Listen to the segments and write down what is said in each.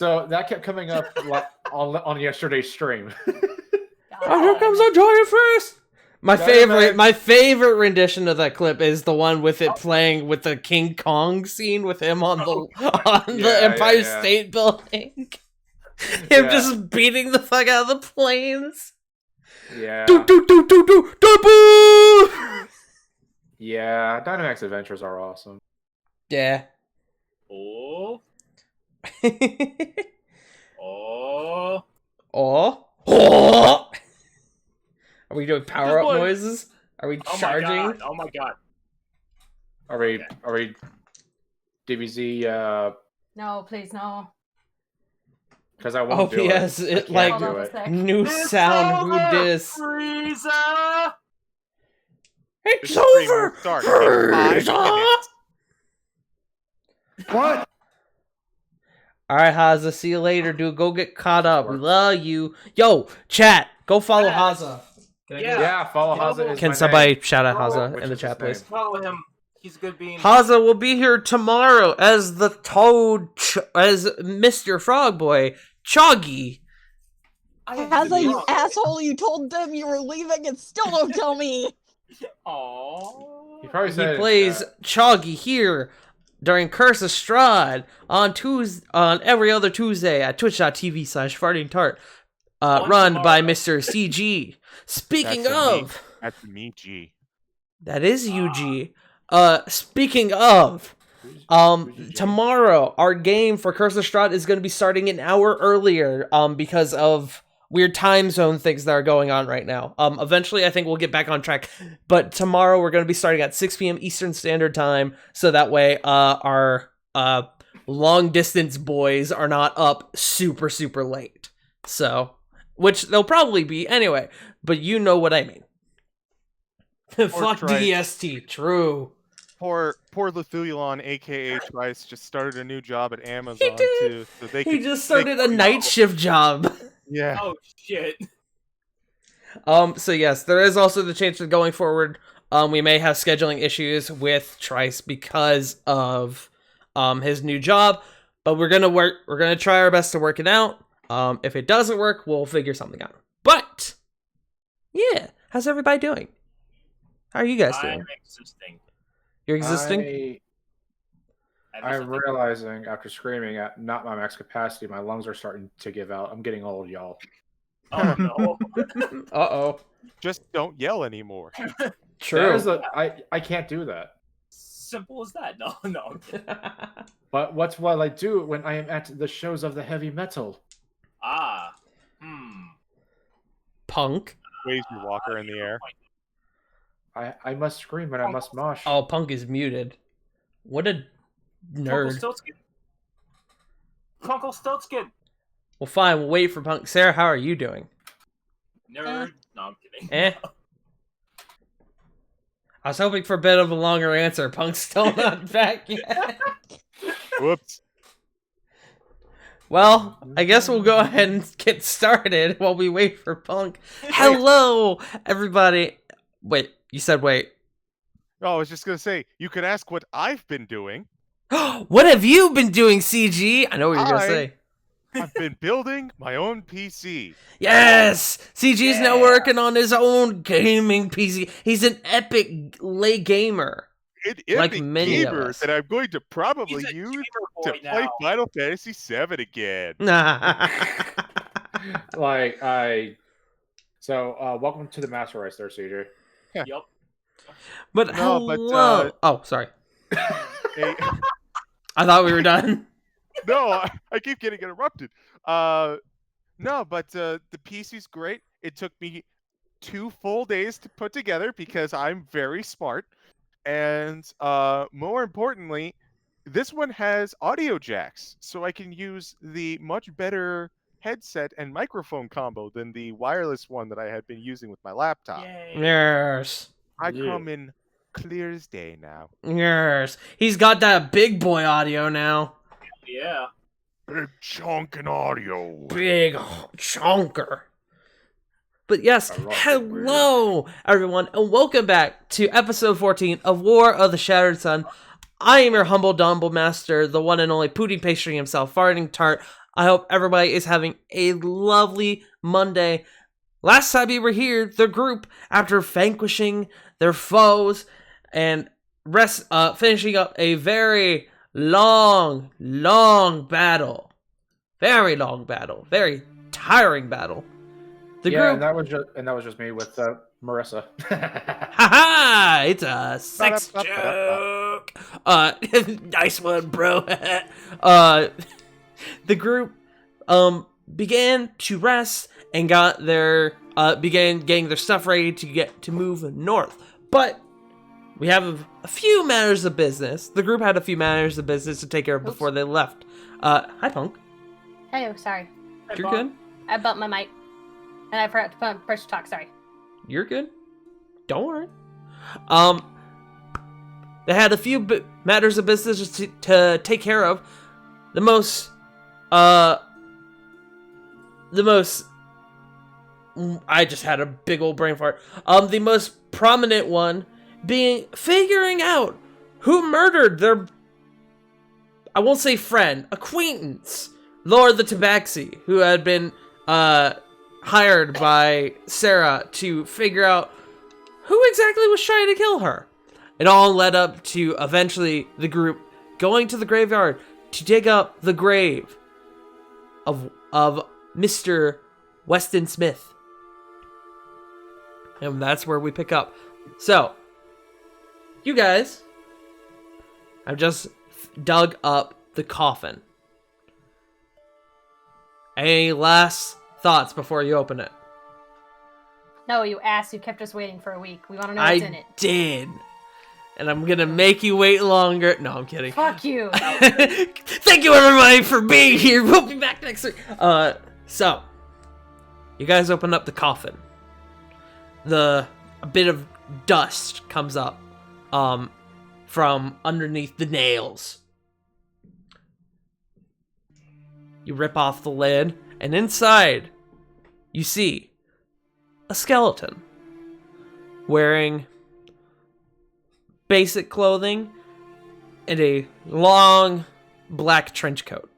So that kept coming up on yesterday's stream. Oh, here comes a giant face! My favorite rendition of that clip is the one with it playing with the King Kong scene with him on the Empire State Building. Him just beating the fuck out of the planes. Yeah. Do. Yeah, Dynamax Adventures are awesome. Yeah. Oh. Are we doing power-up noises? Are we charging? Oh my god. Are we DBZ No, please no. Because I won't do yes, it. New sound. Who dis? Frieza! It's over! Frieza! What? Alright, Haza, see you later, dude. Go get caught up. We love you. Yo, chat, go follow Haza. Yeah, follow Haza. Can somebody shout out Haza in the chat, please? Follow him. He's a good bean. Haza will be here tomorrow as the Toad, as Mr. Frog Boy, Choggy. Haza, you asshole! You told them you were leaving and still don't tell me. Aww. He probably said He plays Choggy here during Curse of Strahd on every other Tuesday at twitch.tv/fartingtart, run by Mr. CG. Speaking of... That's me, G. That is UG. Speaking of... tomorrow, our game for Curse of Strahd is going to be starting an hour earlier because of weird time zone things that are going on right now. Eventually, I think we'll get back on track. But tomorrow, we're going to be starting at 6 p.m. Eastern Standard Time. So that way, our long-distance boys are not up super, super late. So, which they'll probably be anyway. But you know what I mean. Fuck DST, true. Poor Lithulon, aka Trice, just started a new job at Amazon too. So He just started a night shift job. Yeah. Oh shit. So yes, there is also the chance that going forward, we may have scheduling issues with Trice because of his new job. But we're gonna try our best to work it out. If it doesn't work, we'll figure something out. But yeah, how's everybody doing? How are you guys doing? I'm existing. You're existing? I'm realizing after screaming at not my max capacity, my lungs are starting to give out. I'm getting old, y'all. Oh no. Uh-oh. Just don't yell anymore. True. I can't do that. Simple as that. No. But what I do when I am at the shows of the heavy metal? Punk. Waves your walker in the air. I must scream and I must mosh. Oh, Punk is muted. What a nerd. Punkle Stiltskin. Well, fine. We'll wait for Punk. Sarah, how are you doing? Nerd. No, I'm kidding. I was hoping for a bit of a longer answer. Punk's still not back yet. Whoops. Well, I guess we'll go ahead and get started while we wait for Punk. Hello, everybody. Wait, you said wait. Oh, I was just going to say, you could ask what I've been doing. What have you been doing, CG? I know what you're going to say. I've been building my own PC. Yes! CG's now working on his own gaming PC. He's an epic lay gamer. An epic many of gamer us. that I'm going to probably use to play Final Fantasy VII again. Welcome to the Master Race there, CJ. Yep. But hello. Oh, sorry. Hey. I thought we were done. No, I keep getting interrupted. No, but the PC's great. It took me 2 full days to put together because I'm very smart. And more importantly, this one has audio jacks, so I can use the much better headset and microphone combo than the wireless one that I had been using with my laptop. Yay. Yes. I come in clear as day now. Yes. He's got that big boy audio now. Yeah. Big chunkin' audio. Big chunker. But yes, hello everyone, and welcome back to episode 14 of War of the Shattered Sun. I am your humble Dumble Master, the one and only pudding pastry himself, Farting Tart. I hope everybody is having a lovely Monday. Last time we were here, the group, after vanquishing their foes and finishing up a very long battle. Very long battle. Very tiring battle. The Yeah, group... and that was just me with Marissa. Haha! It's a sex joke. Nice one, bro. The group began to rest and began getting their stuff ready to move north. But we have a few matters of business. The group had a few matters of business to take care of before they left. Hi, Punk. Hey, sorry. You're good? I bumped my mic. And I forgot to push talk, sorry. You're good. Don't worry. They had a few matters of business to take care of. The most, I just had a big old brain fart. The most prominent one being figuring out who murdered their, I won't say friend, acquaintance, Lord the Tabaxi, who had been, hired by Sarah to figure out who exactly was trying to kill her. It all led up to eventually the group going to the graveyard to dig up the grave of Mr. Weston Smith. And that's where we pick up. So, you guys, I've just dug up the coffin. Any last thoughts before you open it? No, you asked. You kept us waiting for a week. We want to know what's in it. I did. And I'm gonna make you wait longer. No, I'm kidding. Fuck you. Thank you, everybody, for being here. We'll be back next week. So, you guys open up the coffin. A bit of dust comes up, from underneath the nails. You rip off the lid, and inside, you see a skeleton wearing basic clothing and a long black trench coat.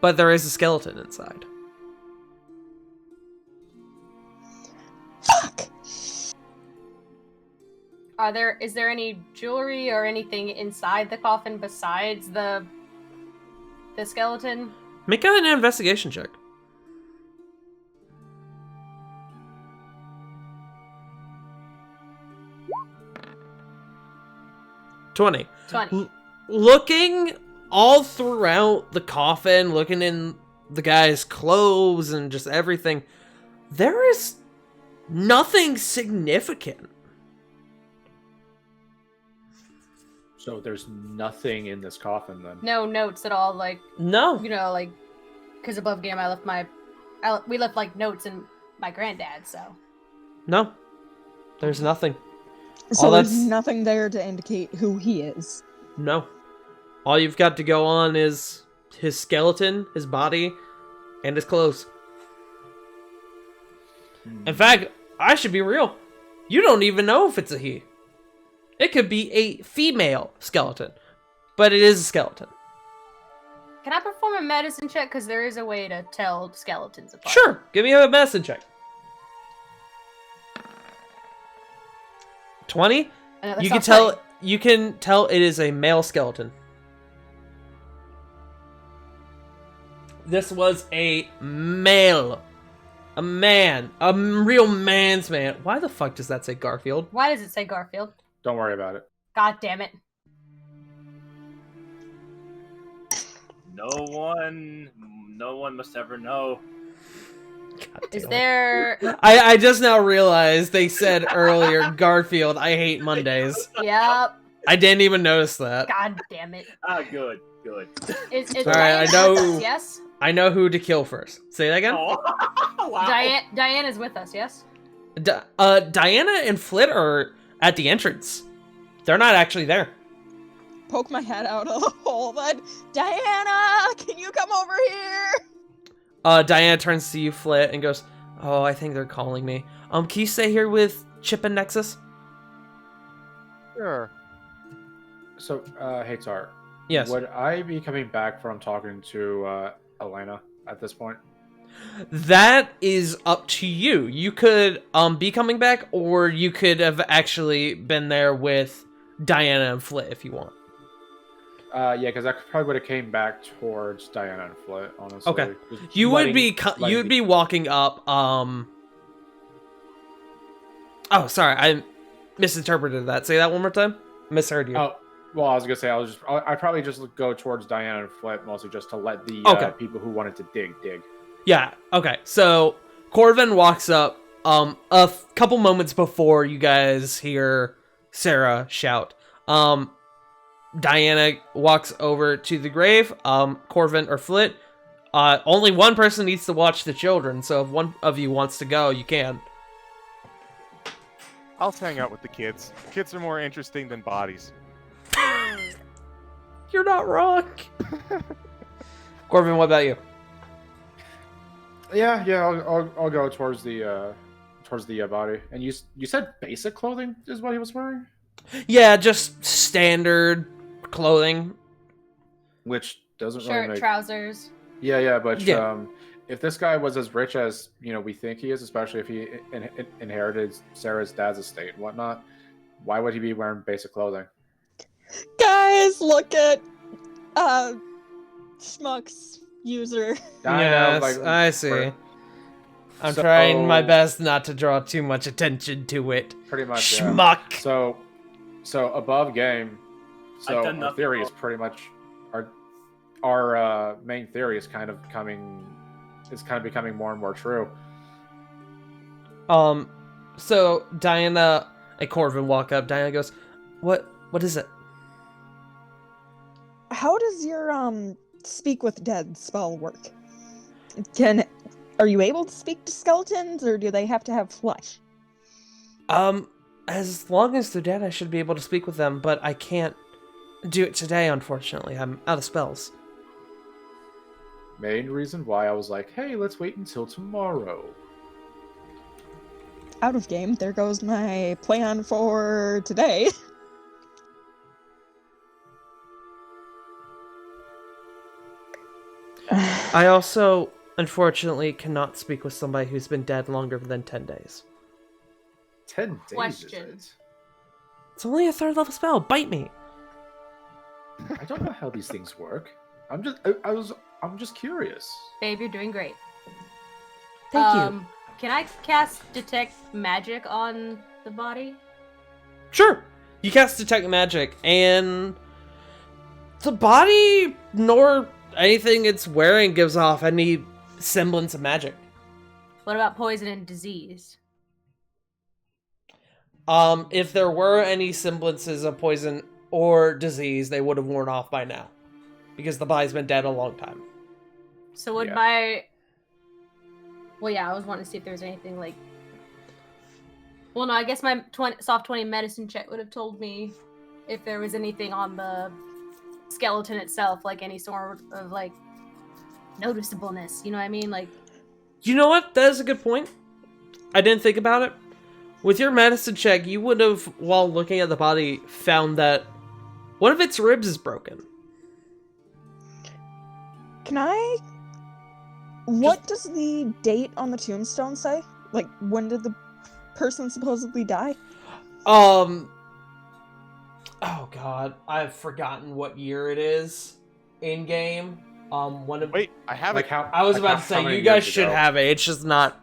But there is a skeleton inside. Fuck! Is there any jewelry or anything inside the coffin besides the skeleton? Make an investigation check. $20. 20. Looking all throughout the coffin, looking in the guy's clothes and just everything, there is nothing significant. So there's nothing in this coffin then. No notes at all, like, No. you know, like, because above game we left, like, notes in my granddad, so. No. There's nothing. So All there's that's- nothing there to indicate who he is. No. All you've got to go on is his skeleton, his body, and his clothes. In fact, I should be real. You don't even know if it's a he. It could be a female skeleton, but it is a skeleton. Can I perform a medicine check? Because there is a way to tell skeletons apart. Sure, give me a medicine check. 20? That's You not can tell. funny. You can tell it is a male skeleton. This was a male, a man, a real man's man. Why the fuck does that say Garfield? Why does it say Garfield? Don't worry about it. God damn it. No one must ever know. God Is damn it. there... I just now realized they said earlier Garfield. I hate Mondays. Yep. I didn't even notice that. God damn it. Ah, good. Is All right, Diana I know- with us, yes? I know who to kill first. Say that again. Oh, wow. Diana's with us, yes? Diana and Flit are at the entrance. They're not actually there. Poke my head out of the hole, then. Diana, can you come over here? Diana turns to you, Flit, and goes, "Oh, I think they're calling me. Can you stay here with Chip and Nexus?" Sure. So, hey Tar, Yes. Would I be coming back from talking to Elena at this point? That is up to you. You could be coming back, or you could have actually been there with Diana and Flit if you want. Yeah, because I probably would have came back towards Diana and Flit, honestly. Okay. Just You would be letting you'd be walking up. Oh, sorry, I misinterpreted that. Say that one more time. Misheard you. Oh, well, I was gonna say I'd probably just go towards Diana and Flit, mostly just to let the Okay. people who wanted to dig. Yeah. Okay. So Corvin walks up. Couple moments before you guys hear Sarah shout. Diana walks over to the grave. Corvin or Flit. Only one person needs to watch the children. So if one of you wants to go, you can. I'll hang out with the kids. Kids are more interesting than bodies. You're not wrong. Corvin, what about you? Yeah. I'll go towards the body. And you said basic clothing is what he was wearing, Yeah, just standard clothing. which doesn't really Shirt, make. trousers. Yeah, but Yeah. if this guy was as rich as we think he is, especially if he inherited Sarah's dad's estate and whatnot, why would he be wearing basic clothing? Guys, look at Schmuck's user. Yes, I see. we're- I'm So- trying my best not to draw too much attention to it. Pretty much. Yeah. Schmuck. So above game. So I've done our nothing theory wrong. is pretty much our main theory is kind of becoming more and more true. So Diana and Corvin walk up. Diana goes, What is it? How does your speak with dead spell work? Are you able to speak to skeletons, or do they have to have flesh? As long as they're dead, I should be able to speak with them, but I can't do it today, unfortunately. I'm out of spells. Main reason why I was like, hey, let's wait until tomorrow. Out of game. There goes my plan for today. I also, unfortunately, cannot speak with somebody who's been dead longer than 10 days. 10 days. Question. Is it? It's only a 3rd level spell. Bite me. I don't know how these things work. I'm just curious. Babe, you're doing great. Thank you. Can I cast detect magic on the body? Sure. You cast Detect Magic, and the body nor anything it's wearing gives off any semblance of magic. What about poison and disease? If there were any semblances of poison or disease, they would have worn off by now, because the body's been dead a long time. So would Yeah. my... Well, yeah, I was wanting to see if there was anything like... Well, no, I guess my soft 20 medicine check would have told me if there was anything on the skeleton itself, like any sort of like noticeableness. You know what I mean? Like, You know what? That is a good point. I didn't think about it. With your medicine check, you would have, while looking at the body, found that one of its ribs is broken. Can I... What does the date on the tombstone say? Like, when did the person supposedly die? Oh god, I've forgotten what year it is in game. One of Wait, I have Like it. how I was like about how- to how say many you guys years should ago? have it. It's just not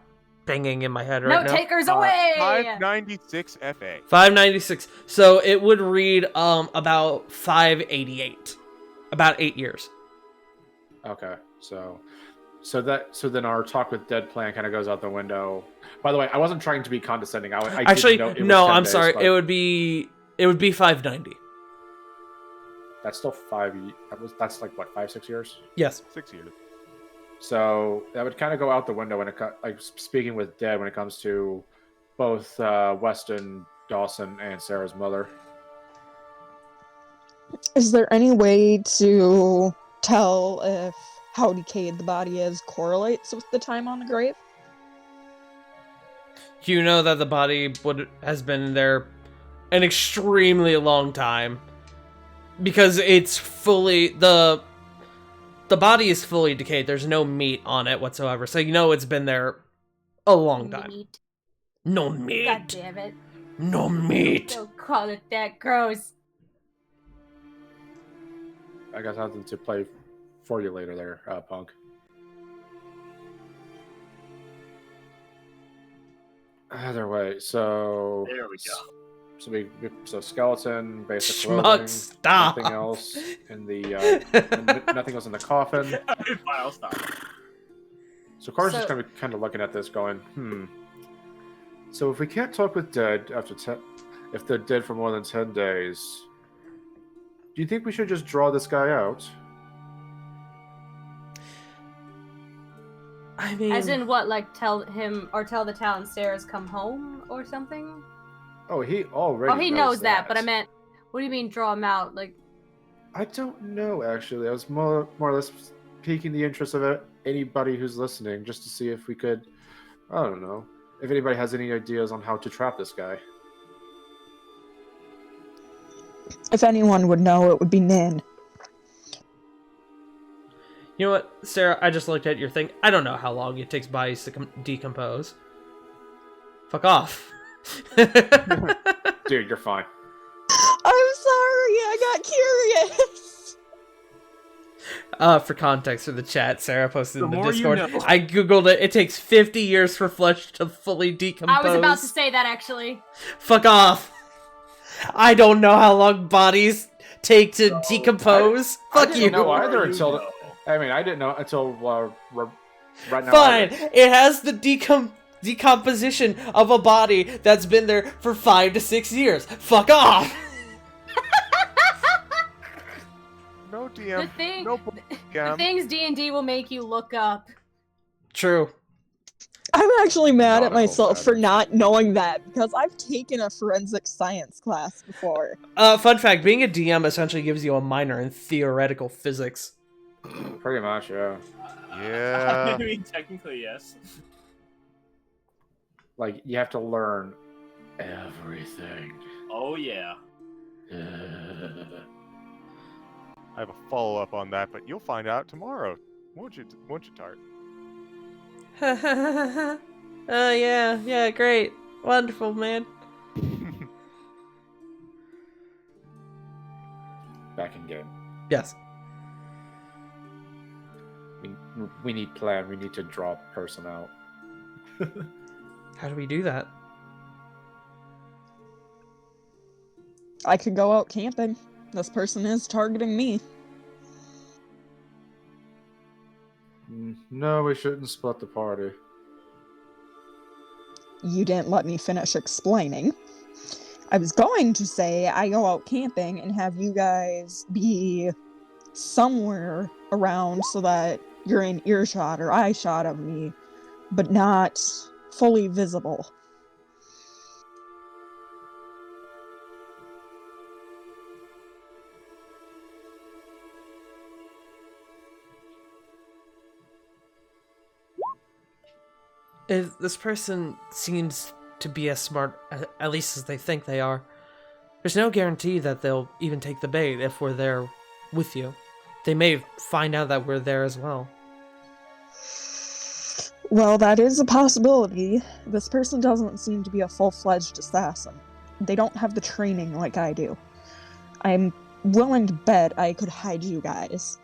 pinging in my head right no now. takers away! 596 FA. 596. So it would read about 588. About 8 years. Okay, so then our talk with dead plan kind of goes out the window. By the way, I wasn't trying to be condescending. I Actually, didn't know it was no, 10 I'm days, sorry. but It would be 590. That's still that's like what 5-6 years. Yes. 6 years. So that would kind of go out the window when like speaking with dead when it comes to both Weston, Dawson, and Sarah's mother. Is there any way to tell if how decayed the body is correlates with the time on the grave? You know that the body has been there an extremely long time. because it's fully the body is fully decayed. There's no meat on it whatsoever, so you know it's been there a long time. Meat. No God meat. damn it. No meat. Don't call it that. Gross. I got something to play for you later there, Punk. Either way, so There we go. So skeleton, basic Schmuck, clothing, stop. nothing else in the nothing else in the coffin. I'll stop. So Carter's just So- gonna be kind of looking at this, going, So if we can't talk with dead if they're dead for more than 10 days, do you think we should just draw this guy out? I mean, As in what, like tell him or tell the town Sarah's come home or something? Oh, he already. Oh, he knows that, but I meant, what do you mean draw him out? Like, I don't know, actually. I was more or less piquing the interest of anybody who's listening, just to see if we could, I don't know, if anybody has any ideas on how to trap this guy. If anyone would know, it would be Nin. you know what, Sarah? I just looked at your thing. I don't know how long it takes bodies to decompose. Fuck off. Dude, you're fine. I'm sorry, I got curious. For context for the chat, Sarah posted The in the more you Discord. know. I googled it. It takes 50 years for flesh to fully decompose. I was about to say that actually. Fuck off. I don't know how long bodies take to decompose. I Fuck didn't you. know either You until. know. I mean, I didn't know until right now. Fine. either. It has the decomposition of a body that's been there for 5 to 6 years. Fuck off. No The DM. thing, No the DM. things D&D will make you look up. True. I'm actually mad at Nautical myself for patterns. not knowing that, because I've taken a forensic science class before. Fun fact, being a DM essentially gives you a minor in theoretical physics. Pretty much, yeah. Yeah. I mean, technically, yes. Like, you have to learn everything. Oh, yeah. I have a follow up on that, but you'll find out tomorrow, won't you, Tart? Yeah, great. Wonderful, man. Back in game. Yes. We need plan. We need to draw a person out. How do we do that? I could go out camping. This person is targeting me. No, we shouldn't split the party. You didn't let me finish explaining. I was going to say I go out camping and have you guys be somewhere around so that you're in earshot or eyeshot of me, but not fully visible. This person seems to be as smart, at least as they think they are. There's no guarantee that they'll even take the bait if we're there with you. They may find out that we're there as well. Well, that is a possibility. This person doesn't seem to be a full-fledged assassin. They don't have the training like I do. I'm willing to bet I could hide you guys.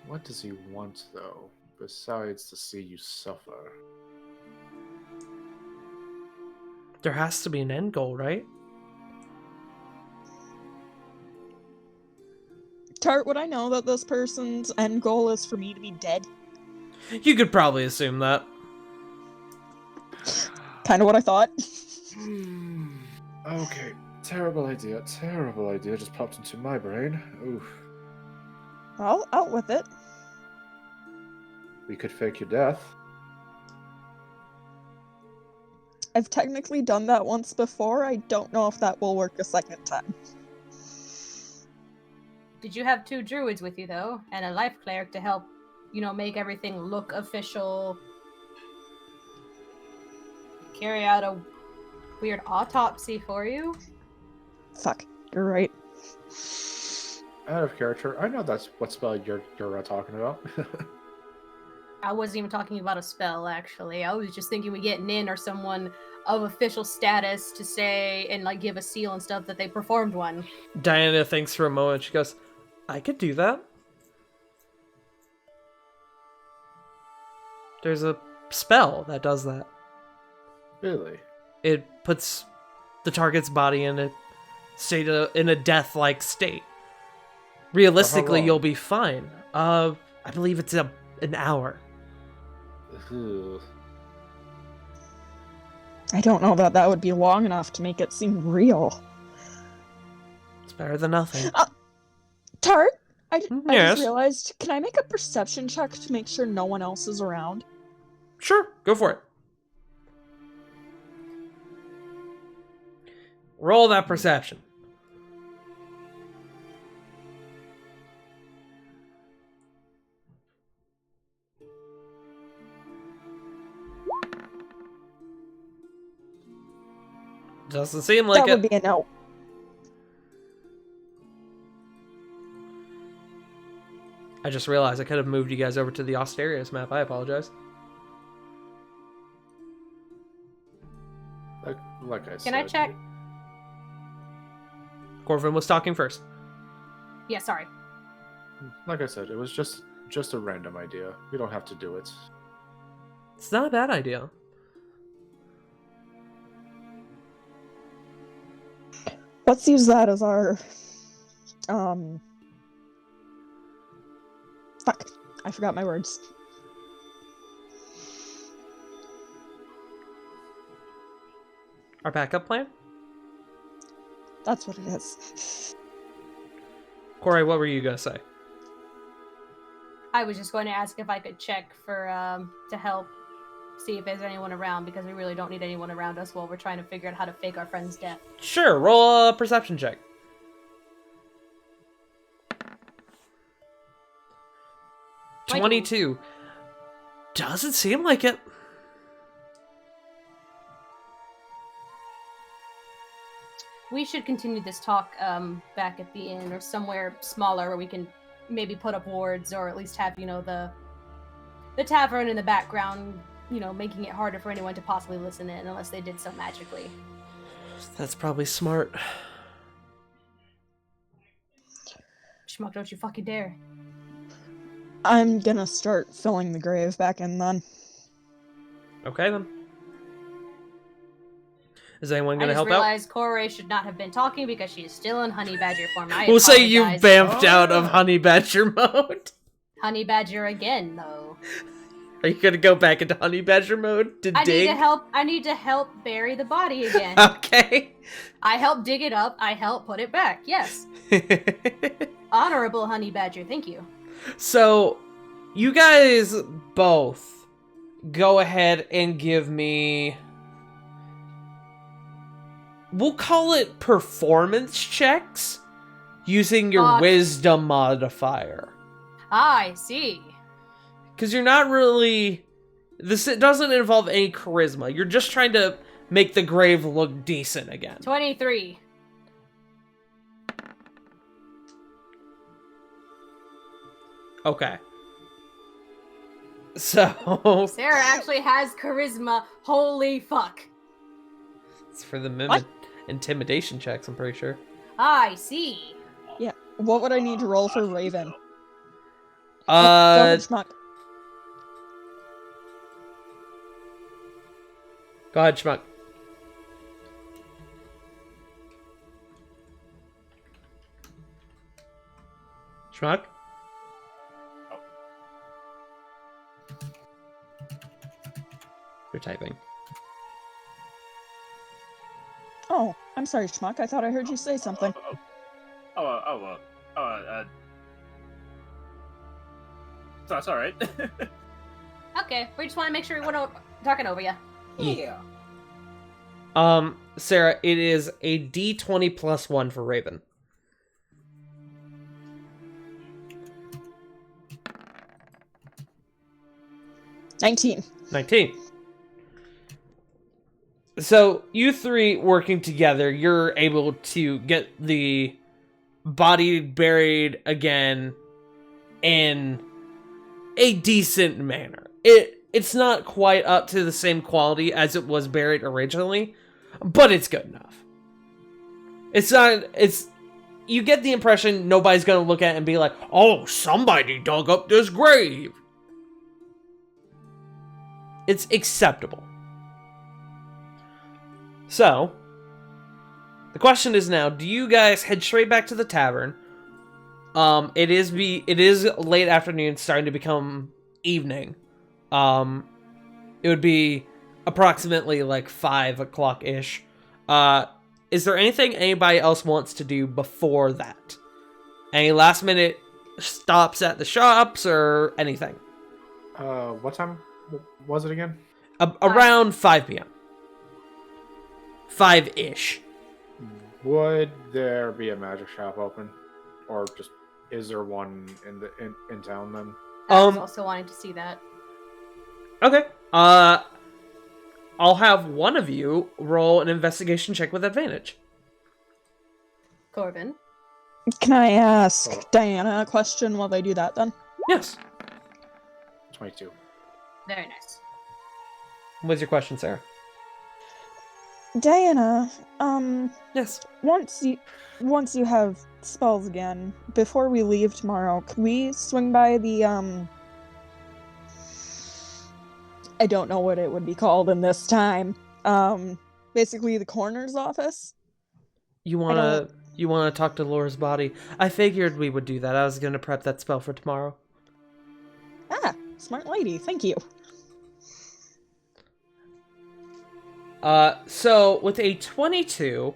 What does he want, though, besides to see you suffer? There has to be an end goal, right? Tart, would I know that this person's end goal is for me to be dead? You could probably assume that. Kind of what I thought. Okay, terrible idea. Terrible idea just popped into my brain. Oof. Well, out with it. We could fake your death. I've technically done that once before. I don't know if that will work a second time. Did you have 2 druids with you though, and a life cleric to help, make everything look official? Carry out a weird autopsy for you? Fuck, you're right. Out of character, I know that's what spell you're talking about. I wasn't even talking about a spell, actually. I was just thinking we get Nin or someone of official status to say and like give a seal and stuff that they performed one. Diana thinks for a moment. She goes, I could do that. There's a spell that does that. Really? It puts the target's body in a death-like state. Realistically, long? you'll be fine. I believe it's an hour. Ugh. I don't know that that would be long enough to make it seem real. It's better than nothing. Tart, I Yes? just realized, can I make a perception check to make sure no one else is around? Sure, go for it. Roll that perception. Doesn't seem like that it. would be a no. I just realized I could have moved you guys over to the Asterios map. I apologize. Like I said. Can I check? Corvin was talking first. Yeah, sorry. Like I said, it was just a random idea. We don't have to do it. It's not a bad idea. Let's use that as our, fuck, I forgot my words. Our backup plan? That's what it is. Corey, what were you gonna say? I was just going to ask if I could check for to help see if there's anyone around, because we really don't need anyone around us while we're trying to figure out how to fake our friend's death. Sure, roll a perception check. 22. Doesn't seem like it. We should continue this talk back at the inn or somewhere smaller where we can maybe put up wards, or at least have, the tavern in the background, making it harder for anyone to possibly listen in unless they did so magically. That's probably smart. Schmuck, don't you fucking dare. I'm gonna start filling the grave back in then. Okay, then. Is anyone I gonna just help out? realized Corey should not have been talking because she is still in Honey Badger form. We'll say you apologize. vamped out of Honey Badger mode. Honey Badger again, though. Are you gonna go back into Honey Badger mode to dig? I need to help bury the body again. Okay. I help dig it up. I help put it back. Yes. Honorable Honey Badger, thank you. So, you guys both go ahead and give me... We'll call it performance checks using your wisdom modifier. I see. Because you're not really... It doesn't involve any charisma. You're just trying to make the grave look decent again. 23. Okay. So... Sarah actually has charisma. Holy fuck. It's for the What? intimidation checks, I'm pretty sure. I see. Yeah, what would I need to roll for Raven? Go Uh, ahead, Schmuck. Go ahead, Schmuck. Schmuck? You're typing. Oh, I'm sorry, Schmuck. I thought I heard you say something. That's all right. Okay, we just want to make sure we weren't talking over you. Yeah. Sarah, it is a D20 plus 1 for Raven. 19. 19. So, you three working together, you're able to get the body buried again in a decent manner. It's not quite up to the same quality as it was buried originally, but it's good enough. You get the impression nobody's gonna look at it and be like, oh, somebody dug up this grave. It's acceptable. So, the question is now, do you guys head straight back to the tavern? It is late afternoon, starting to become evening. It would be approximately like 5 o'clock-ish. Is there anything anybody else wants to do before that? Any last minute stops at the shops or anything? What time was it again? Around 5 p.m. 5-ish. Would there be a magic shop open, or just is there one in town then? I was also wanting to see that. Okay. I'll have one of you roll an investigation check with advantage. Corvin. Can I ask Diana a question while they do that then? Yes. 22. Very nice. What's your question, Sarah? Diana, Yes. once you have spells again, before we leave tomorrow, could we swing by the I don't know what it would be called in this time. Basically the coroner's office? You wanna talk to Laura's body? I figured we would do that. I was gonna prep that spell for tomorrow. Ah, smart lady, thank you. So with a 22,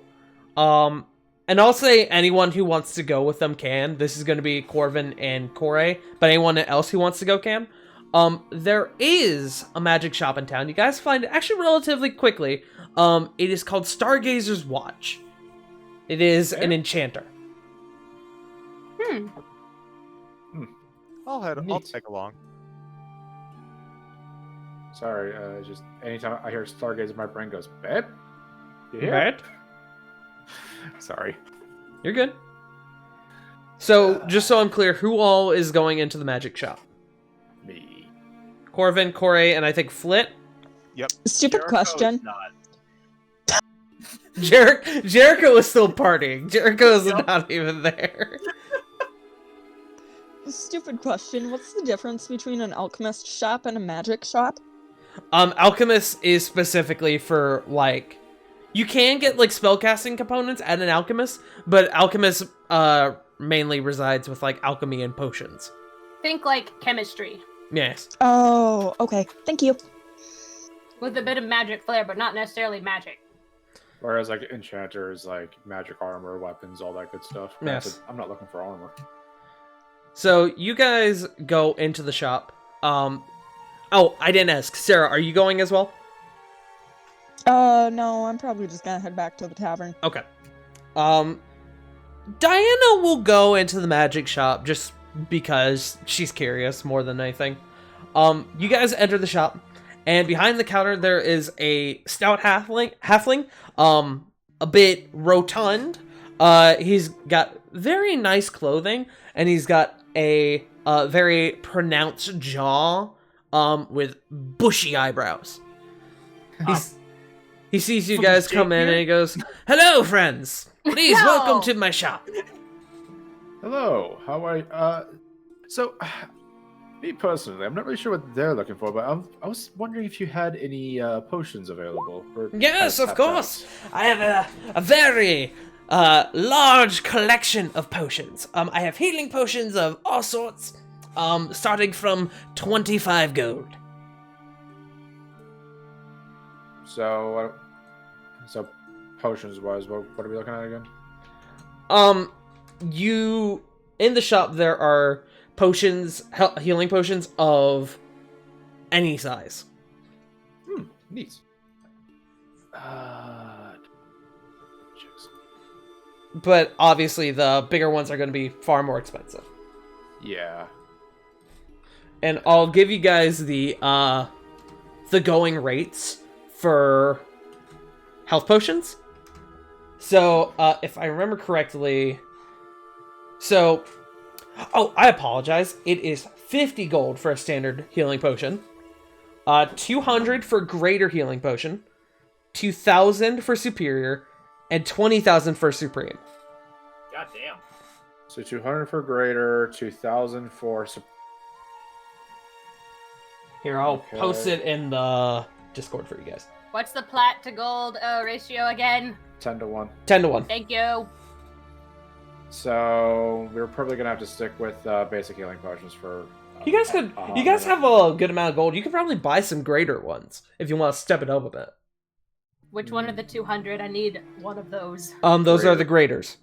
and I'll say anyone who wants to go with them can. This is gonna be Corvin and Corey, but anyone else who wants to go can. There is a magic shop in town. You guys find it actually relatively quickly. It is called Stargazer's Watch. It is an enchanter. I'll Neat. tag along. Sorry, just anytime I hear Stargazer, my brain goes, babe? Yeah. Right? Sorry. You're good. So, just so I'm clear, who all is going into the magic shop? Me. Corvin, Corey, and I think Flit. Stupid Jericho question. is not. Jericho is still partying. Jericho is not even there. Stupid question. What's the difference between an alchemist shop and a magic shop? Alchemist is specifically for, like, you can get, like, spellcasting components at an alchemist, but alchemist, mainly resides with, like, alchemy and potions. Think like chemistry. Yes. Oh, okay. Thank you. With a bit of magic flair, but not necessarily magic. Whereas, like, enchanter is, like, magic armor, weapons, all that good stuff. Yes. I'm not looking for armor. So, you guys go into the shop. Oh, I didn't ask. Sarah, are you going as well? No, I'm probably just gonna head back to the tavern. Okay. Diana will go into the magic shop just because she's curious more than anything. You guys enter the shop, and behind the counter there is a stout halfling, a bit rotund. He's got very nice clothing, and he's got a very pronounced jaw, with bushy eyebrows. He sees you guys come in and he goes, "Hello, friends. Please No. welcome to my shop." Hello, how are you? So, me personally, I'm not really sure what they're looking for, but I was wondering if you had any potions available. Or Yes, of tapped course. I have a very large collection of potions. I have healing potions of all sorts, starting from 25 gold. So potions-wise, what are we looking at again? You in the shop there are potions, healing potions of any size. Neat. But obviously the bigger ones are going to be far more expensive. Yeah. and I'll give you guys the going rates for health potions. So, if I remember correctly, I apologize. It is 50 gold for a standard healing potion, 200 for greater healing potion, 2,000 for superior, and 20,000 for supreme. God damn. So 200 for greater, 2,000 for. Here, I'll Okay. post it in the Discord for you guys. What's the plat to gold ratio again? 10 to 1. 10 to 1. Thank you. So we're probably gonna have to stick with basic healing potions for. You guys could. You guys have a good amount of gold. You could probably buy some greater ones if you want to step it up a bit. Which one of the 200? I need one of those. Those are the graders.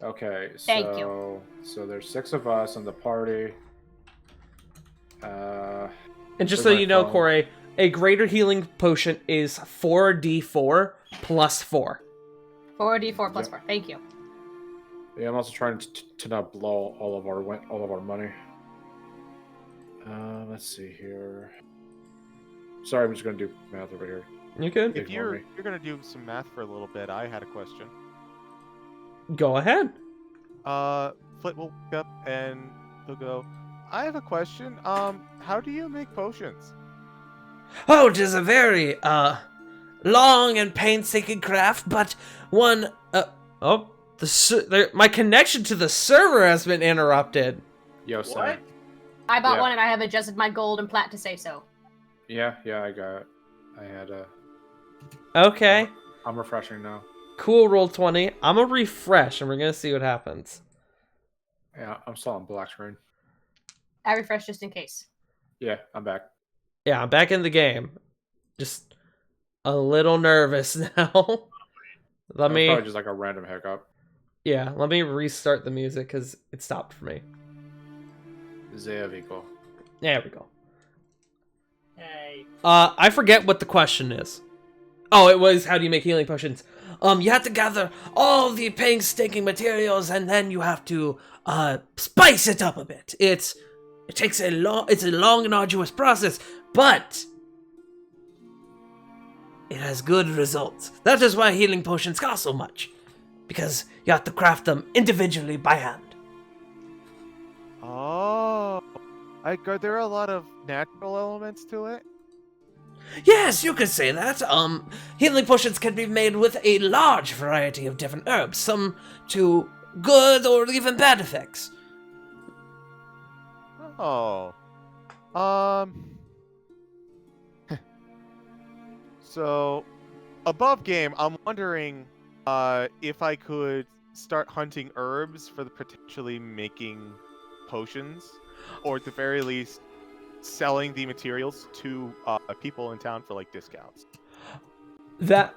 Okay, so Thank you. So there's 6 of us in the party. And just Where's so my you know, phone? Corey, a greater healing potion is 4d4 plus 4. 4d4 plus Yep. 4. Thank you. Yeah, I'm also trying to not blow all of our money. Let's see here. Sorry, I'm just gonna do math over here. You could If Ignore you're me. gonna do some math for a little bit, I had a question. go ahead. Flit will look up and he'll go, I have a question. How do you make potions? Oh, it is a very long and painstaking craft, but one. My connection to the server has been interrupted. Yo, What? Sam. I bought Yeah. one and I have adjusted my gold and plat to say so. Yeah, I got it. I had Okay, I'm refreshing now. cool. Roll 20. I'm gonna refresh, and we're gonna see what happens. Yeah, I'm still on black screen. I refreshed just in case. Yeah, I'm back. Yeah, I'm back in the game. Just a little nervous now. Let That was me. probably just like a random hiccup. Yeah, let me restart the music because it stopped for me. Zeavico. There we go. Hey. I forget what the question is. Oh, it was how do you make healing potions? You have to gather all the painstaking materials and then you have to spice it up a bit. It's a long and arduous process, but it has good results. That is why healing potions cost so much. Because you have to craft them individually by hand. Oh, are there a lot of natural elements to it? Yes, you could say that. Healing potions can be made with a large variety of different herbs, some to good or even bad effects. Oh. So, above game, I'm wondering if I could start hunting herbs for the potentially making potions, or at the very least, selling the materials to people in town for like discounts. That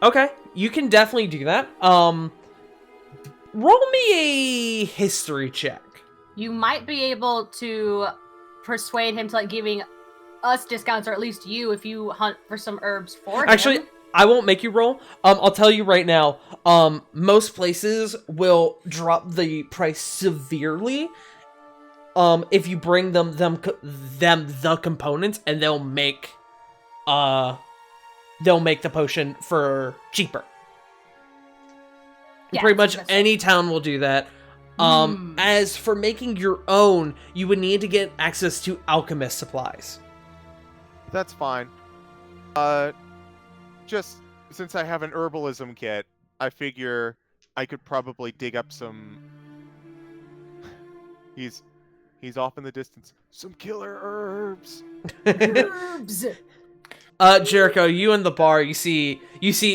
okay, you can definitely do that. Roll me a history check. You might be able to persuade him to like giving us discounts, or at least you, if you hunt for some herbs for Actually, him. I won't make you roll. I'll tell you right now. Most places will drop the price severely. If you bring them the components, and they'll make the potion for cheaper. Yeah, Pretty that's much what I any town will do that. As for making your own, you would need to get access to alchemist supplies. That's fine. Just since I have an herbalism kit, I figure I could probably dig up some. He's off in the distance. Some killer herbs. Herbs. Jericho, you in the bar, you see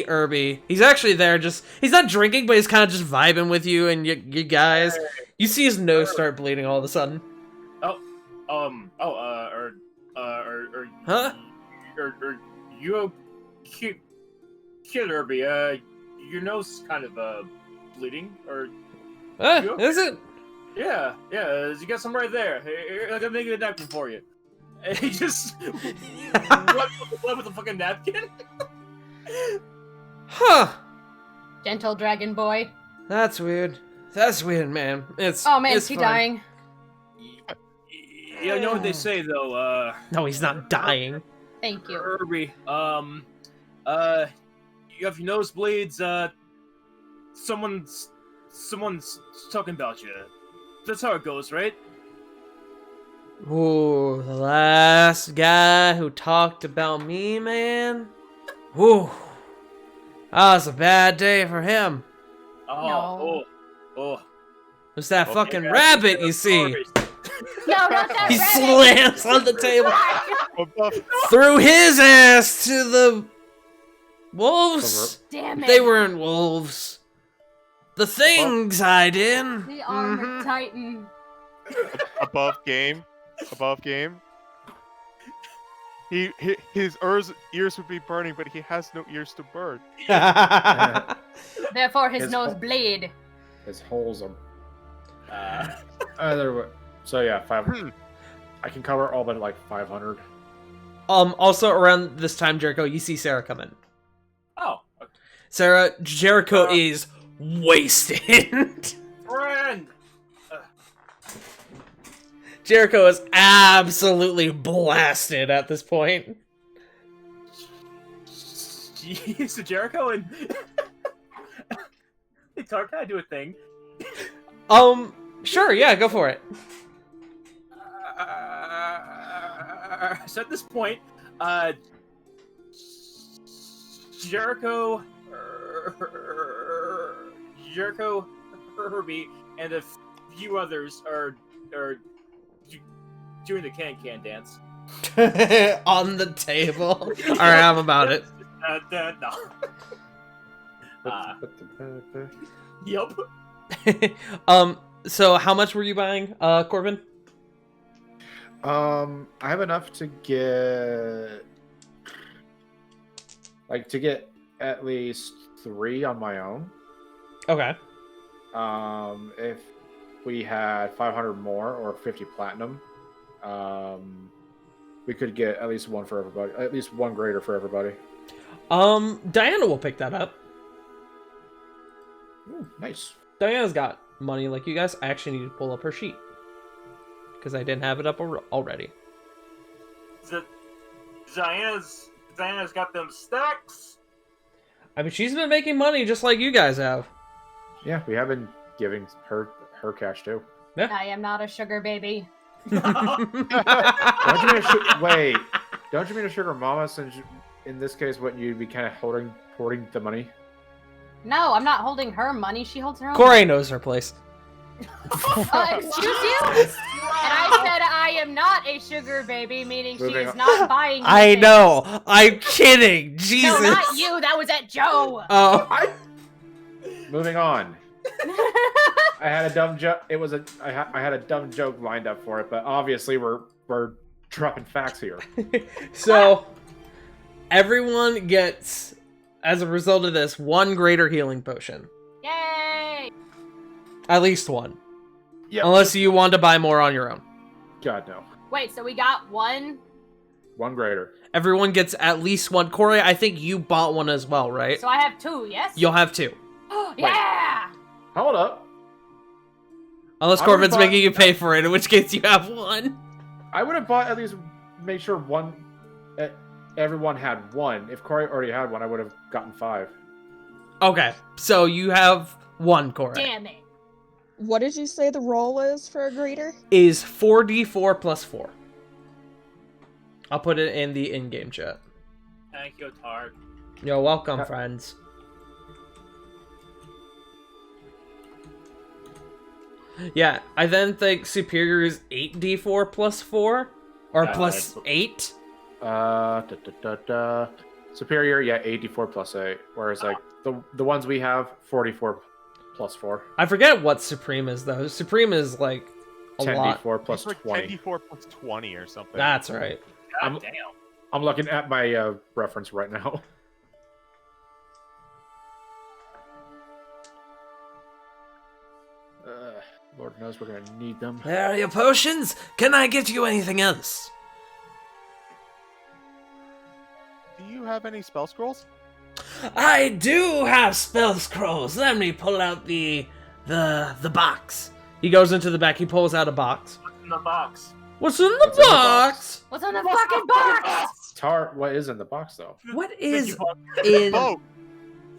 Irby. He's actually there, he's not drinking, but he's kind of just vibing with you and you guys. You see his nose start bleeding all of a sudden. Huh? You killer me. Your nose is kind of bleeding, or You okay? Is it? yeah. You got some right there. Here, I'm making a napkin for you. And he just wiped with a fucking napkin. Huh. Gentle dragon boy. That's weird. That's weird, man. Oh man, it's is he fine. dying? you know what they say though. No, he's not dying. Thank you. Herbie. You have your nosebleeds. Someone's talking about you. That's how it goes, right? Ooh, the last guy who talked about me, man. Ooh, that was a bad day for him. Oh. It was that Okay, fucking guys. rabbit, you see. No, not that He rabbit. slams on the table. Above, Threw his ass to the wolves. Damn it. They weren't wolves. The things I did. The armor Mhm. titan. above game. Above game. His ears would be burning, but he has no ears to burn. Therefore, his His nose whole- blade. His holes are. Either way. So yeah, 500. I can cover all but like 500. Also around this time, Jericho, you see Sarah come in. Oh, Sarah, Jericho is wasted. friend. Jericho is absolutely blasted at this point. Jeez, so Jericho and hey, Tark, can I do a thing? Sure, yeah, go for it. So at this point, Jericho, Herbie, and a few others are doing the can dance. On the table. Alright, I'm about it. No. Yup. So how much were you buying, Corbin? I have enough to get at least 3 on my own. Okay. If we had 500 more or 50 platinum, we could get at least one for everybody. At least one greater for everybody. Diana will pick that up. Ooh, nice. Diana's got money like you guys. I actually need to pull up her sheet. Because I didn't have it up already. Diana's got them stacks. I mean, she's been making money just like you guys have. Yeah, we have been giving her cash too. I am not a sugar baby. Don't you mean wait? Don't you mean a sugar mama? Since in this case, wouldn't you be kind of hoarding the money? No, I'm not holding her money. She holds her own. Corey knows her place. Excuse you? And I said I am not a sugar baby, meaning she Moving is on. not buying. I anything. know. I'm kidding. Jesus. No, not you. That was at Joe. Oh. Moving on. I had a dumb joke. I had a dumb joke lined up for it, but obviously we're dropping facts here. So, everyone gets, as a result of this, 1 greater healing potion. Yay! At least 1. Yeah. Unless you want to buy more on your own. God no. Wait, so we got 1. 1 greater. Everyone gets at least 1. Corey, I think you bought 1 as well, right? So I have 2. Yes. You'll have 2. Yeah. Hold up. Unless I Corbin's would've making you pay for it, in which case you have 1. I would have bought at least made sure everyone had 1. If Corey already had 1, I would have gotten 5. Okay, so you have 1, Corey. Damn it. What did you say the roll is for a greater? Is 4d4 plus 4. I'll put it in the in-game chat. Thank you, Tark. You're welcome, friends. Yeah, I then think superior is 8d4 plus 4? Or plus that's- 8? Superior, yeah, 84 plus 8. Whereas like the ones we have, 44 plus 4. I forget what Supreme is, though. Supreme is, like, a lot. 10d4 plus It's like 20. 10d4 plus 20 or something. That's right. God damn. I'm looking at my reference right now. Lord knows we're gonna need them. There are your potions. Can I get you anything else? Do you have any spell scrolls? I do have spell scrolls. Let me pull out the box. He goes into the back. He pulls out a box. What's in the box? What's in the What's in the box? What's in the fucking box? Tar, what is in the box though? What Thank is you, Paul. in Boat.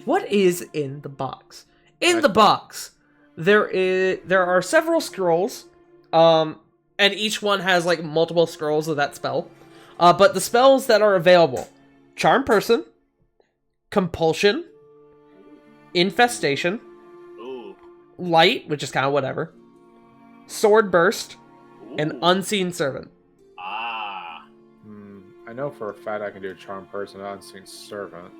What is in the box? In Nice the box, there are several scrolls, and each one has like multiple scrolls of that spell. But the spells that are available: Charm Person, Compulsion, Infestation, Ooh. Light, which is kind of whatever, Sword Burst, and Ooh. Unseen Servant. Ah. I know for a fact I can do Charm Person and Unseen Servant.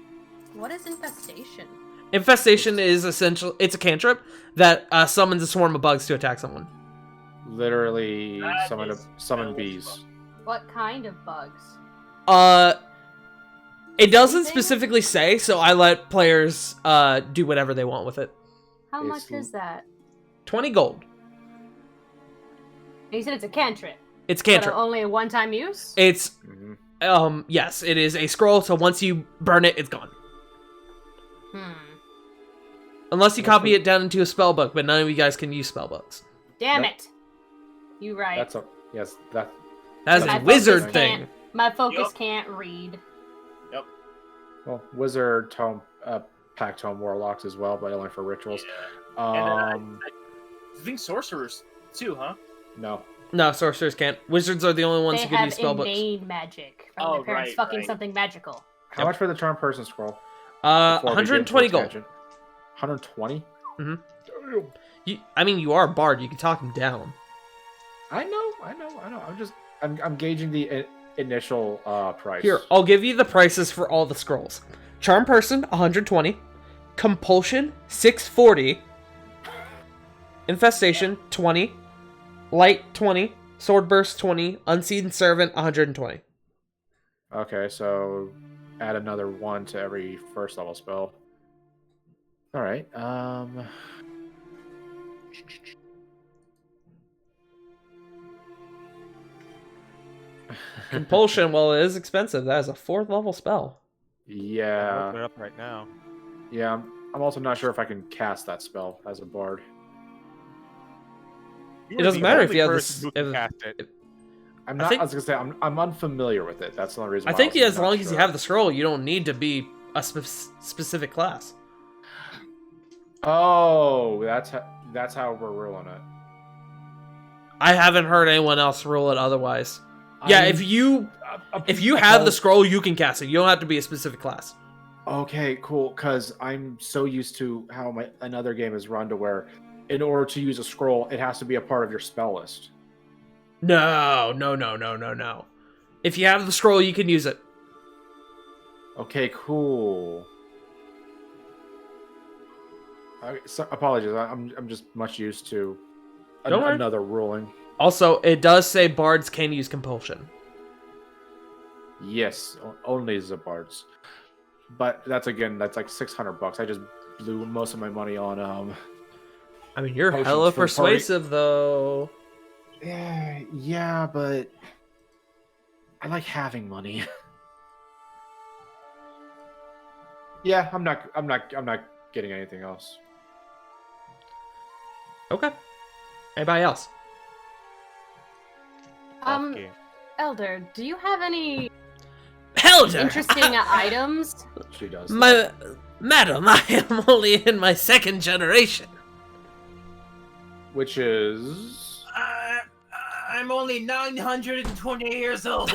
What is infestation? Infestation is it's a cantrip that summons a swarm of bugs to attack someone. Literally That summon is summon hell bees. of What kind of bugs? It doesn't Anything? specifically say, so I let players do whatever they want with it. How much It's- is that? 20 gold. You said it's a cantrip. It's But cantrip. only a one-time use? It's Mhm. yes, it is a scroll, so once you burn it, it's gone. Unless you That's copy what- it down into a spell book, but none of you guys can use spell books. Damn Nope. it. You right. That's a yes. That That's My a focus wizard can't- thing. My focus Yup. can't read. well, wizard tome, pact tome warlocks as well, but only for rituals. Yeah. And Um, I think sorcerers too, huh? no. No, sorcerers can't. Wizards are the only ones They who can have use spell books. inane magic from Oh, their parents right, fucking right. something magical. How much for the Charm Person scroll? Before we get 120 into a gold. tangent? 120. Mhm. Damn. I mean, you are a bard. You can talk him down. I know. I'm gauging the initial price. Here, I'll give you the prices for all the scrolls. Charm Person, 120. Compulsion, 640. Infestation, 20. Light, 20. Sword Burst, 20. Unseen Servant, 120. Okay, so add another one to every first level spell. All right. Compulsion, well, it is expensive. That is a 4th level spell. I'm Yeah. looking it up right now. Yeah. I'm also not sure if I can cast that spell as a bard. You It are doesn't the matter if only you have person this- who can if- cast it. I'm I not. I, think- was gonna say I'm unfamiliar with it. That's the only reason. I Why think was as not long as you sure. have the scroll, you don't need to be a specific class. Oh, that's how we're ruling it. I haven't heard anyone else rule it otherwise. Yeah, I'm- if you a- have the oh, scroll, you can cast it. You don't have to be a specific class. Okay, cool. Because I'm so used to how another game is run to where, in order to use a scroll, it has to be a part of your spell list. No. If you have the scroll, you can use it. Okay, cool. Apologies. I'm just much used to Don't worry. another ruling. Also, it does say bards can use compulsion. Yes, only the bards. But that's like $600. I just blew most of my money on I mean, you're Potions hella for the party. persuasive, though. Yeah, but I like having money. Yeah, I'm not getting anything else. Okay. Anybody else? Off game. Elder, do you have any Elder! interesting items? She does. that. Madam, I am only in my 2nd generation. Which is I'm only 920 years old.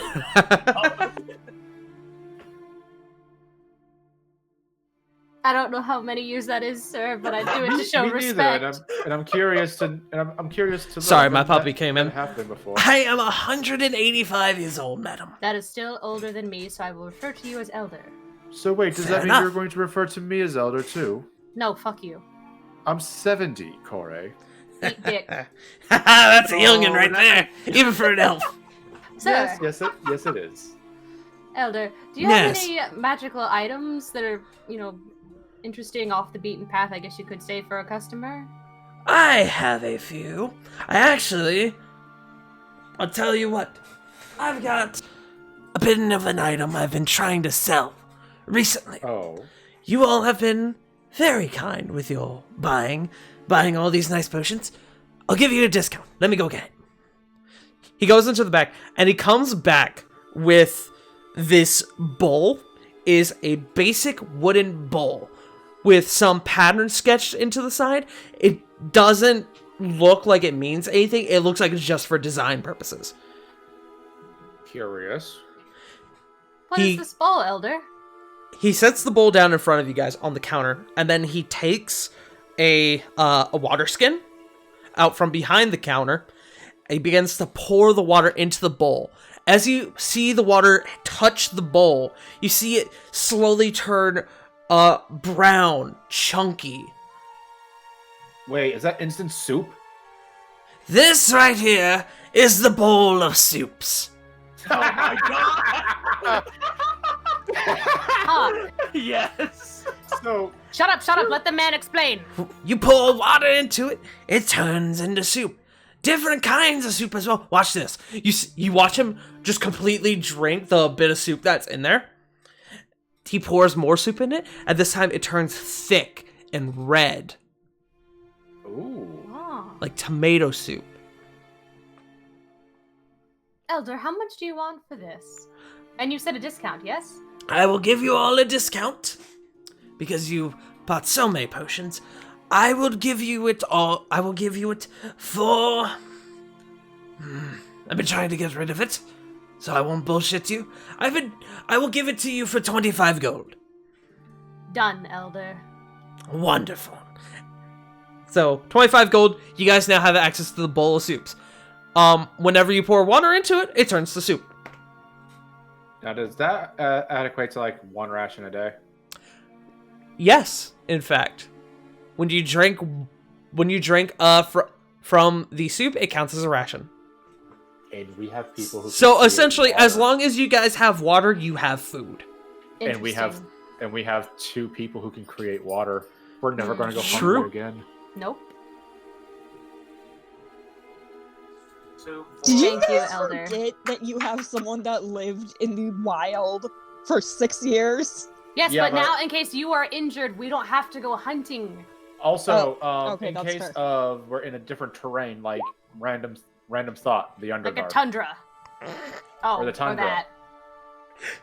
I don't know how many years that is, sir, but I do it to Me show neither, respect. and I'm curious to I'm curious to. Sorry, know. my That- puppy that- came that in. happened before. I am 185 years old, madam. That is still older than me, so I will refer to you as Elder. So wait, does Fair that mean enough. you're going to refer to me as elder too? No, fuck you. I'm 70, Corey. Eat dick. That's a youngin' right Oh, there, even for an elf. Sir, Yes, it is. Elder, do you Yes. have any magical items that are, interesting off the beaten path, I guess you could say, for a customer? I have a few. I'll tell you what. I've got a bit of an item I've been trying to sell recently. Oh, You all have been very kind with your buying all these nice potions. I'll give you a discount. Let me go get it. He goes into the back, and he comes back with this bowl. Is a basic wooden bowl with some pattern sketched into the side. It doesn't look like it means anything. It looks like it's just for design purposes. Curious. What is this bowl, Elder? He sets the bowl down in front of you guys on the counter, and then he takes a water skin out from behind the counter. And he begins to pour the water into the bowl. As you see the water touch the bowl, you see it slowly turn brown, chunky. Wait, is that instant soup? This right here is the bowl of soups. Oh my god! Ah, Yes! So, shut up, let the man explain. You pour water into it, it turns into soup. Different kinds of soup as well. Watch this. You watch him just completely drink the bit of soup that's in there. He pours more soup in it, and this time it turns thick and red, ooh. Oh. like tomato soup. Elder, how much do you want for this? And you said a discount, yes? I will give you all a discount because you bought so many potions. I will give you it all. I will give you it for... I've been trying to get rid of it, so I won't bullshit you. I will give it to you for 25 gold. Done, Elder. Wonderful. So, 25 gold, you guys now have access to the bowl of soups. Whenever you pour water into it, it turns to soup. Now, does that adequate to like one ration a day? Yes, in fact. When you drink from the soup, it counts as a ration. And we have people who. So can essentially, create as water. long as you guys have water, you have food. And we have Interesting. we have 2 people who can create water. We're never going to go True. hungry again. Nope. So, Did you Thank you, guys Elder. forget that you have someone that lived in the wild for 6 years? Yes, Yeah, but now in case you are injured, we don't have to go hunting. Also, okay, in that's case fair. of we're in a different terrain, like random thought, the Like a Underdark. tundra. Oh, Or the tundra. that.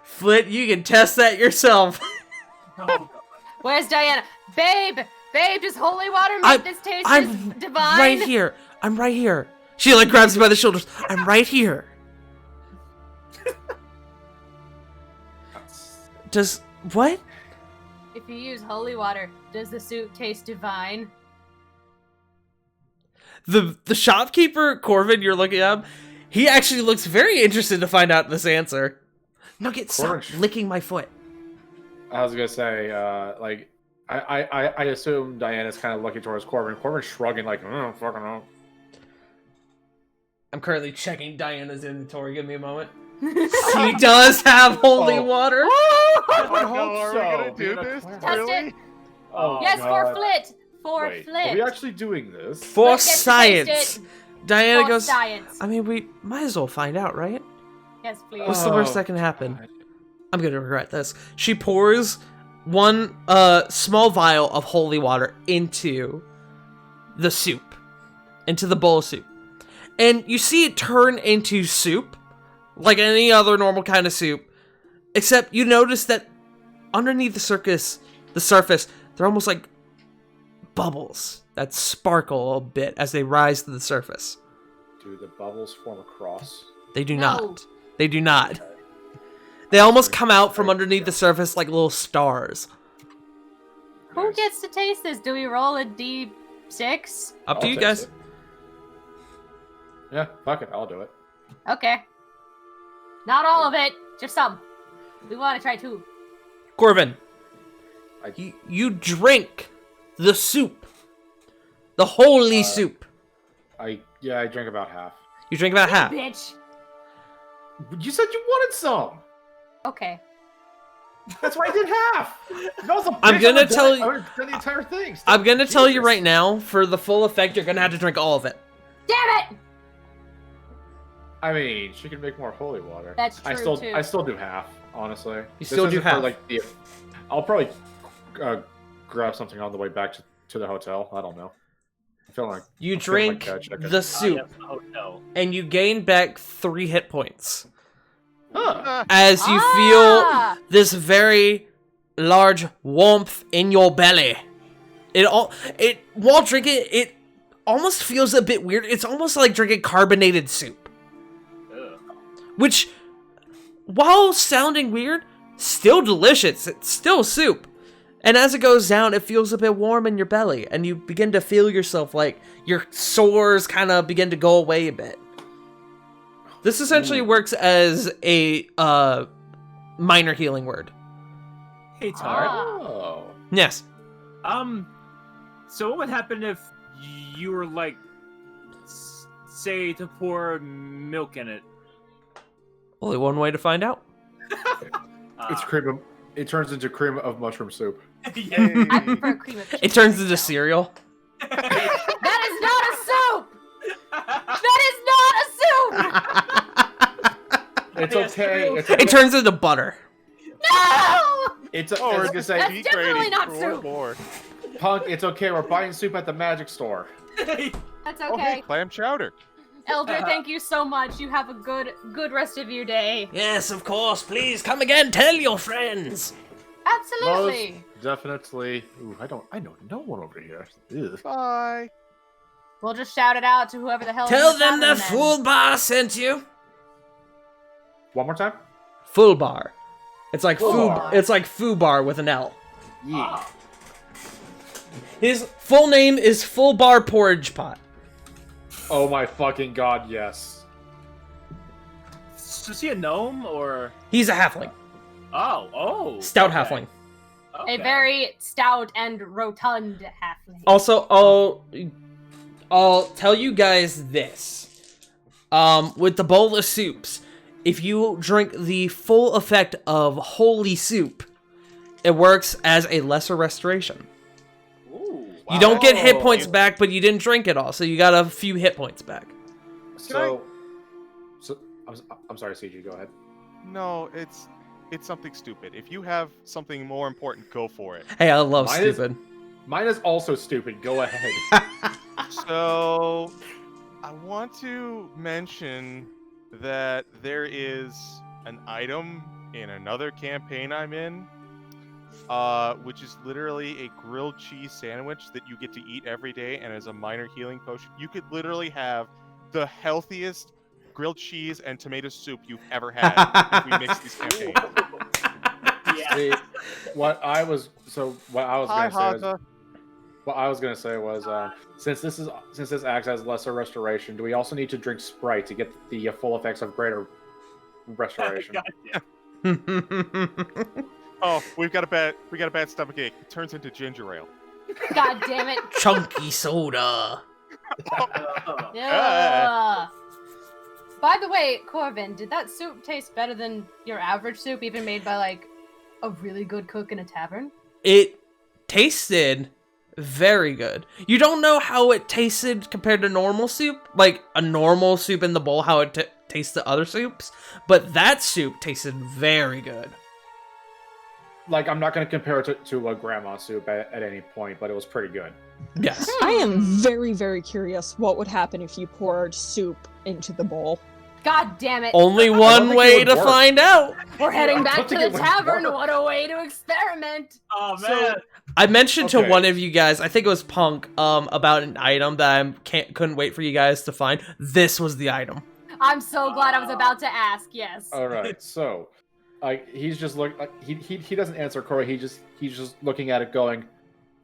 Flint, you can test that yourself. oh, Where's Diana? Babe, does holy water make I'm- this taste I'm divine? right here. I'm right here. She like grabs you by the shoulders. I'm right here. Does what? If you use holy water, does the soup taste divine? The shopkeeper, Corvin, you're looking at him, he actually looks very interested to find out this answer. Nugget, stop Corvin- licking my foot. I was gonna say, like, I assume Diana's kind of looking towards Corbin. Corbin's shrugging, like, oh, fucking know. I'm currently checking Diana's inventory. Give me a moment. She does have holy Oh. water. I would Oh, hope no, are so. we gonna Be do able to this? clarify. Test Really? it. Oh, Yes, for God. Flit. For Wait, Flit. are we actually doing this? For Flit gets to taste science. it. Diana For goes, science. I mean, we might as well find out, right? Yes, please. What's the worst Oh, that can happen? God. I'm gonna regret this. She pours one small vial of holy water into the soup, into the bowl of soup. And you see it turn into soup, like any other normal kind of soup, except you notice that underneath the surface, they're almost like bubbles that sparkle a bit as they rise to the surface. Do the bubbles form a cross? They do No. not. They do not. They almost come out from underneath the surface like little stars. Who Nice. gets to taste this? Do we roll a D6? Up to I'll you taste guys. it. Yeah, fuck it, I'll do it. Okay. Not all of it, just some. We want to try 2. Corvin, I- you drink the soup. The holy soup. I drink about half. You drink about half. Bitch. You said you wanted some. Okay. That's why I did half. If I was a I'm bitch, gonna I would've tell done it- you- I would've done the entire thing. I'm gonna tell you Jesus. right now, for the full effect, you're gonna have to drink all of it. Damn it! I mean, she can make more holy water. That's true, too. I still do half, honestly. This still do isn't for, half. like, I'll probably grab something on the way back to the hotel. I don't know. feeling like You I'm feeling like drink that chicken. the soup, Yes, the hotel. and you gain back 3 hit points Huh. as you Ah! feel this very large warmth in your belly. While drinking it almost feels a bit weird. It's almost like drinking carbonated soup, Ugh. which, while sounding weird, still delicious. It's still soup. And as it goes down, it feels a bit warm in your belly, and you begin to feel yourself like your sores kind of begin to go away a bit. This essentially works as a minor healing word. Hey, Tart. Oh. Yes. So what would happen if you were like, say, to pour milk in it? Only one way to find out. It's cream of, it turns into cream of mushroom soup. Yeah. I prefer cream of It turns into cereal. That is not a soup! That is not a soup! It's Yes, okay. real It's It turns into butter. No! It's Oh, I we're was gonna say, That's degrading definitely not more soup. and more. Punk. It's okay. We're buying soup at the magic store. That's Oh, hey, okay. clam chowder. Elder, thank you so much. You have a good rest of your day. Yes, of course. Please come again. Tell your friends. Absolutely. Most definitely. Ooh, I know no one over here. Ugh. Bye. We'll just shout it out to whoever the hell. is Tell in the them the tavern then. full bar sent you. One more time. Full bar. It's like Full foo. bar. It's like foo bar with an L. Yeah. His full name is Full Bar Porridge Pot. Oh my fucking god, yes. Is he a gnome or? He's a halfling. Oh. Stout okay. halfling. Okay. A very stout and rotund halfling. Also, I'll tell you guys this. With the bowl of soups, if you drink the full effect of holy soup, it works as a lesser restoration. Ooh, You don't get hit Wow. points back, but you didn't drink it all, so you got a few hit points back. So I'm sorry, CG. Go ahead. No, it's something stupid. If you have something more important, go for it. Hey, I love Mine is- stupid. Mine is also stupid. Go ahead. So, I want to mention that there is an item in another campaign I'm in, which is literally a grilled cheese sandwich that you get to eat every day, and as a minor healing potion, you could literally have the healthiest grilled cheese and tomato soup you've ever had if we mix these campaigns. Yeah. See, what I was Hi, gonna say is, Haza. what I was gonna say was since this acts as lesser restoration, do we also need to drink Sprite to get the full effects of greater restoration? Gotcha. Oh, we got a bad stomach ache. It turns into ginger ale. God damn it. Chunky soda. Yeah. By the way, Corvin, did that soup taste better than your average soup, even made by like a really good cook in a tavern? It tasted very good. You don't know how it tasted compared to normal soup, like a normal soup in the bowl, how it tastes to other soups, but that soup tasted very good. Like, I'm not gonna compare it to a grandma soup at any point, but it was pretty good. Yes. I am very, very curious what would happen if you poured soup into the bowl. God damn it. Only don't one think it way would to work. find out. We're heading I back don't to think the it would tavern. work. What a way to experiment. Oh So- man. I mentioned to Okay. one of you guys, I think it was Punk, about an item that I couldn't wait for you guys to find. This was the item. I'm so glad I was about to ask, yes. All right, so, he's just he doesn't answer Corey. He's just looking at it, going,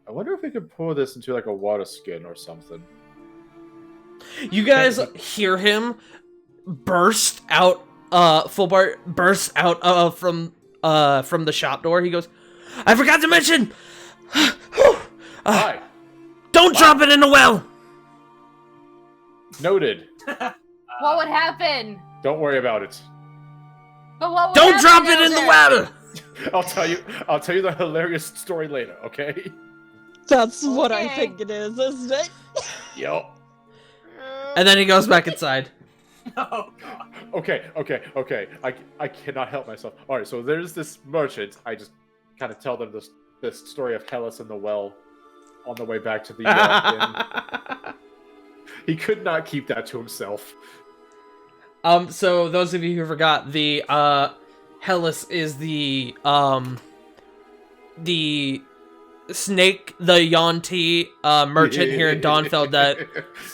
"I wonder if we could pour this into like a water skin or something." You guys hear him burst out, Full Bar burst out from the shop door. He goes, I forgot to mention, Hi, don't drop it in the well. noted. What would happen? Don't worry about it. But what would Don't happen, drop it in the Elder? well. I'll tell you the hilarious story later. Okay. That's what I Okay. think it is, isn't it? Yo. And then he goes back inside. Oh god. Okay. I cannot help myself. All right, so there's this merchant. I just kind of tell them this story of Hellas and the well. on the way back to the inn. He could not keep that to himself. So those of you who forgot, the Hellas is the snake, the Yuan-Ti merchant here in Dawnfeld that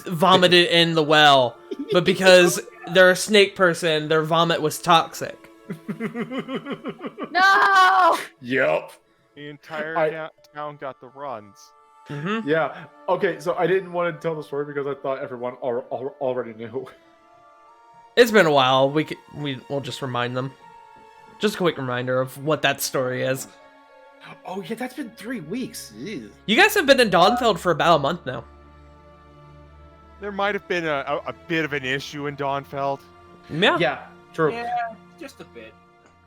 vomited in the well, but because they're a snake person, their vomit was toxic. No! Yep. The entire town got the runs. Mm-hmm. Yeah. Okay, so I didn't want to tell the story because I thought everyone already knew. It's been a while. We'll just remind them. Just a quick reminder of what that story is. Oh yeah, that's been 3 weeks. Jeez. You guys have been in Dawnfeld for about a month now. There might have been a bit of an issue in Dawnfeld. Yeah. Yeah, true. Yeah, just a bit.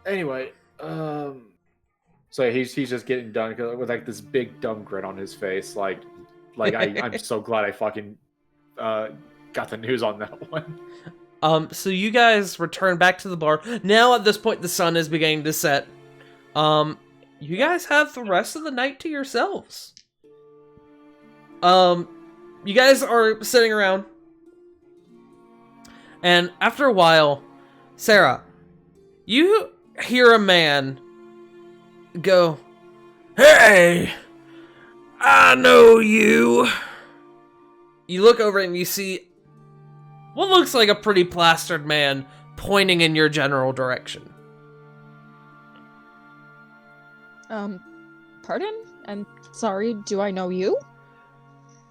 Anyway, so he's just getting done with like this big dumb grin on his face, like I'm so glad I fucking got the news on that one. So you guys return back to the bar. Now at this point the sun is beginning to set. You guys have the rest of the night to yourselves. You guys are sitting around. And after a while, Sarah, you hear a man go, "Hey, I know you." You look over and you see what looks like a pretty plastered man pointing in your general direction. Pardon? I'm sorry, do I know you?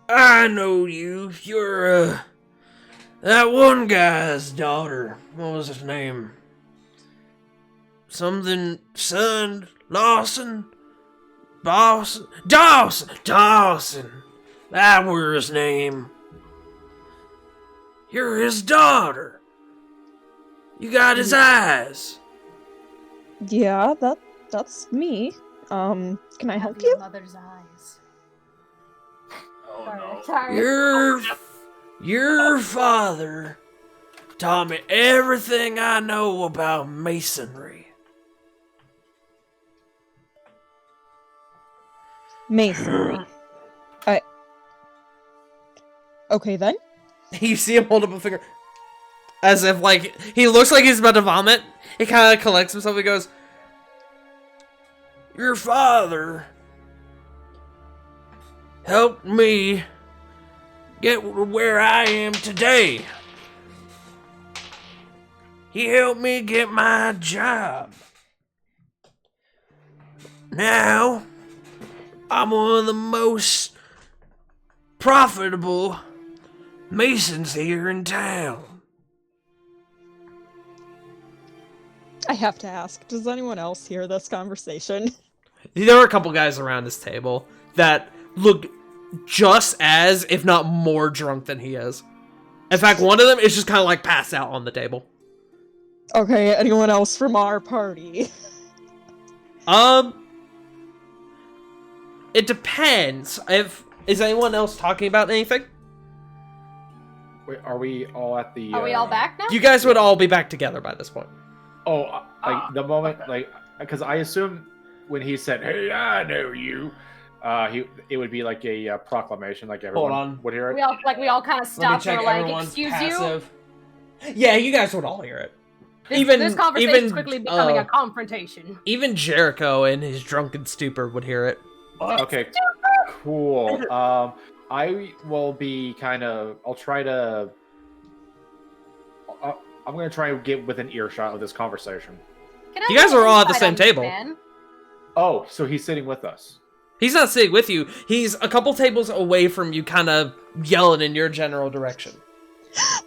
I know you. You're, that one guy's daughter. What was his name? Something, son, Lawson? Dawson. That were his name. You're his daughter. You got his eyes. Yeah, that's me. Can I help Have you? your mother's eyes. Oh Sorry. Your father taught me everything I know about masonry. Masonry. Okay then. You see him hold up a finger, as if like he looks like he's about to vomit. He kind of collects himself. He goes, "Your father helped me get where I am today. He helped me get my job. Now, I'm one of the most profitable masons here in town." I have to ask, does anyone else hear this conversation? There were a couple guys around this table that look just as, if not more drunk than he is. In fact, one of them is just kind of like passed out on the table. Okay, anyone else from our party? It depends. Is anyone else talking about anything? Wait, are we all at the? Are we all back now? You guys would all be back together by this point. Oh, like the moment, like, because I assume when he said, "Hey, I know you," it would be like a proclamation, like everyone on. would hear it. We all kind of stopped and were like, "Excuse you." Yeah, you guys would all hear it. This conversation is quickly becoming a confrontation. Even Jericho in his drunken stupor would hear it. Okay, cool. I will be kind of. I'll try to. I'm gonna try and get within earshot of this conversation. Can I You guys roll are all at the insight same on this table. man? Oh, so he's sitting with us. He's not sitting with you. He's a couple tables away from you, kind of yelling in your general direction.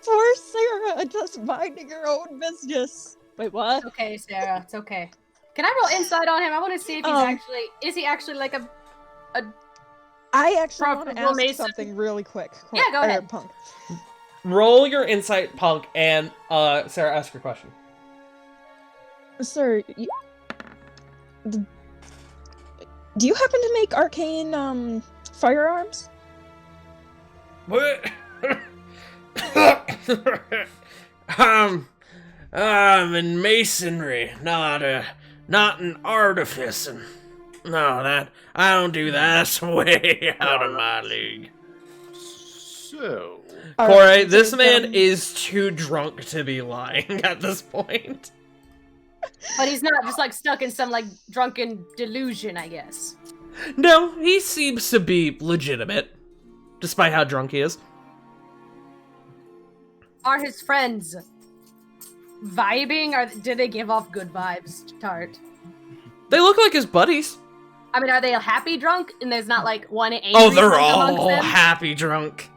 Poor Sarah, just minding her own business. Wait, what? Okay, Sarah, it's okay. Can I roll insight on him? I want to see if is he actually like a I actually want to Profitable ask Mason. something really quick. Yeah, go ahead. Punk. Roll your insight, Punk, and Sarah, ask your question. Sir, do you happen to make arcane firearms? What? I'm in masonry, not in artificing. that I don't do that. That's way out of my league. So, All Corey, right, this so, man is too drunk to be lying at this point. But he's not just like stuck in some like drunken delusion, I guess. No, he seems to be legitimate, despite how drunk he is. Are his friends vibing, or do they give off good vibes, Tart? They look like his buddies. I mean, are they happy drunk and there's not like one angry Oh, they're drunk amongst all them? happy drunk.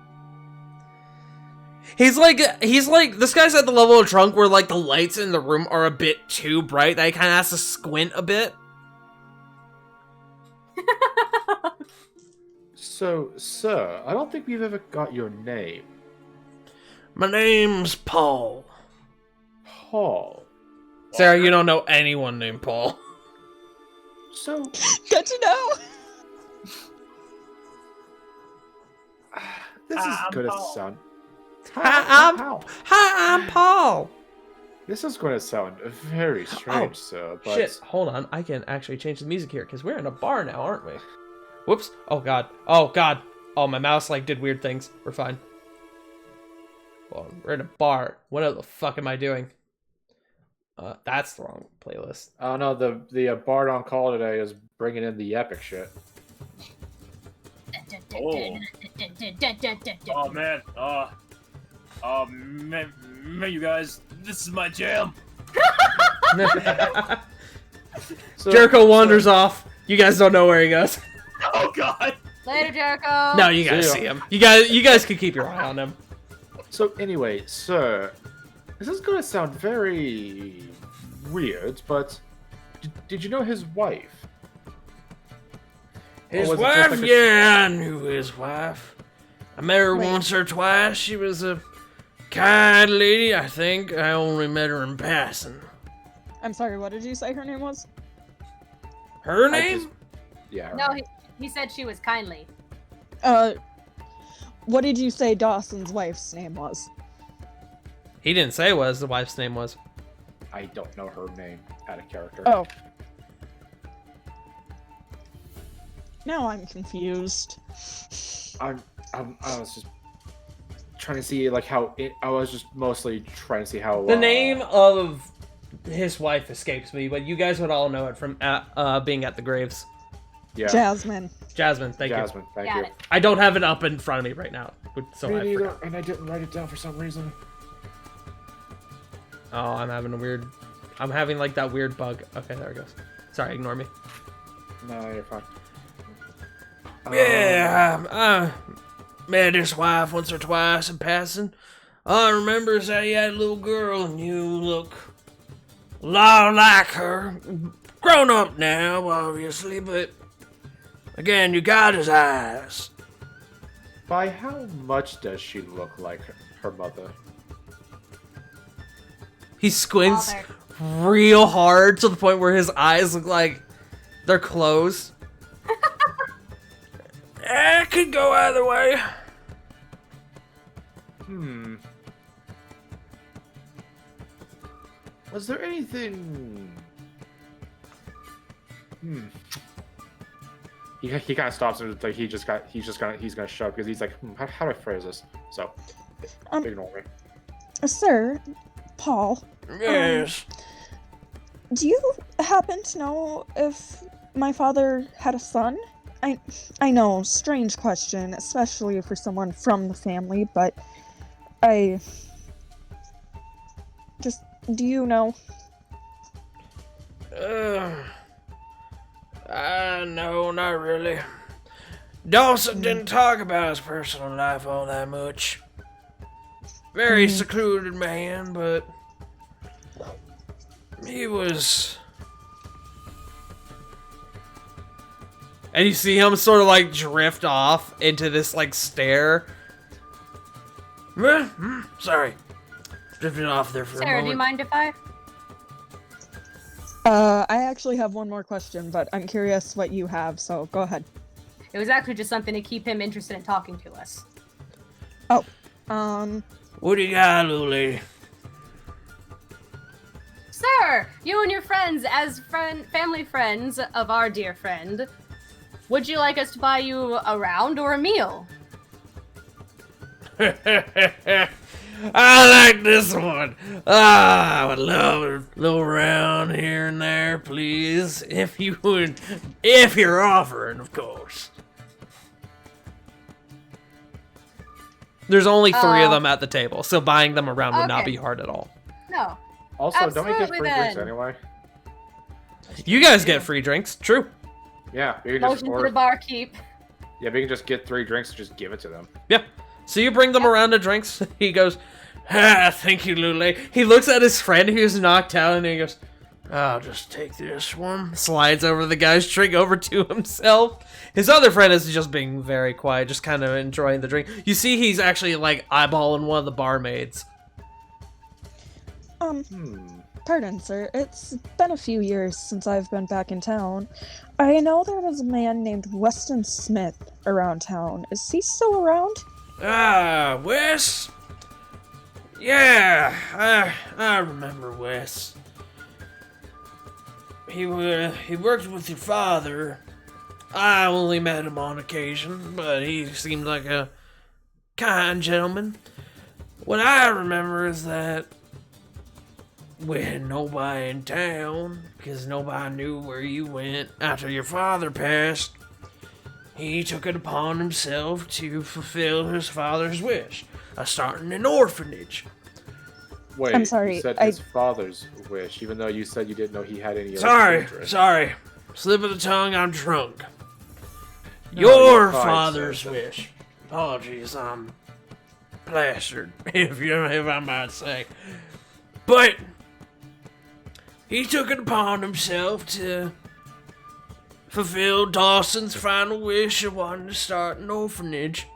He's like, this guy's at the level of drunk where like the lights in the room are a bit too bright that he kind of has to squint a bit. so, sir, I don't think we've ever got your name. My name's Paul. Paul. Sarah, you don't know anyone named Paul. So, Good to know. this is I'm gonna Paul. sound. Hi, I'm Paul. This is going to sound very strange, sir, but Shit, hold on. I can actually change the music here because we're in a bar now, aren't we? Whoops. Oh god. Oh god. Oh, my mouse like did weird things. We're fine. Well, we're in a bar. What the fuck am I doing? That's the wrong playlist. oh no, the Bard on call today is bringing in the epic shit. Oh. Oh man. Man, you guys, this is my jam. So, Jericho wanders off. You guys don't know where he goes. Oh god. Later, Jericho. No, you guys See see ya. him. You guys can keep your eye on him. So anyway, sir, this is going to sound very weird, but did you know his wife? His Or was it just wife? like a- Yeah, I knew his wife. I met her Wait. once or twice. She was a kind lady, I think. I only met her in passing. I'm sorry, what did you say her name was? Her I name? just- yeah. No, he said she was kindly. What did you say Dawson's wife's name was? He didn't say what the wife's name was. I don't know her name out of character. Oh. Now I'm confused. I was just trying to see like how I was just mostly trying to see how The name of his wife escapes me, but you guys would all know it from being at the graves. Yeah, Jasmine. Jasmine, thank you. Jasmine. Thank Got you. it. I don't have it up in front of me right now, so Me I neither, forgot. and I didn't write it down for some reason. Oh, I'm having like that weird bug. Okay, there it goes. Sorry, ignore me. No, you're fine. Yeah, I met his wife once or twice in passing. All I remember is that he had a little girl, and you look a lot like her. Grown up now, obviously, but again, you got his eyes. By how much does she look like her mother? He squints Father. real hard to the point where his eyes look like they're closed. It could go either way. Was there anything? He kind of stops and like he's gonna shut up because he's like, how do I phrase this? So, Um, ignore me. Sir, Paul, Yes. do you happen to know if my father had a son? I know, strange question, especially for someone from the family, but do you know? No, not really. Dawson didn't talk about his personal life all that much. Very secluded man, but he was. And you see him sort of like drift off into this like stare. Sorry. Drifting off there for a Sarah, moment. do you mind if I? I actually have one more question, but I'm curious what you have, so go ahead. It was actually just something to keep him interested in talking to us. What do you got, little lady? sir, you and your friends, as family friends of our dear friend, would you like us to buy you a round or a meal? I like this one. I would love a little round here and there, please. If you're offering, of course. There's only 3 of them at the table, so buying them around would not Okay. be hard at all. No. Also, don't we get Absolutely free drinks then. anyway? You guys get free drinks, true. Yeah, we can just Motion to order. the barkeep. Yeah, we can just get 3 drinks and just give it to them. Yeah. So you bring them around to drinks. He goes, thank you, Lule. He looks at his friend who's knocked out and he goes, I'll just take this one. Slides over the guy's drink over to himself. His other friend is just being very quiet, just kind of enjoying the drink. You see he's actually like eyeballing one of the barmaids. Pardon, sir. It's been a few years since I've been back in town. I know there was a man named Weston Smith around town. Is he still around? Wes? Yeah, I remember Wes. He worked with your father. I only met him on occasion, but he seemed like a kind gentleman. What I remember is that we had nobody in town, because nobody knew where you went after your father passed. He took it upon himself to fulfill his father's wish of starting an orphanage. Wait, I'm sorry, you said his father's wish, even though you said you didn't know he had any other children. Sorry. Slip of the tongue, I'm drunk. No, Your you're fine, father's sir. wish. Apologies, I'm plastered, if I might say. But he took it upon himself to fulfill Dawson's final wish of wanting to start an orphanage.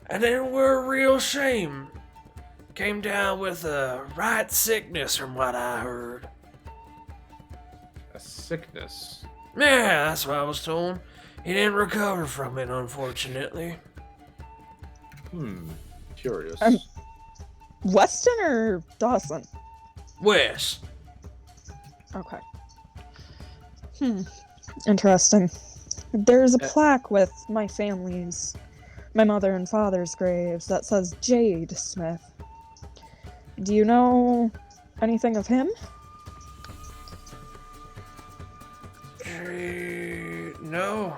And then we're a real shame. Came down with a right sickness from what I heard. A sickness. Yeah, that's what I was told. He didn't recover from it, unfortunately. Curious. Weston or Dawson? Wes. Okay. Interesting. There's a plaque with my mother and father's graves that says Jade Smith. Do you know anything of him? No.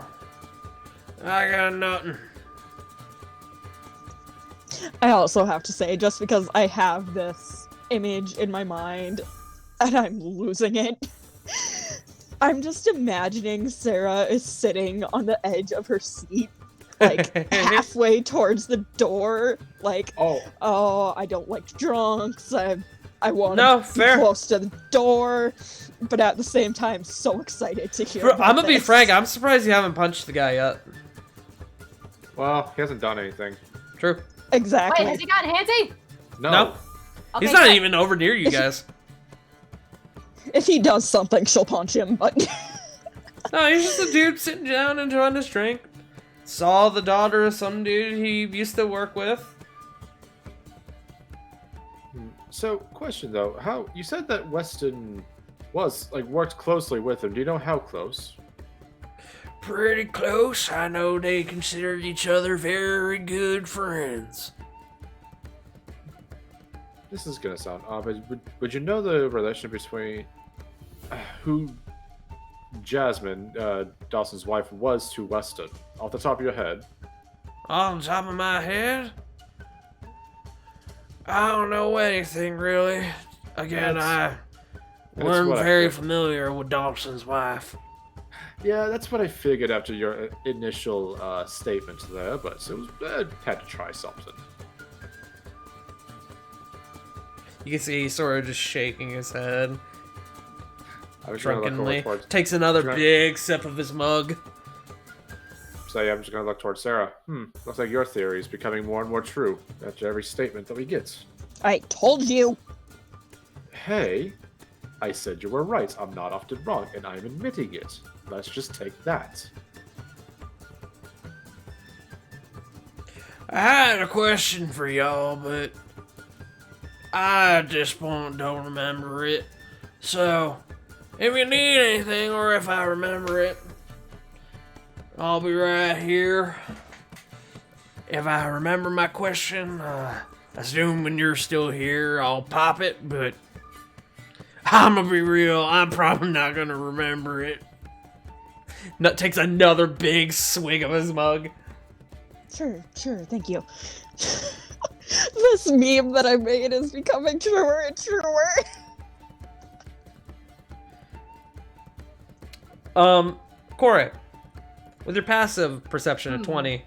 I got nothing. I also have to say, just because I have this image in my mind and I'm losing it, I'm just imagining Sarah is sitting on the edge of her seat, like halfway towards the door, like, oh, I don't like drunks, I want to be fair. close to the door, but at the same time, so excited to hear about I'm gonna be this. frank, I'm surprised you haven't punched the guy yet. Well, he hasn't done anything. True. Exactly. Wait, has he gotten handsy? No. Okay, He's not good. even over near you guys. If he does something, she'll punch him, but... No, he's just a dude sitting down enjoying his drink. Saw the daughter of some dude he used to work with. So, question though, how you said that Weston worked closely with him. Do you know how close? Pretty close. I know they considered each other very good friends. This is gonna sound odd, but would you know the relation between who Jasmine, Dawson's wife, was to Weston off the top of your head? On top of my head, I don't know anything really. Again, That's I weren't what I very figured. familiar with Dawson's wife. Yeah, that's what I figured after your initial statement there, but it was had to try something. You can see he's sort of just shaking his head I was gonna look drunkenly. towards. Takes another Drunk- big sip of his mug. So yeah, I'm just gonna look towards Sarah. Looks like your theory is becoming more and more true after every statement that we get. I told you! Hey, I said you were right. I'm not often wrong, and I'm admitting it. Let's just take that. I had a question for y'all, but I at this point don't remember it. So, if you need anything or if I remember it, I'll be right here. If I remember my question, assuming you're still here, I'll pop it, but I'm gonna be real, I'm probably not gonna remember it. Nut takes another big swig of his mug. Sure, thank you. This meme that I made is becoming truer and truer. Corey, with your passive perception of 20,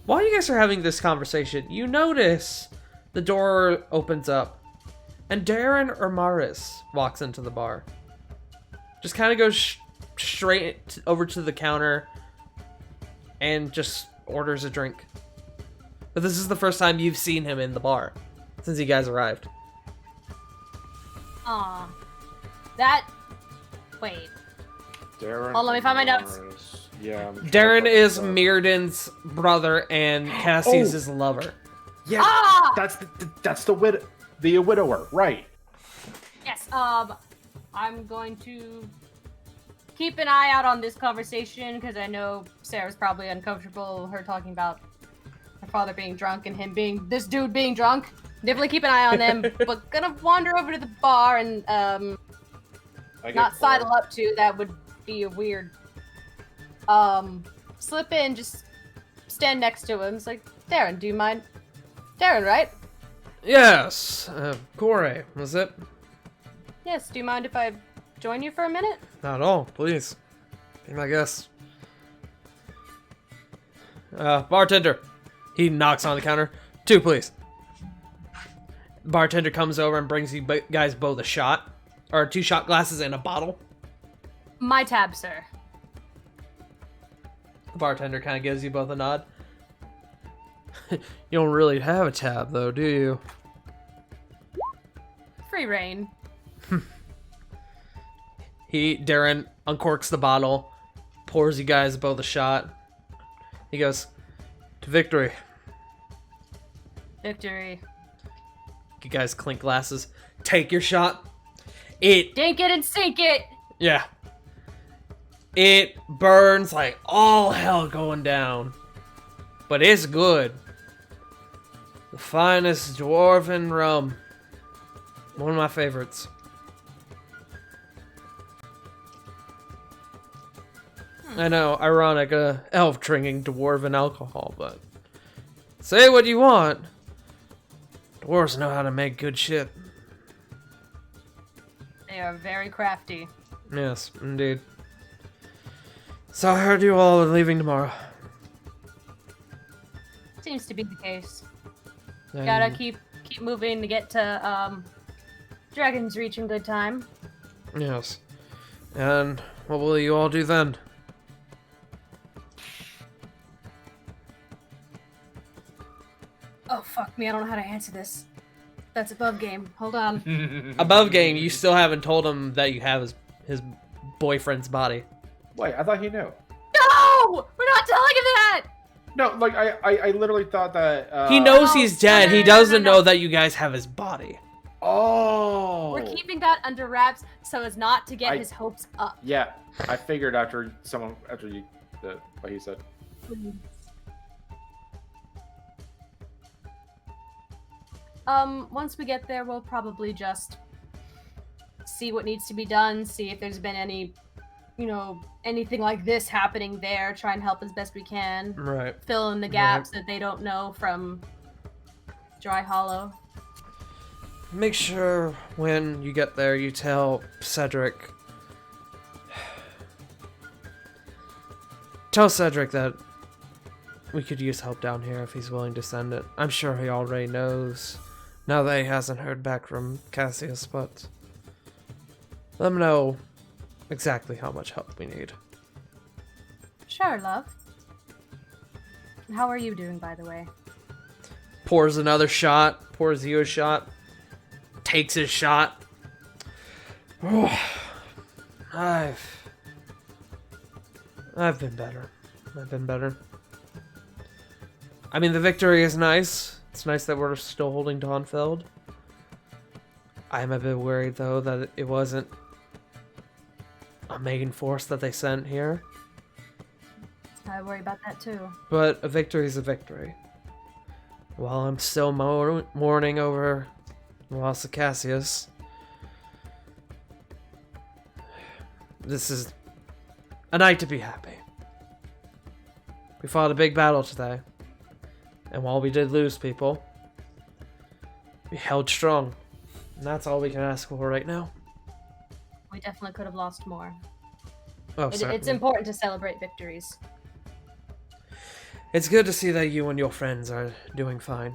while you guys are having this conversation, you notice the door opens up, and Darren Maris walks into the bar. Just kind of goes straight over to the counter and just orders a drink. But this is the first time you've seen him in the bar since you guys arrived. Aw. That. Wait. Darren. Hold on, let me find my notes. Morris. Yeah. Darren is Mirrodin's brother and Cassie's his lover. Yeah. Ah! That's the widower, right? Yes. I'm going to keep an eye out on this conversation because I know Sarah's probably uncomfortable. Her talking about her father being drunk and him being this dude being drunk. Definitely keep an eye on them. But gonna wander over to the bar and not sidle up to. That would be a weird. Slip in, just stand next to him. It's like, Darren, do you mind? Darren, right? Yes, Corey, was it? Yes. Do you mind if I join you for a minute? Not at all, please. Be my guest. Bartender. He knocks on the counter. 2, please. Bartender comes over and brings you guys both a shot. Or 2 shot glasses and a bottle. My tab, sir. The bartender kind of gives you both a nod. You don't really have a tab, though, do you? Free reign. Darren uncorks the bottle, pours you guys both a shot. He goes, to victory. Victory. You guys clink glasses. Take your shot. It Dink it and sink it! Yeah. It burns like all hell going down. But it's good. The finest dwarven rum. One of my favorites. I know, ironic, elf drinking dwarven alcohol, but say what you want. Dwarves know how to make good shit. They are very crafty. Yes, indeed. So I heard you all are leaving tomorrow. Seems to be the case. And Gotta keep moving to get to Dragon's Reach in good time. Yes. And what will you all do then? Oh fuck me, I don't know how to answer this. That's above game. Hold on. Above game, you still haven't told him that you have his boyfriend's body. Wait, I thought he knew. No! We're not telling him that! No, like I literally thought that. He knows No, he's dead. no, He no, doesn't no. know that you guys have his body. Oh. We're keeping that under wraps so as not to get his hopes up. Yeah, I figured after you, what he said. Once we get there, we'll probably just see what needs to be done, see if there's been any, anything like this happening there, try and help as best we can. Right. Fill in the gaps that they don't know from Dry Hollow. Make sure when you get there, you tell Cedric. Tell Cedric that we could use help down here if he's willing to send it. I'm sure he already knows. Now that he hasn't heard back from Cassius, but let him know exactly how much help we need. Sure, love. How are you doing, by the way? Pours another shot, pours you a shot, takes his shot. I've been better. I've been better. I mean, the victory is nice. It's nice that we're still holding Dawnfeld. I'm a bit worried, though, that it wasn't a main force that they sent here. I worry about that too. But a victory is a victory. While I'm still mourning over the loss of Cassius, this is a night to be happy. We fought a big battle today, and while we did lose people, we held strong. And that's all we can ask for right now. We definitely could have lost more. Oh, It's certainly. important to celebrate victories. It's good to see that you and your friends are doing fine.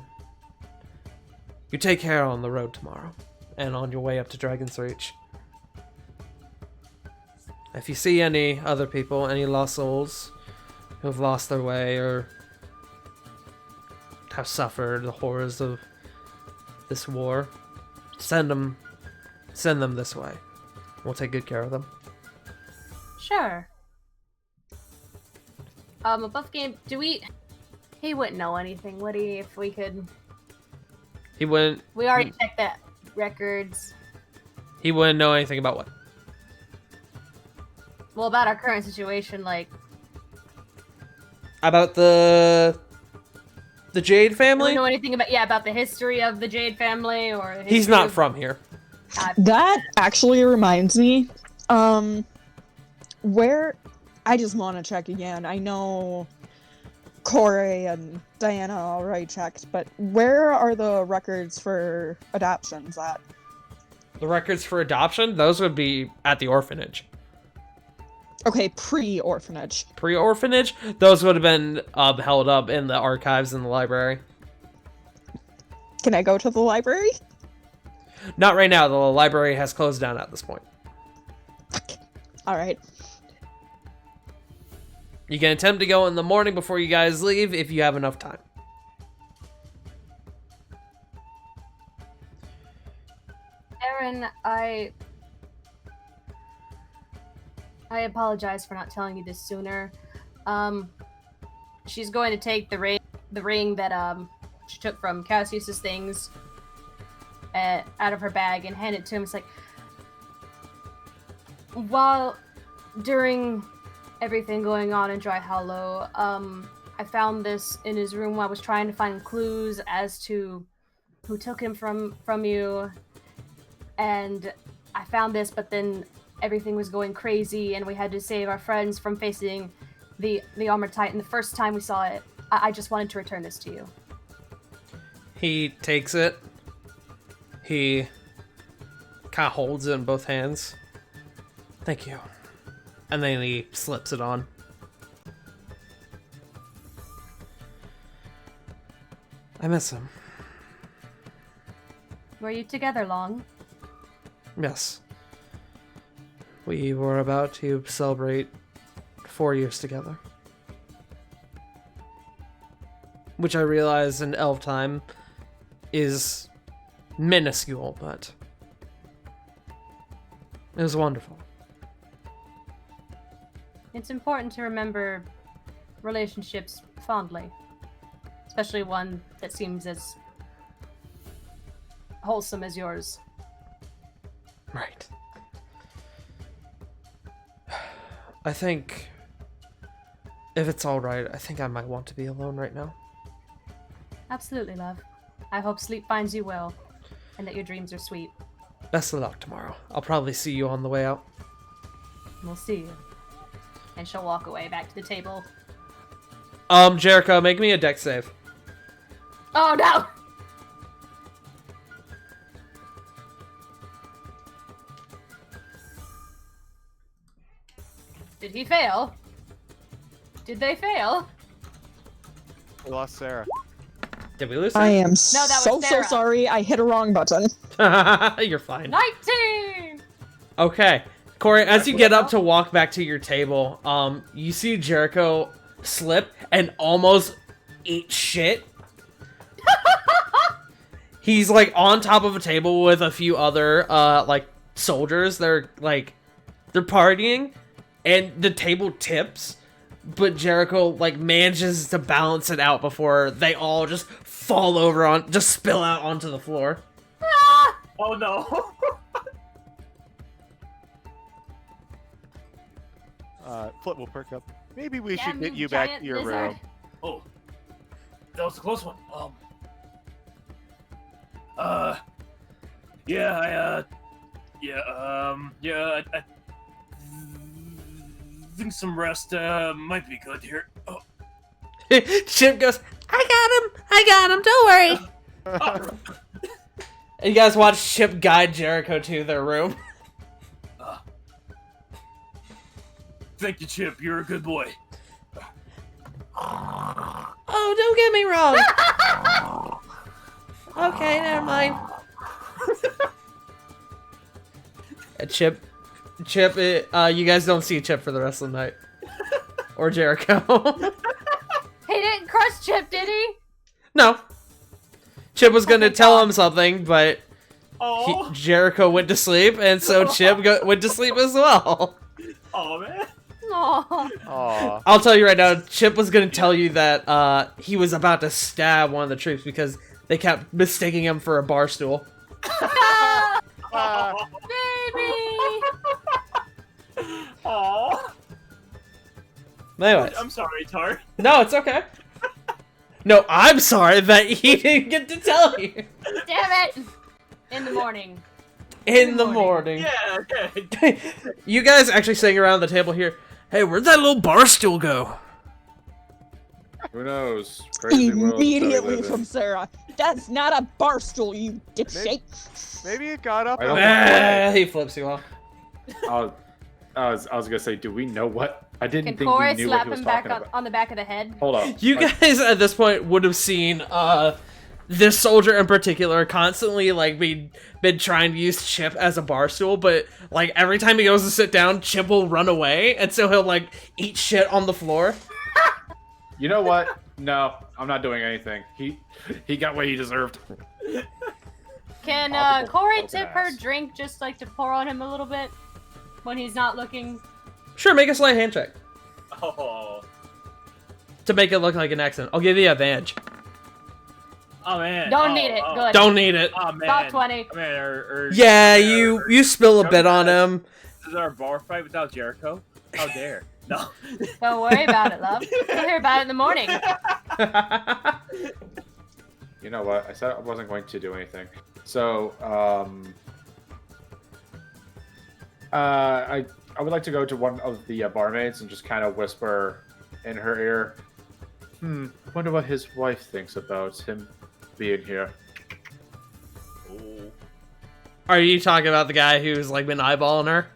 You take care on the road tomorrow, and on your way up to Dragon's Reach. If you see any other people, any lost souls who have lost their way or have suffered the horrors of this war, send them this way. We'll take good care of them. Sure. Above game, he wouldn't know anything, would he, if we could... He wouldn't We already checked that records. know anything about what? Well, about our current situation, like... About the Jade Do we family? know anything about the history of the Jade family, or... the He's history not of- from here. That actually reminds me. Where I just want to check again. I know Corey and Diana already checked, but where are the records for adoptions at? The records for adoption, those would be at the orphanage. Okay, pre-orphanage. Pre-orphanage, those would have been held up in the archives in the library. Can I go to the library? Not right now, the library has closed down at this point. All right. You can attempt to go in the morning before you guys leave if you have enough time. Aaron, I apologize for not telling you this sooner. She's going to take the ring that she took from Cassius's things out of her bag and hand it to him. It's like, while during everything going on in Dry Hollow, I found this in his room while I was trying to find clues as to who took him from you, and I found this, but then everything was going crazy and we had to save our friends from facing the Armored Titan. The first time we saw it, I just wanted to return this to you. He takes it. He kind of holds it in both hands. Thank you. And then he slips it on. I miss him. Were you together long? Yes. We were about to celebrate 4 years together. Which I realize in elf time is minuscule, but it was wonderful. It's important to remember relationships fondly, especially one that seems as wholesome as yours. Right. I think, if it's alright, I think I might want to be alone right now. Absolutely, love. I hope sleep finds you well, and that your dreams are sweet. Best of luck tomorrow. I'll probably see you on the way out. We'll see you. And she'll walk away back to the table. Jericho, make me a dex save. Oh no! Did he fail? Did they fail? We lost Sarah. Did we lose I her? am that so was Sarah. sorry. I hit a wrong button. You're fine. 19! Okay. Corey, as you get up to walk back to your table, you see Jericho slip and almost eat shit. He's like on top of a table with a few other like soldiers. They're partying, and the table tips, but Jericho like manages to balance it out before they all just fall over just spill out onto the floor. Oh no. Flip will perk up. Maybe we Damn should get you, you back giant to your lizard. room. Oh, that was a close one. I think some rest might be good here. Oh, Chip goes, I got him, don't worry. And you guys watch Chip guide Jericho to their room. thank you, Chip. You're a good boy. Oh, don't get me wrong. Okay, never mind. Chip, you guys don't see Chip for the rest of the night. Or Jericho. He didn't crush Chip, did he? No. Chip was gonna tell him something, but Oh, Jericho went to sleep, and so Chip went to sleep as well. oh man. Aw. Aw. I'll tell you right now, Chip was gonna tell you that he was about to stab one of the troops because they kept mistaking him for a bar stool. Ah, Baby! Oh, Anyways, I'm sorry, Tar. no, it's okay. No, I'm sorry that he didn't get to tell you. Damn it! In the morning. In the morning. Yeah, okay. You guys actually sitting around the table here. Hey, where'd that little bar stool go? Who knows? Crazy world that we Immediately live in. from Sarah. That's not a bar stool, you dipshit. maybe it got up. I don't and- He flips you off. I was gonna say, do we know what? I didn't Can think we Corey knew what slap he was him back talking about. on the back of the head? Hold up. You guys at this point would have seen this soldier in particular constantly like been trying to use Chip as a bar stool, but like every time he goes to sit down, Chip will run away, and so he'll like eat shit on the floor. You know what? No, I'm not doing anything. He got what he deserved. Can Possible Corey open tip her ass. drink just like to pour on him a little bit when he's not looking? Sure, make a sleight of hand check Oh, to make it look like an accident. I'll give you advantage. oh man. Don't need it. Good. Don't need it. Oh man. About 20. I mean, Yeah, you spill a bit on him. This is our bar fight without Jericho. How dare? No. Don't worry about it, love. We'll hear about it in the morning. You know what? I said I wasn't going to do anything. So, I would like to go to one of the barmaids and just kind of whisper in her ear. Wonder what his wife thinks about him being here. Oh. Are you talking about the guy who's like been eyeballing her?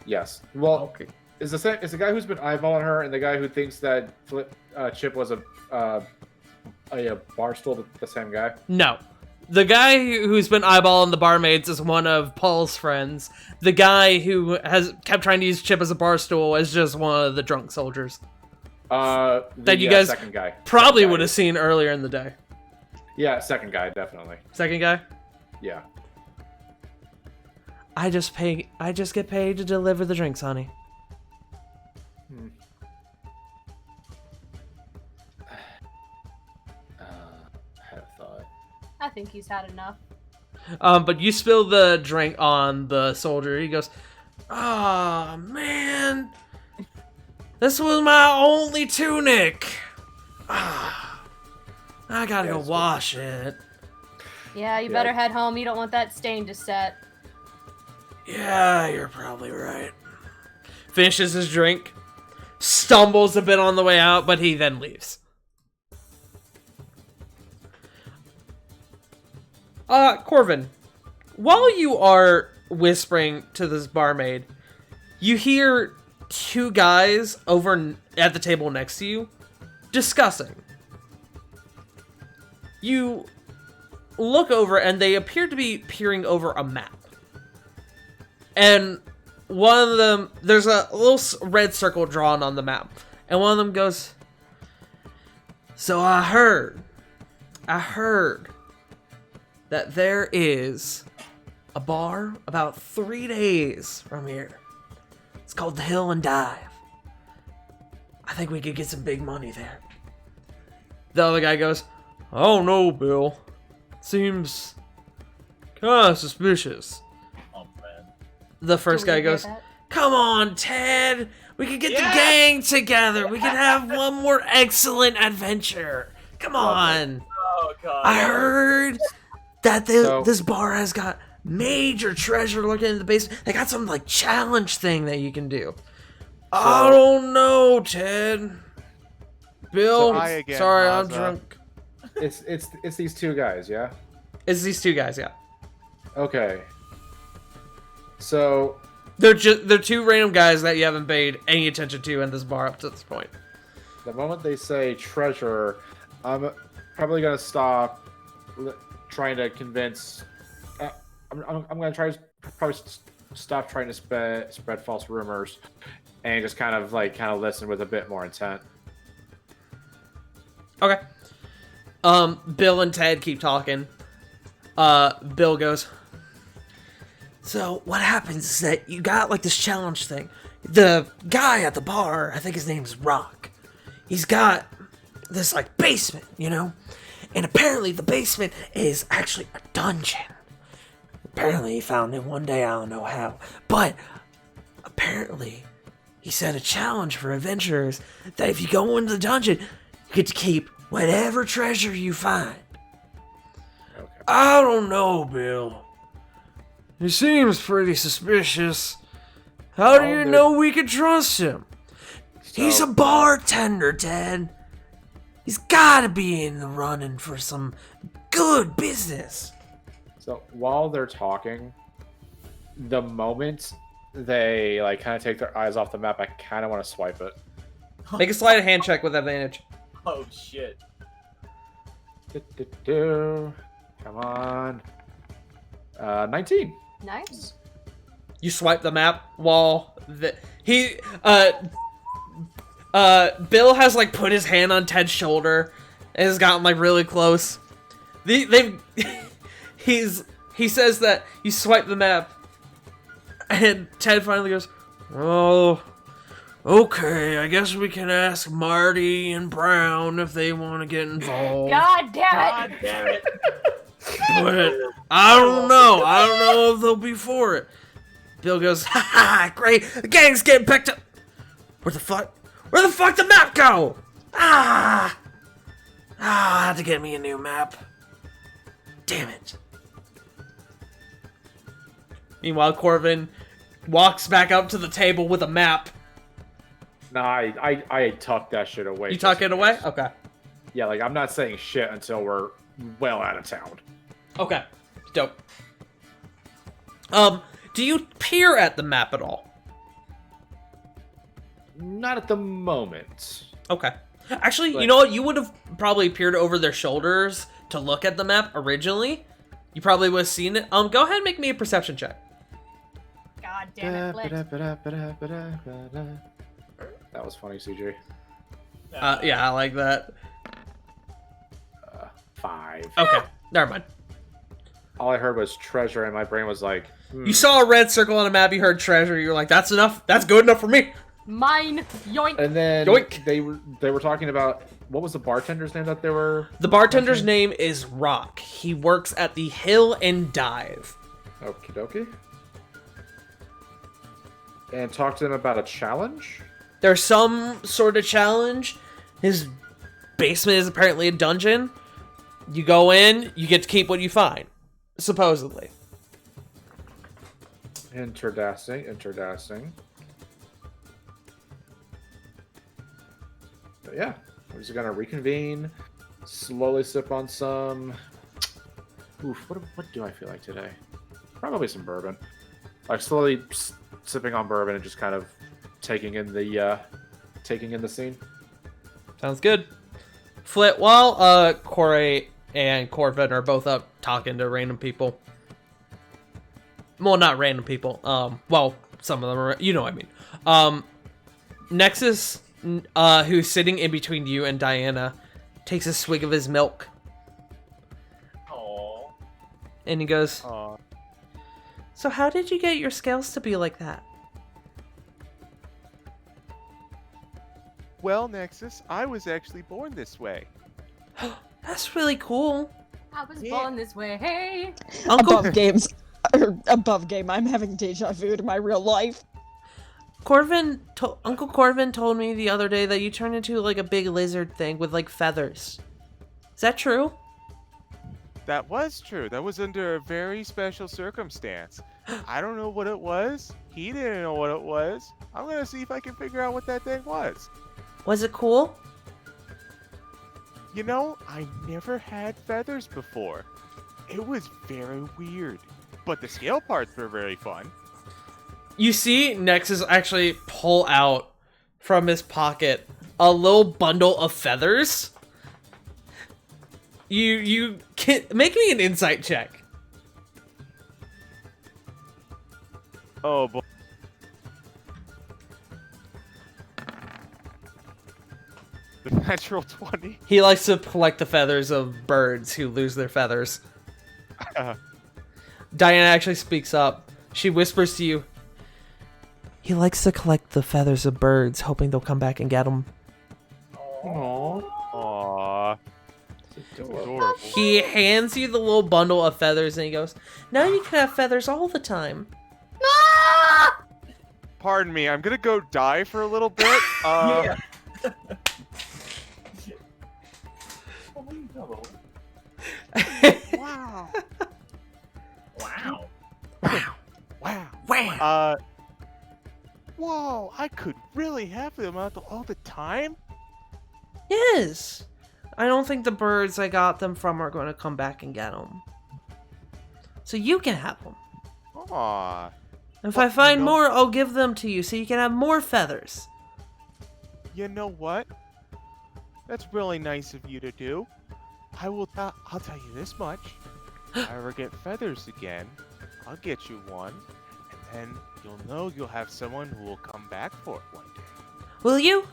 Yes. Well, Okay. is the guy who's been eyeballing her and the guy who thinks that Chip was a bar stool the same guy? No. The guy who's been eyeballing the barmaids is one of Paul's friends. The guy who has kept trying to use Chip as a bar stool is just one of the drunk soldiers. That you guys second guy Probably Second guy. would have seen earlier in the day. Yeah, second guy definitely. Second guy? Yeah. I just get paid to deliver the drinks, honey. I had a thought. I think he's had enough. But you spill the drink on the soldier. He goes, "Ah, man. This was my only tunic. Ah, I gotta go Yes, wash it. Yeah, you Yeah. better head home. You don't want that stain to set. Yeah, you're probably right." Finishes his drink, stumbles a bit on the way out, but he then leaves. Corvin, while you are whispering to this barmaid, you hear two guys over at the table next to you discussing. You look over and they appear to be peering over a map. And one of them, there's a little red circle drawn on the map. And one of them goes, "So I heard that there is a bar about 3 days from here. It's called the Hill and Dive. I think we could get some big money there." The other guy goes, "Oh no, Bill. Seems kinda suspicious." Oh man. The first Do we guy hear goes, that? Come on, Ted. We could get the gang together. We could have one more excellent adventure. Come on. Oh god. I heard that this bar has got major treasure lurking in the basement. They got some like challenge thing that you can do. I don't know, Ted. Bill, again, sorry, I'm Mazza. drunk. It's these two guys, yeah. It's these two guys, yeah. Okay. So They're two random guys that you haven't paid any attention to in this bar up to this point. the moment they say treasure, I'm probably gonna stop trying to convince. I'm gonna probably stop trying to spread false rumors, and just kind of listen with a bit more intent. Okay. Bill and Ted keep talking. Bill goes, so what happens is that you got like this challenge thing. The guy at the bar, I think his name's Rock. He's got this like basement, you know? And apparently the basement is actually a dungeon. Apparently he found it one day, I don't know how. But apparently he set a challenge for adventurers that if you go into the dungeon, you get to keep whatever treasure you find. Okay. I don't know, Bill. He seems pretty suspicious. How do you know we can trust him? He's a bartender, Ted. He's gotta be in the running for some good business. So while they're talking, the moment they kind of take their eyes off the map, I kind of want to swipe it. Make a sleight of hand check with advantage. Oh shit. Come on. 19. Nice. You swipe the map while Bill has like put his hand on Ted's shoulder and has gotten like really close. He says that you swipe the map, and Ted finally goes, "Oh, okay. I guess we can ask Marty and Brown if they want to get involved." God damn God it! damn it. But I don't know. I don't know if they'll be for it. Bill goes, "Ha ha! Great. The gang's getting picked up. Where the fuck the map go? I had to get me a new map. Damn it." Meanwhile, Corvin walks back up to the table with a map. Nah, I tucked that shit away. You tuck it away? Okay. Yeah, I'm not saying shit until we're well out of town. Okay. Dope. Do you peer at the map at all? Not at the moment. Okay. Actually, you know what? You would have probably peered over their shoulders to look at the map originally. You probably would have seen it. Go ahead and make me a perception check. God damn it, Blitz. That was funny, CJ. Yeah, I like that. 5. Okay, never mind. All I heard was treasure, and my brain was like, You saw a red circle on a map, you heard treasure, you were like, that's enough. That's good enough for me. Mine. Yoink. And then Yoink. they were talking about, what was the bartender's name that they were? The bartender's name is Rock. He works at the Hill and Dive. Okie dokie. And talk to them about a challenge? There's some sort of challenge. His basement is apparently a dungeon. You go in, you get to keep what you find. Supposedly. Interdasting. But yeah, we're just gonna reconvene, slowly sip on some. Oof, what do I feel like today? Probably some bourbon. Slowly sipping on bourbon and just kind of taking in the scene. Sounds good. Flit, while Corey and Corvin are both up talking to random people. Well, not random people. Well, some of them are, you know what I mean. Nexus, who's sitting in between you and Diana, takes a swig of his milk. Aww. And he goes, Aw. "So how did you get your scales to be like that?" Well, Nexus, I was actually born this way. That's really cool. I was born this way. Hey. Uncle Above game. I'm having deja vu to my real life. Uncle Corvin told me the other day that you turned into like a big lizard thing with like feathers. Is that true? That was true. That was under a very special circumstance. I don't know what it was. He didn't know what it was. I'm gonna see if I can figure out what that thing was. Was it cool? You know, I never had feathers before. It was very weird. But the scale parts were very fun. You see Nexus actually pull out from his pocket a little bundle of feathers. You can make me an insight check. Oh boy. The natural 20. He likes to collect the feathers of birds who lose their feathers. Diana actually speaks up. She whispers to you. He likes to collect the feathers of birds, hoping they'll come back and get them. Aww. Aww. Adorable. He hands you the little bundle of feathers and he goes, now you can have feathers all the time. Ah! Pardon me, I'm gonna go die for a little bit. Yeah. Wow. Wow. Wow. Wow. Whoa, I could really have them out all the time? Yes. I don't think the birds I got them from are going to come back and get them. So you can have them. Aw. If Well, I find you know- more, I'll give them to you so you can have more feathers. You know what? That's really nice of you to do. I'll tell you this much. If I ever get feathers again, I'll get you one. And then you'll know you'll have someone who will come back for it one day. Will you?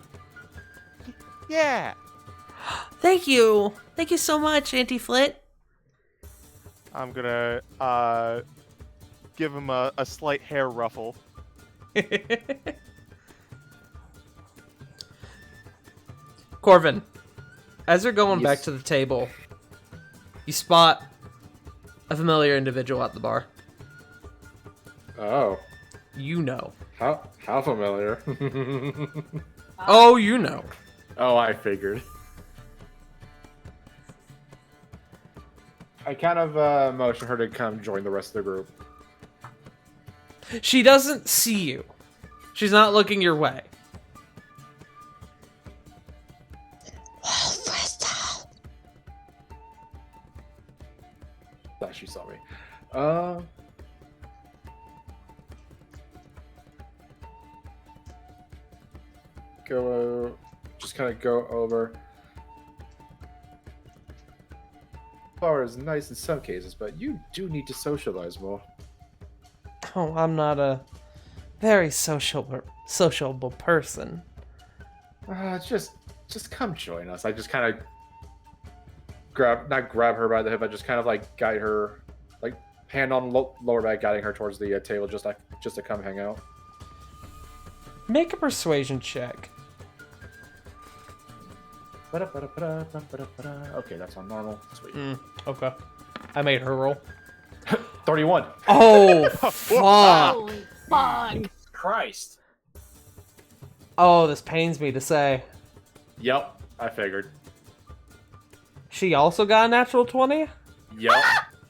Yeah. Thank you. Thank you so much, Auntie Flit. I'm gonna give him a slight hair ruffle. Corvin, as you're going back Yes. to the table, you spot a familiar individual at the bar. Oh. You know. How familiar? Oh, you know. Oh, I figured. I kind of motion her to come join the rest of the group. She doesn't see you. She's not looking your way. Thought she saw me. Just kind of go over. Flower is nice in some cases, but you do need to socialize more. Oh, I'm not a very sociable person. Just come join us. I just kind of not grab her by the hip, I just kind of like guide her, like hand on lower back, guiding her towards the table, just to come hang out. Make a persuasion check. Okay, that's on normal. Sweet. Okay. I made her roll. 31. Oh, fuck. Holy fuck. Christ. Oh, this pains me to say. Yep, I figured. She also got a natural 20? Yep.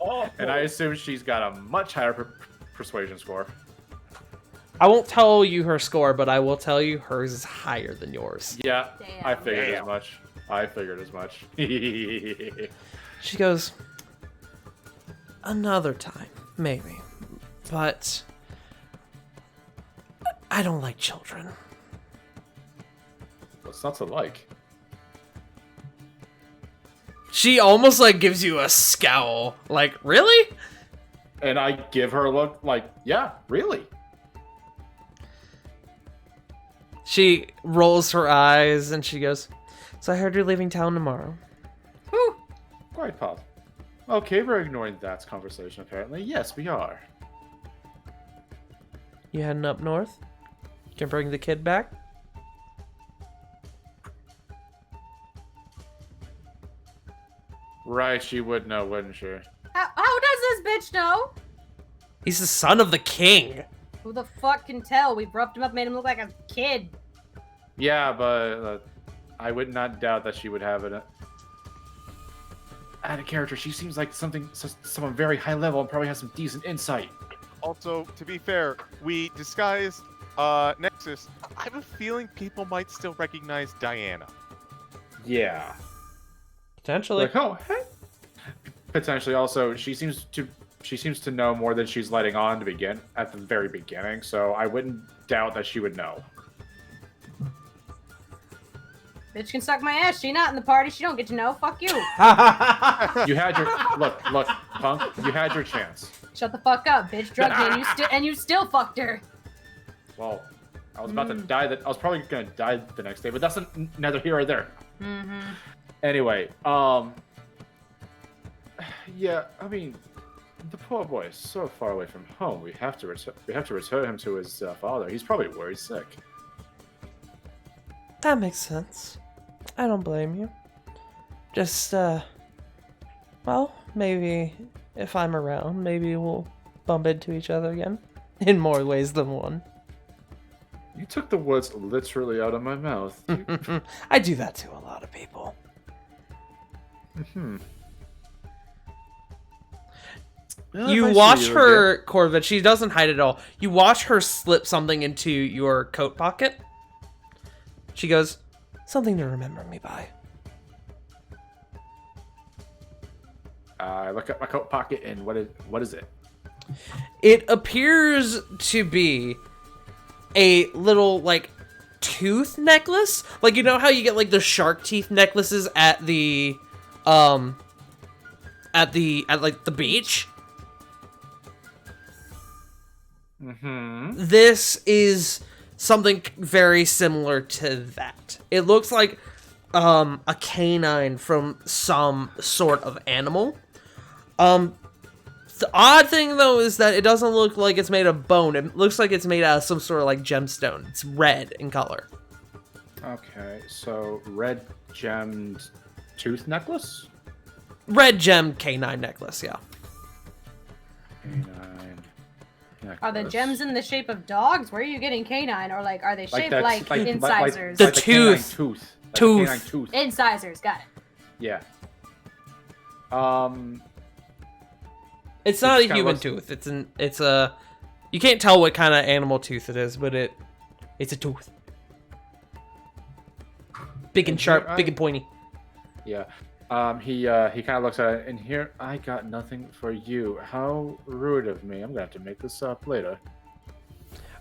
Oh, And I assume she's got a much higher persuasion score. I won't tell you her score, but I will tell you hers is higher than yours. Yeah, Damn. I figured as Damn. much. I figured as much. She goes, another time, maybe. But I don't like children. What's not to like? She almost like gives you a scowl. Like, really? And I give her a look like, yeah, really? She rolls her eyes and she goes, so I heard you're leaving town tomorrow. Whew, quite possible. Okay, we're ignoring that conversation apparently. Yes, we are. You heading up north? Can bring the kid back? Right, she would know, wouldn't she? How does this bitch know? He's the son of the king. Who the fuck can tell? We roughed him up, made him look like a kid. Yeah, but I would not doubt that she would have it. Out of character, she seems like someone very high level and probably has some decent insight. Also, to be fair, we disguised Nexus. I have a feeling people might still recognize Diana. Yeah. Potentially. Like, oh, hey. Potentially. Also, she seems to know more than she's letting on to begin at the very beginning. So I wouldn't doubt that she would know. Bitch can suck my ass. She not in the party. She don't get to know. Fuck you. You had your look, punk. You had your chance. Shut the fuck up, bitch. Drugged you and you still fucked her. Well, I was about to die. I was probably gonna die the next day, but that's neither here or there. Mm-hmm. Anyway, yeah. I mean, the poor boy is so far away from home. We have to return him to his father. He's probably worried sick. That makes sense. I don't blame you. Just, well, maybe if I'm around, maybe we'll bump into each other again. In more ways than one. You took the words literally out of my mouth. I do that to a lot of people. Well, You if I watch see you her, Corvette, she doesn't hide it all. You watch her slip something into your coat pocket. She goes, something to remember me by. I look at my coat pocket, and what is it? It appears to be a little, like, tooth necklace. Like, you know how you get, like, the shark teeth necklaces at the, at the beach? Mm-hmm. This is something very similar to that. It looks like a canine from some sort of animal. The odd thing though is that it doesn't look like it's made of bone. It looks like it's made out of some sort of like gemstone. It's red in color. Okay, so red gemmed tooth necklace? Red gem canine necklace, yeah. Canine necklace. Are the gems in the shape of dogs? Where are you getting canine? Or like, are they shaped that- like incisors? The like canine tooth. tooth. Like Tooth. canine tooth. Incisors, got it. Yeah. It's not just a kinda human looks- tooth. It's a you can't tell what kind of animal tooth it is, but it's a tooth. Big and sharp, big and pointy. Yeah. He kind of looks at it, and here, I got nothing for you. How rude of me. I'm gonna have to make this up later.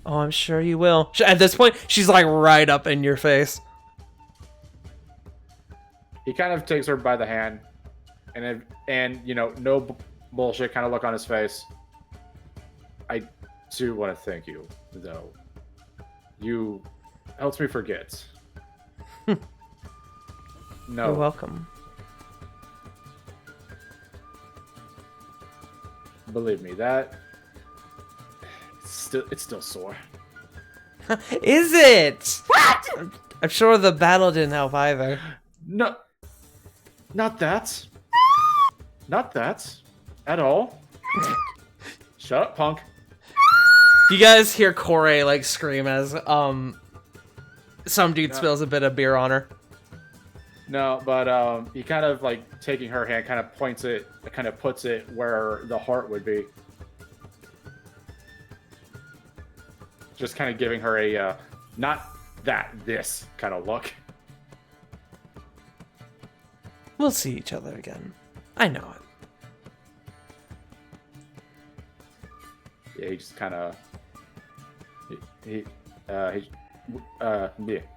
Oh, I'm sure you will. At this point, she's like right up in your face. He kind of takes her by the hand, and you know, no bullshit kind of look on his face. I do want to thank you, though. You helped me forget. No. You're welcome. Believe me, that it's still sore. Is it? What? I'm sure the battle didn't help either. No, not that. Not that at all. Shut up, punk. You guys hear Corey like scream as some dude No. spills a bit of beer on her. No, but he kind of like taking her hand, kind of points it, kind of puts it where the heart would be. Just kind of giving her a not that, this kind of look. We'll see each other again. I know it. Yeah, he just kind of yeah,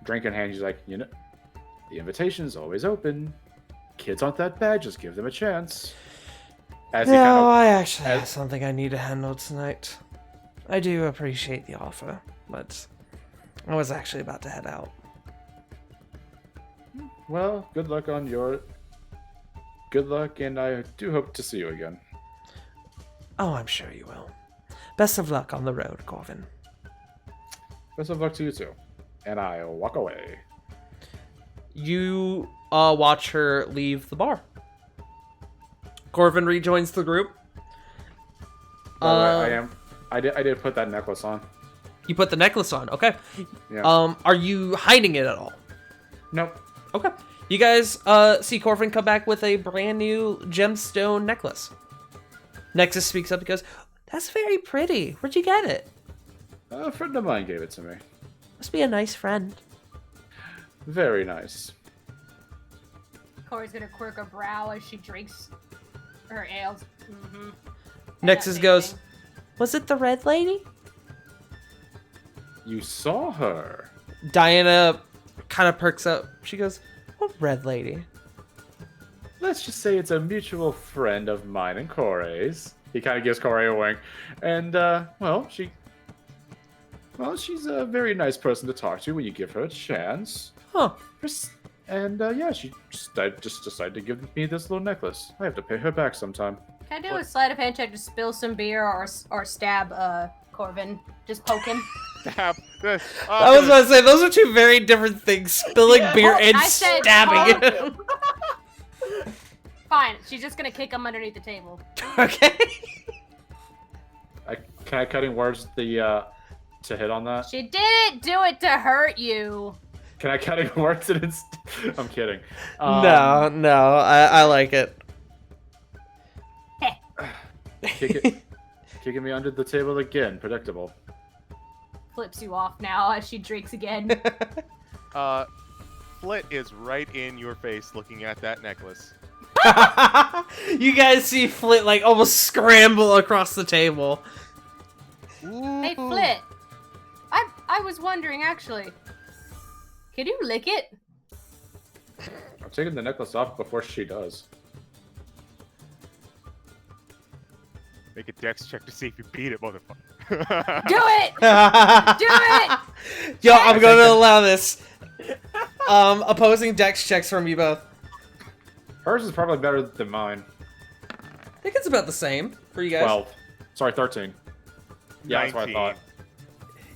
drink in hand. He's like, you know, the invitation's always open. Kids aren't that bad. Just give them a chance. As he No, kind of, I actually have something I need to handle tonight. I do appreciate the offer, but I was actually about to head out. well, good luck on your. Good luck, and I do hope to see you again. Oh, I'm sure you will. Best of luck on the road, Corvin. Best of luck to you too. And I walk away. You watch her leave the bar. Corvin rejoins the group. By the way, I did put that necklace on. You put the necklace on. Okay. Yeah. Are you hiding it at all? Nope. Okay. You guys see Corvin come back with a brand new gemstone necklace. Nexus speaks up and goes, "That's very pretty. Where'd you get it?" A friend of mine gave it to me. Must be a nice friend. Very nice. Corey's gonna quirk a brow as she drinks her ales. Mm-hmm. Nexus goes, "Was it the red lady?" You saw her. Diana kind of perks up. She goes, "What red lady?" Let's just say it's a mutual friend of mine and Corey's. He kind of gives Corey a wink. And, she's a very nice person to talk to when you give her a chance. Huh. And, she just decided to give me this little necklace. I have to pay her back sometime. Can I do a sleight of hand check to spill some beer or stab Corvin? Just poke him. Stab. I was about to say, those are two very different things. Spilling beer and I said stabbing poke. him. Fine, she's just gonna kick him underneath the table. Okay. Can I cutting words to hit on that? She didn't do it to hurt you. Can I cutting words and I'm kidding. No, I like it. Kicking me under the table again. Predictable. Flips you off now as she drinks again. Flit is right in your face looking at that necklace. You guys see Flit like almost scramble across the table. Hey, Flit. I was wondering, actually. Could you lick it? I'm taking the necklace off before she does. Make a dex check to see if you beat it, motherfucker. Do it! Do it! Yo, I'm going to allow this. Opposing dex checks from you both. Hers is probably better than mine. I think it's about the same for you guys. 12. Sorry, 13. Yeah, that's what I 19. thought.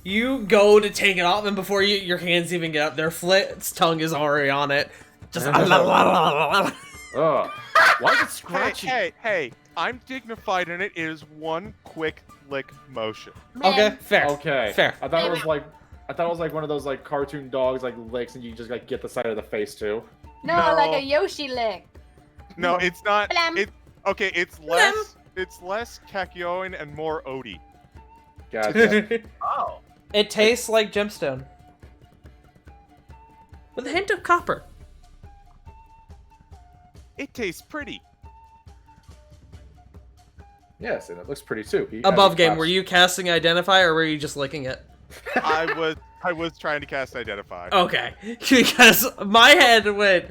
You go to take it off, and before your hands even get up there, Flit's tongue is already on it. Just Ugh. Why is it scratchy? Hey, I'm dignified in it. It is one quick lick motion. Okay, fair. Okay. Fair. I thought it was like one of those like cartoon dogs like licks and you just like get the side of the face too. No, No. like a Yoshi lick. No, it's not. Blam. It's less Kakyoin and more Odie. Gotcha. Oh. It tastes like gemstone. With a hint of copper. It tastes pretty. Yes, and it looks pretty too. He Above has game, class. were you casting Identify or were you just licking it? I was trying to cast Identify. Okay. Because my head went,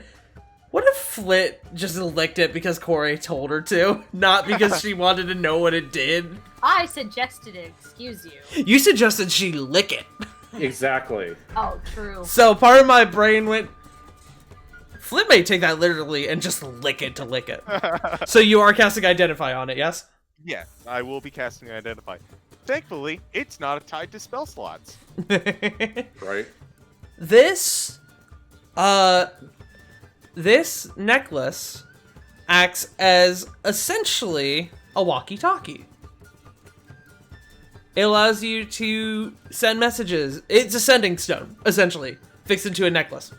what if Flit just licked it because Corey told her to? Not because she wanted to know what it did? I suggested it, excuse you. You suggested she lick it. Exactly. Oh, true. So part of my brain went, Flit may take that literally and just lick it to lick it. So you are casting Identify on it, yes? Yeah, I will be casting Identify. Thankfully, it's not tied to spell slots. Right. This necklace acts as essentially a walkie-talkie. It allows you to send messages. It's a sending stone, essentially, fixed into a necklace.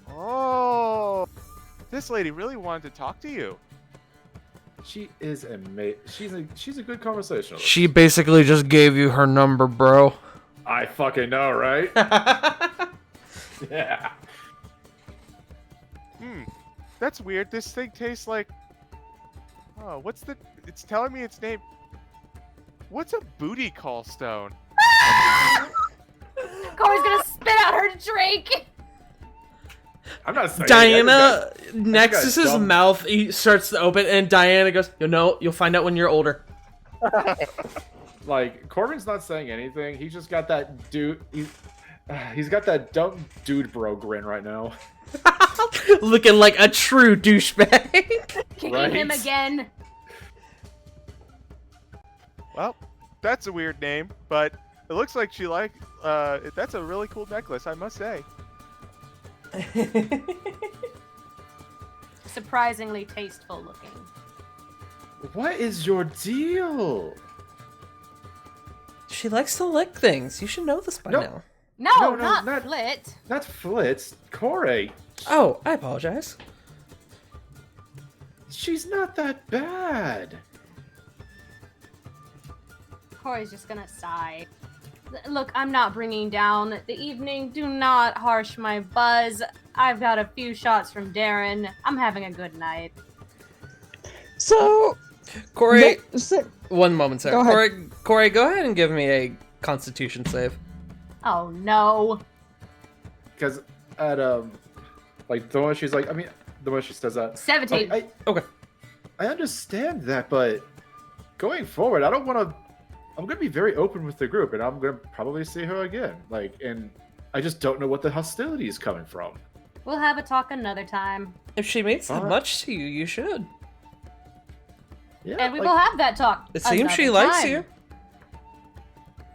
Oh, this lady really wanted to talk to you. She is she's a good conversationalist. She basically just gave you her number, bro. I fucking know, right? Yeah. That's weird. This thing tastes like. Oh, it's telling me its name. What's a booty call stone? Corey's gonna spit out her drink! I'm not saying Diana, guy's Nexus's dumb. mouth he starts to open, and Diana goes, you'll find out when you're older. Like, Corbin's not saying anything. He's just got that dude. He's got that dumb dude bro grin right now. Looking like a true douchebag. Kicking Right. him again. Well, that's a weird name, but it looks like she that's a really cool necklace, I must say. Surprisingly tasteful looking. What is your deal? She likes to lick things. You should know this by No. now. No, No, not not- Flit. Not Flitz. Corey. Oh, I apologize. She's not that bad. Corey's just gonna sigh. Look, I'm not bringing down the evening. Do not harsh my buzz. I've got a few shots from Darren. I'm having a good night. So, Corey, so one moment, sir. Go ahead. Corey, go ahead and give me a Constitution save. Oh no. Because at like the one she's like, I mean, the one she says that. 17. Okay. I understand that, but going forward, I don't want to. I'm gonna be very open with the group, and I'm gonna probably see her again. Like, and I just don't know what the hostility is coming from. We'll have a talk another time. If she means that Alright. much to you, you should. Yeah, And we like- will have that talk. It seems she another likes time. you.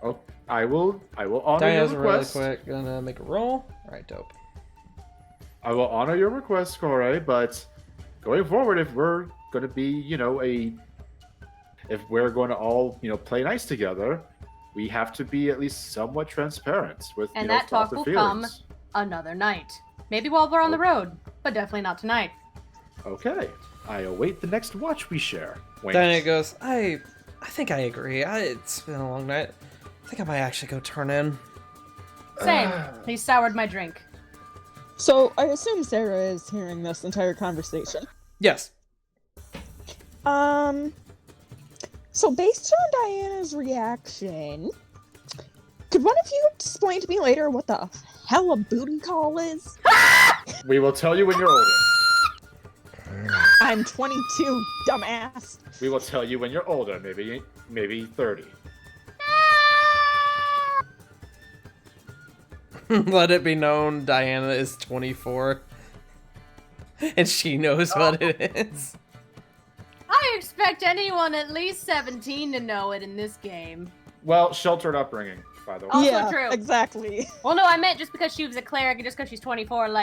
Oh, I will honor Diana's your really request. quick gonna make a roll. Alright, dope. I will honor your request, Corey, but going forward, if we're going to be, if we're going to all, play nice together, we have to be at least somewhat transparent with, And that thoughts talk and will come. feelings. Another night. Maybe while we're on the road, but definitely not tonight. Okay, I await the next watch we share. Wink. Diana goes, I think I agree. It's been a long night. I think I might actually go turn in. Same. He soured my drink. so I assume Sarah is hearing this entire conversation. Yes. So based on Diana's reaction, could one of you explain to me later what the hell a booty call is? We will tell you when you're older. I'm 22, dumbass. We will tell you when you're older, maybe 30. Let it be known Diana is 24. And she knows what it is. I expect anyone at least 17 to know it in this game. Well, sheltered upbringing, by the way. Also yeah, true. exactly. Well, no, I meant just because she was a cleric and just because she's 24, Never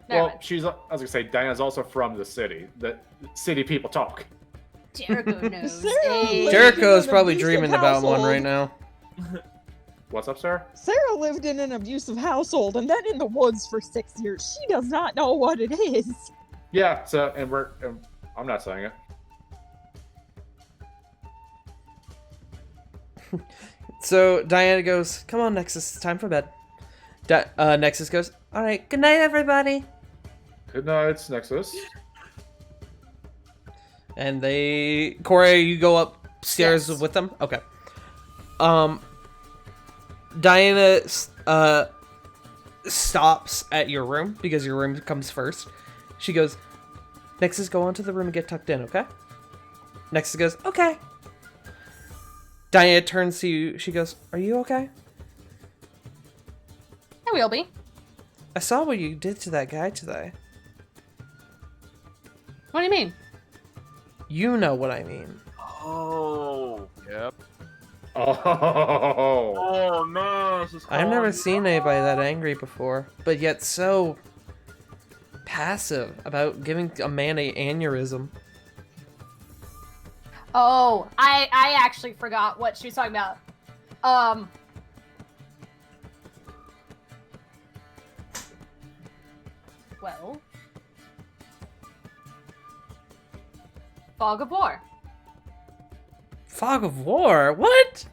Well, mind. I was gonna say, Diana's also from the city. The city people talk. Jericho knows. Sarah Hey. lived Jericho's in an probably abusive dreaming about one household. right now. What's up, sir? Sarah lived in an abusive household and then in the woods for 6 years. She does not know what it is. Yeah. So, and I'm not saying it. So Diana goes, come on, Nexus, it's time for bed. Nexus goes, alright, good night, everybody. Good night, Nexus. And Corey, you go upstairs Yes. with them? Okay. Diana stops at your room because your room comes first. She goes, Nexus, go onto the room and get tucked in, okay? Nexus goes, okay. Diana turns to you. She goes, are you okay? I will be. I saw what you did to that guy today. What do you mean? You know what I mean. Oh. Yep. Oh. Oh man. She's I've never calling seen me. anybody that angry before, but yet so passive about giving a man an aneurysm. Oh, I actually forgot what she was talking about. Well. Fog of War. Fog of War? What?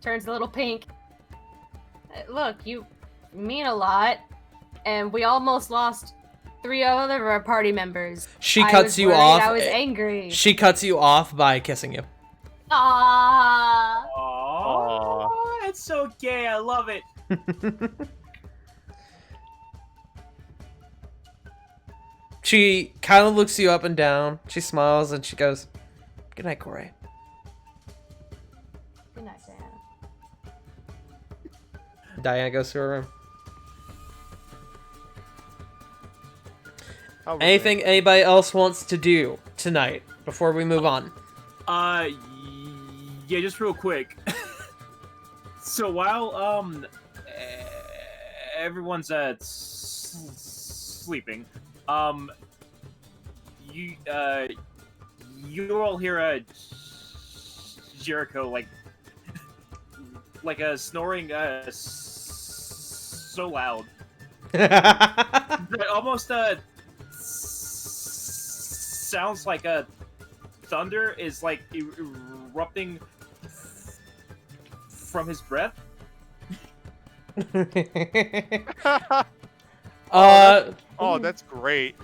Turns a little pink. Look, you mean a lot, and we almost lost 3 other of our party members. She I cuts was you worried, off. I was angry. She cuts you off by kissing you. Ah. Oh, it's so gay. I love it. She kind of looks you up and down. She smiles and she goes, good night, Corey. Good night, Diana. Diana goes to her room. How was Anything anybody else wants to do tonight before we move on? Yeah, just real quick. So while everyone's sleeping, you all hear Jericho like a snoring so loud that almost sounds like a thunder is like erupting from his breath. Oh, that's great.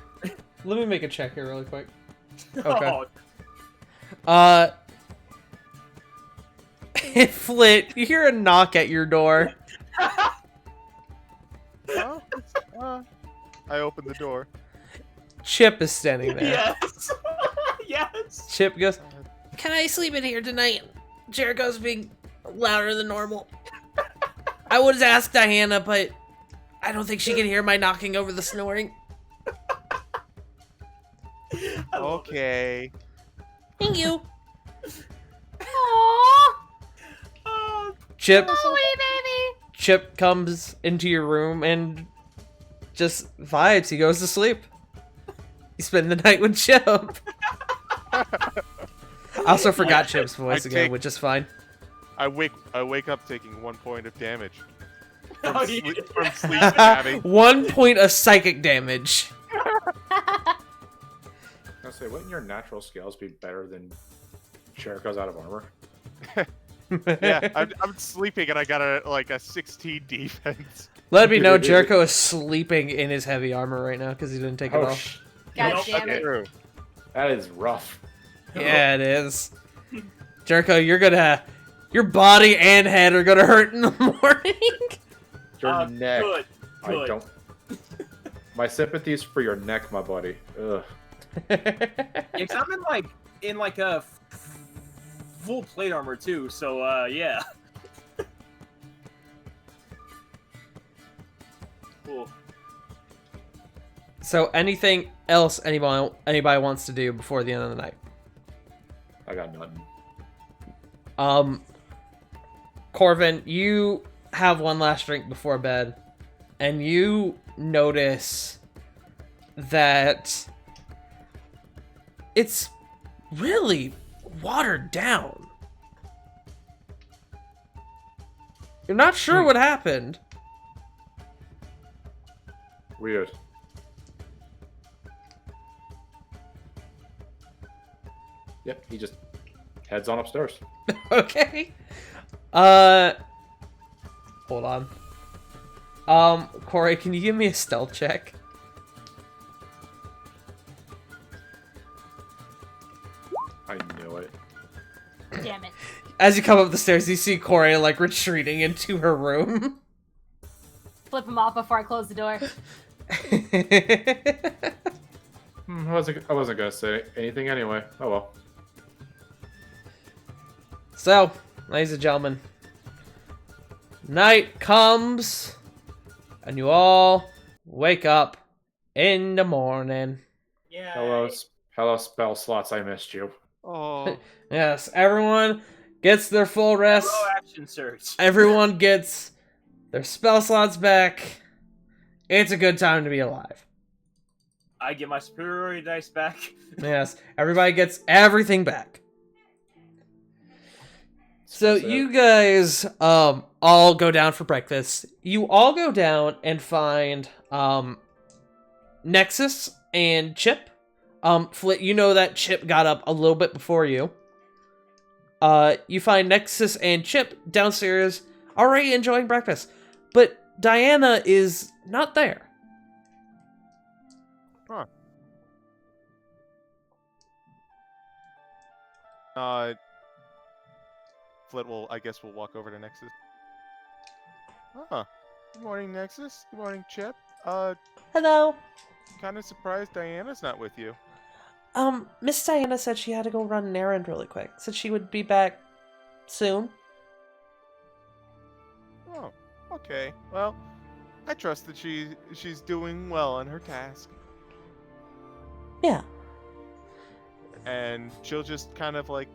Let me make a check here really quick. Okay. Oh, Flit, you hear a knock at your door. Well, I opened the door. Chip is standing there. yes. Yes. Chip goes, "Can I sleep in here tonight? Jericho's being louder than normal. I would ask Diana, but I don't think she can hear my knocking over the snoring." Okay. Thank you. Aww. Chip Sweet baby. Chip comes into your room and just vibes. He goes to sleep. You spend the night with Chip. I also forgot Chip's voice again, which is fine. I wake up taking 1 point of damage from, Oh, from sleep having. 1 point of psychic damage. I say, wouldn't your natural scales be better than Jericho's out of armor? Yeah, I'm sleeping and I got a 16 defense. Let me know Jericho is sleeping in his heavy armor right now because he didn't take it Oh, off. God Nope, damn it. True. that is rough. Yeah, it is. Jericho, your body and head are gonna hurt in the morning. Your neck. Good. I don't. My sympathies for your neck, my buddy. Ugh. Yeah, 'cause I'm in a full plate armor too. So yeah. Cool. So, anything else anybody wants to do before the end of the night? I got nothing. Corvin, you have one last drink before bed, and you notice that it's really watered down. You're not sure what happened. Weird. Yep, he just heads on upstairs. Okay. Hold on. Corey, can you give me a stealth check? I knew it. Damn it. As you come up the stairs, you see Corey, like, retreating into her room. Flip him off before I close the door. I wasn't gonna say anything anyway. Oh well. So, ladies and gentlemen, night comes, and you all wake up in the morning. Yeah. Hello, spell slots. I missed you. Oh, Yes, everyone gets their full rest. Hello, action search. Everyone gets their spell slots back. It's a good time to be alive. I get my superiority dice back. Yes, everybody gets everything back. So you guys all go down for breakfast. You all go down and find Nexus and Chip. Flit, you know that Chip got up a little bit before you. You find Nexus and Chip downstairs already enjoying breakfast. But Diana is not there. Flit will, I guess, we'll walk over to Nexus. Good morning, Nexus. Good morning, Chip. Hello. Kind of surprised Diana's not with you. Miss Diana said she had to go run an errand really quick. Said she would be back soon. Oh, okay. Well, I trust that she's doing well on her task. Yeah. And she'll just kind of like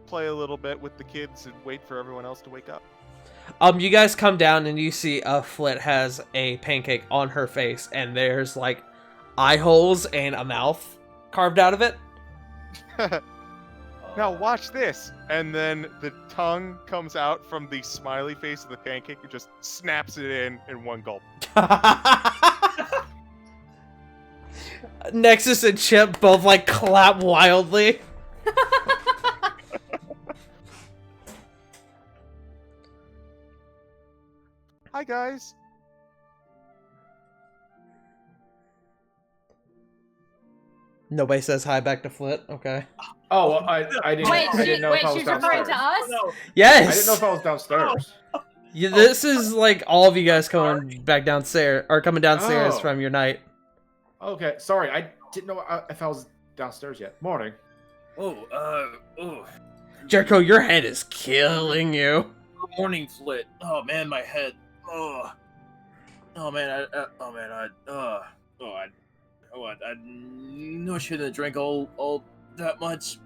play a little bit with the kids and wait for everyone else to wake up. You guys come down and you see Flit has a pancake on her face, and there's like eye holes and a mouth carved out of it. Now watch this. And then the tongue comes out from the smiley face of the pancake and just snaps it in one gulp. Nexus and Chip both like clap wildly. Hi guys. Nobody says hi back to Flit. Okay. Oh, well, I didn't. Wait, I didn't know if I was she's referring downstairs. to us? Oh, no. Yes. I didn't know if I was downstairs. Yeah, this is like all of you guys coming back downstairs or coming downstairs Oh. from your night. Okay, sorry, I didn't know if I was downstairs yet. Morning. Oh. Jericho, your head is killing you. Good morning, Flit. Oh man, my head. Oh man, I know I shouldn't have drank all that much.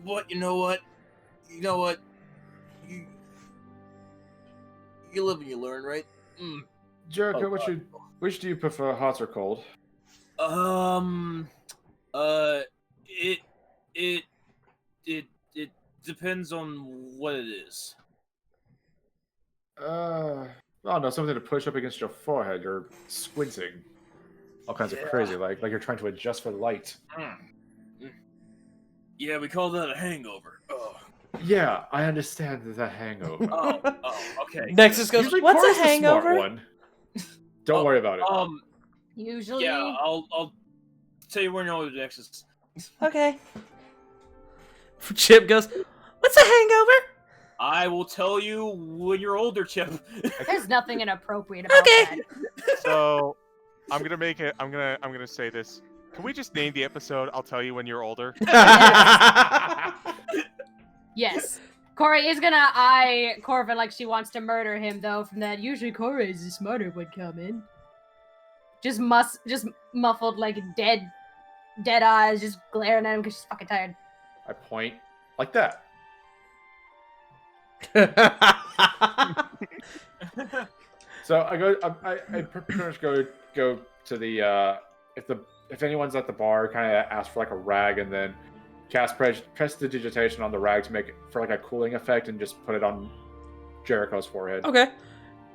But you know what? You live and you learn, right? Jericho, Oh, which do you prefer, hot or cold? It depends on what it is. I don't know, something to push up against your forehead. You're squinting. All kinds of Yeah. crazy, like you're trying to adjust for the light. Yeah, we call that a hangover. Oh, Yeah, I understand the hangover. okay. Nexus goes, Usually what's Cora's a the smart hangover? one. Don't Oh, worry about it. Usually. Yeah, I'll tell you when you're Nexus. Okay. Chip goes, what's a hangover? I will tell you when you're older, Chip. There's nothing inappropriate about Okay. that. So I'm gonna say this. Can we just name the episode? I'll tell you when you're older. Yes. Corey is gonna eye Corvin like she wants to murder him, though, from that usually Corey is the smarter one coming. Just muffled, like dead eyes, just glaring at him because she's fucking tired. I point like that. So I go. I pretty much go to the if anyone's at the bar, kind of ask for like a rag, and then cast prestidigitation on the rag to make it for like a cooling effect, and just put it on Jericho's forehead. Okay.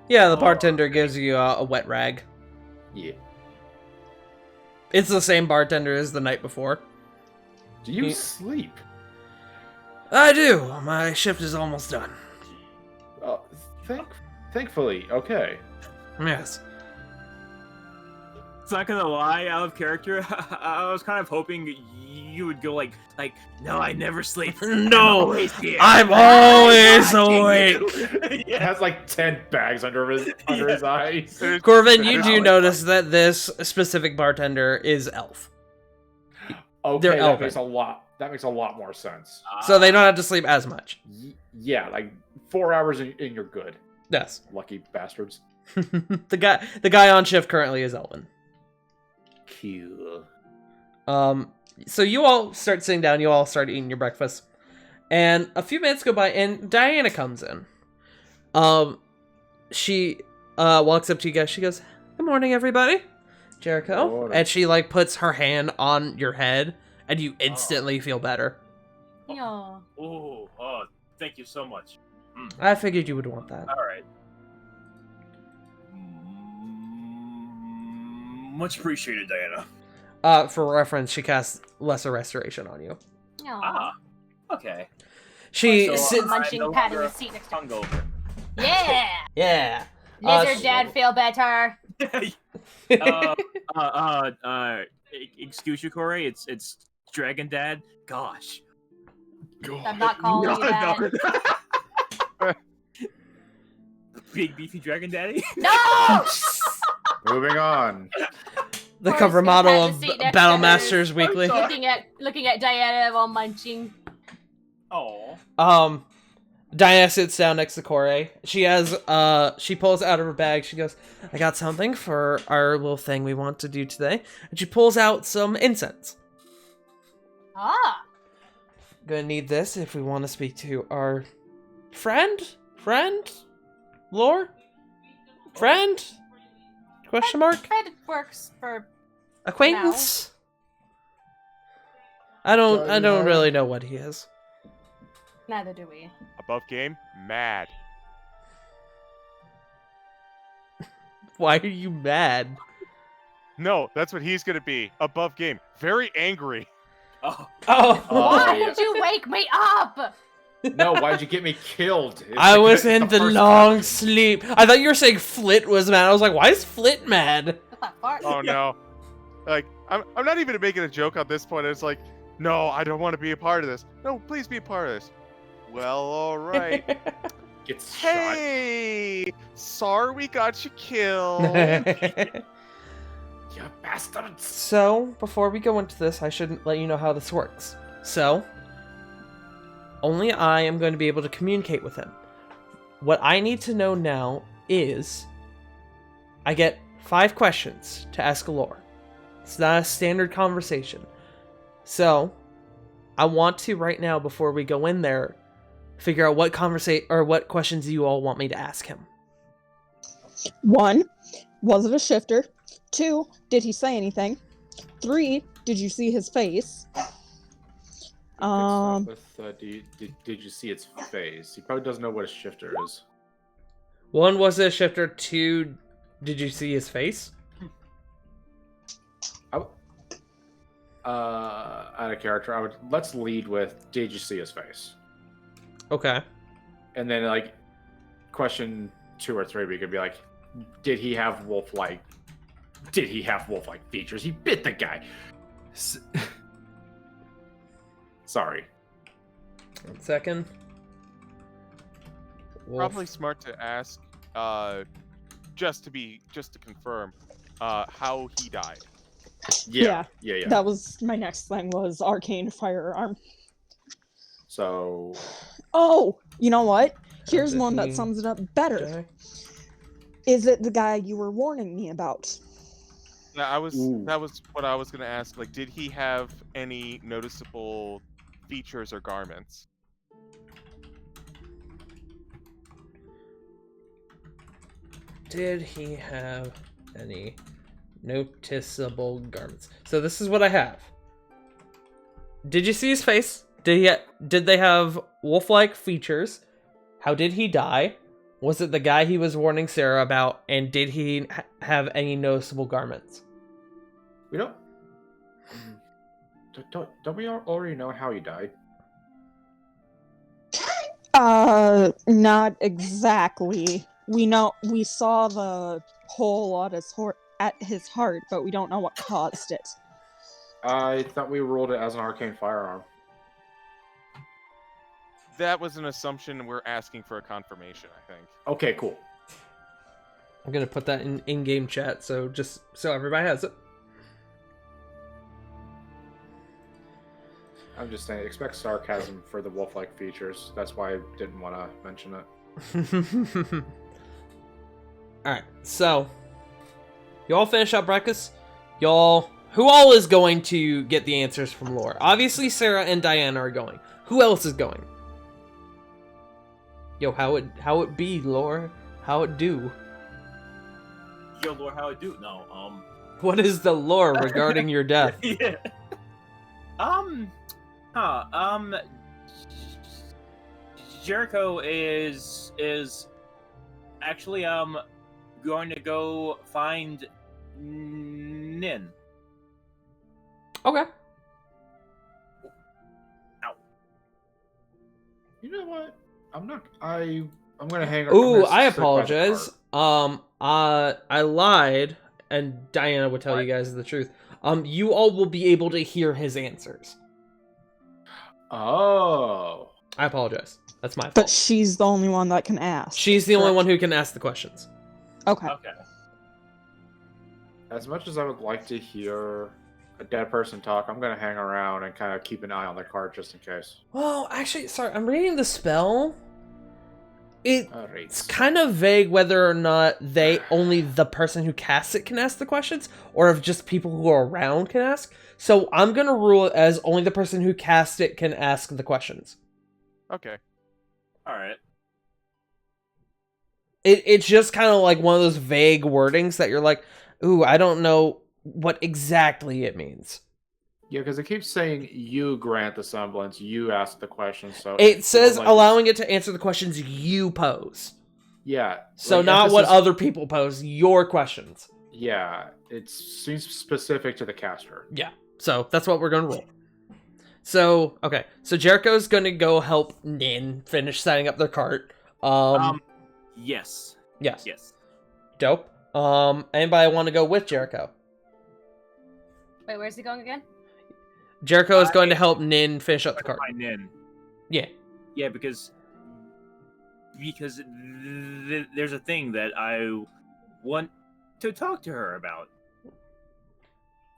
Yeah, the bartender gives you a wet rag. Yeah. It's the same bartender as the night before. Do you He- sleep? I do. My shift is almost done. Thankfully, okay. Yes. It's not gonna lie, out of character, I was kind of hoping you would go like, no, I never sleep. No, here. I'm always watching awake. you." He has like 10 bags under his eyes. Corvin, you do Oh my notice that this specific bartender is elf. Okay, They're that elven. makes a lot. That makes a lot more sense. So they don't have to sleep as much. Yeah, like 4 hours and you're good. Yes. Lucky bastards. the guy on shift currently is Elvin. Cool. So you all start sitting down, you all start eating your breakfast. And a few minutes go by and Diana comes in. She walks up to you guys, she goes, "Good morning, everybody." Jericho. Good morning. And she like puts her hand on your head and you instantly feel better. Yeah. Oh, thank you so much. I figured you would want that. All right. Much appreciated, Diana. For reference, she casts Lesser Restoration on you. Yeah. Okay. She So, sits. Munching, no patting longer the seat next to him. hungover. Yeah. Yeah. Lizard sh- dad feel better. Excuse you, Corey. It's Dragon Dad. Gosh. I'm not calling you that. Big beefy Dragon Daddy. No! Moving on. The Or cover just model have of the seat next Battle to Masters I'm Weekly. sorry. looking at Diana while munching. Oh. Diana sits down next to Corey. She has she pulls out of her bag. She goes, "I got something for our little thing we want to do today." And she pulls out some incense. Ah. Gonna need this if we want to speak to our friend, lore, friend? Question mark? Fred works for Acquaintance? I don't really know what he is. Neither do we. Above game, mad. Why are you mad? No, that's what he's gonna be. Above game, very angry. Oh, Oh, Why yeah. did you wake me up? No, why'd you get me killed? It's I was the in the first long question. sleep. I thought you were saying Flit was mad. I was like, why is Flit mad? What the fuck? Oh no. Like, I'm not even making a joke on this point. It's like, no, I don't want to be a part of this. No, please be a part of this. Well, alright. Gets shot. Hey! Sorry we got you killed. You bastards. So, before we go into this, I should let you know how this works. So, only I am going to be able to communicate with him. What I need to know now is I get 5 questions to ask Lore. It's not a standard conversation. So, I want to right now, before we go in there, figure out what what questions you all want me to ask him. 1, was it a shifter? 2, did he say anything? 3, did you see his face? Did you see its face? He probably doesn't know what a shifter is. 1, was it a shifter? 2, did you see his face? Out of character, let's lead with, did you see his face? Okay. And then like question 2 or 3, we could be like, did he have wolf-like features? He bit the guy. Sorry. 1 second. Wolf. Probably smart to ask, just to confirm, how he died. Yeah. That was my next thing, was arcane firearm. So Oh, you know what? Here's Did one that he sums it up better. die? Is it the guy you were warning me about? That Ooh. was what I was gonna ask. Like, did he have any noticeable features or garments? Did he have any noticeable garments? So this is what I have. Did you see his face? Did they have wolf-like features? How did he die? Was it the guy he was warning Sarah about? And did he have any noticeable garments? we don't we already know how he died? Not exactly. We saw the hole at his heart, but we don't know what caused it. I thought we ruled it as an arcane firearm. That was an assumption. We're asking for a confirmation, I think. Okay, cool. I'm gonna put that in in-game chat, so just so everybody has it. I'm just saying, expect sarcasm for the wolf-like features. That's why I didn't want to mention it. Alright, so you all finish up breakfast. Who all is going to get the answers from Lore? Obviously Sarah and Diana are going. Who else is going? Yo, how it be, Lore? How it do? yo, Lord, how I do? No, What is the lore regarding your death? yeah. Jericho is actually going to go find Nin. Okay. You know what? I'm gonna hang up. Ooh, I apologize. I lied, and Diana would tell What? you guys the truth. You all will be able to hear his answers. Oh. I apologize. That's my fault. But she's the only one that can ask. She's the only correct? one who can ask the questions. Okay. Okay. As much as I would like to hear a dead person talk, I'm gonna hang around and kind of keep an eye on the card just in case. Well, actually, sorry, I'm reading the spell. It's Alright. kind of vague whether or not only the person who casts it can ask the questions, or if just people who are around can ask. So I'm gonna rule it as only the person who casts it can ask the questions. Okay. All right. It's just kind of like one of those vague wordings that you're like, ooh, I don't know what exactly it means. Yeah, because it keeps saying you grant the semblance, you ask the question. So It says like allowing it to answer the questions you pose. Yeah. So like, not what emphasis- other people pose, your questions. Yeah, it seems specific to the caster. Yeah. So that's what we're going to roll. So, okay. So Jericho's going to go help Nin finish setting up their cart. Yes. Yes. Yes. Dope. Anybody want to go with Jericho? Wait, where's he going again? Jericho is going to help Nin finish up the cart. Find Nin. Yeah. Yeah, because there's a thing that I want to talk to her about.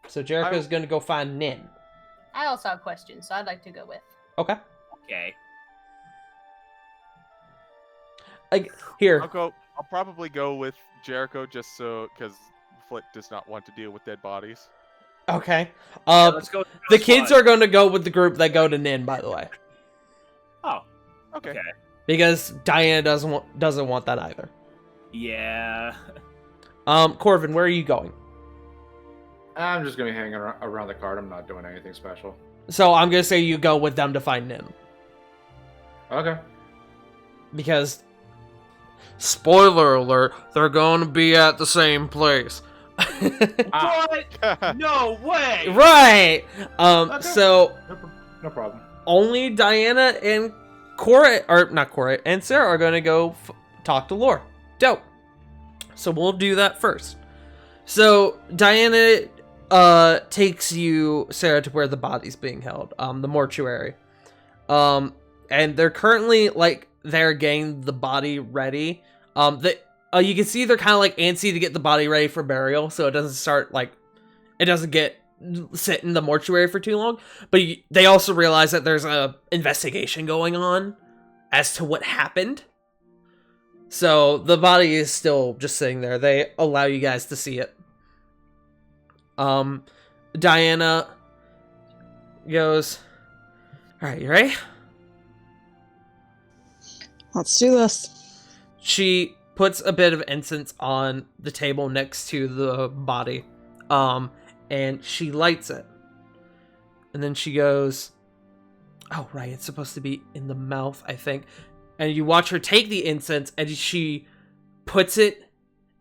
So Jericho's going to go find Nin. I also have questions, so I'd like to go with. Okay. Okay. Here. I'll probably go with Jericho just so because Flit does not want to deal with dead bodies. Okay. Let's go. The kids are going to go with the group that go to Nin, by the way. Oh. Okay. Okay. Because Diana doesn't want that either. Yeah. Corvin, where are you going? I'm just gonna be hanging around the cart. I'm not doing anything special. So I'm going to say you go with them to find Nin. Okay. Because, spoiler alert, they're going to be at the same place. What? No way. Right! Okay. So, No problem. only Diana and Cora, or not Cora, and Sarah are going to go talk to Lore. Dope. So we'll do that first. So Diana takes you, Sarah, to where the body's being held, the mortuary. And they're currently they're getting the body ready. You can see they're kind of antsy to get the body ready for burial, so it doesn't start it doesn't get sit in the mortuary for too long. But they also realize that there's a investigation going on as to what happened. So the body is still just sitting there. They allow you guys to see it. Diana goes, "All right, you ready?" Let's do this. She puts a bit of incense on the table next to the body, and she lights it. And then she goes, "Oh, right, it's supposed to be in the mouth, I think." And you watch her take the incense, and she puts it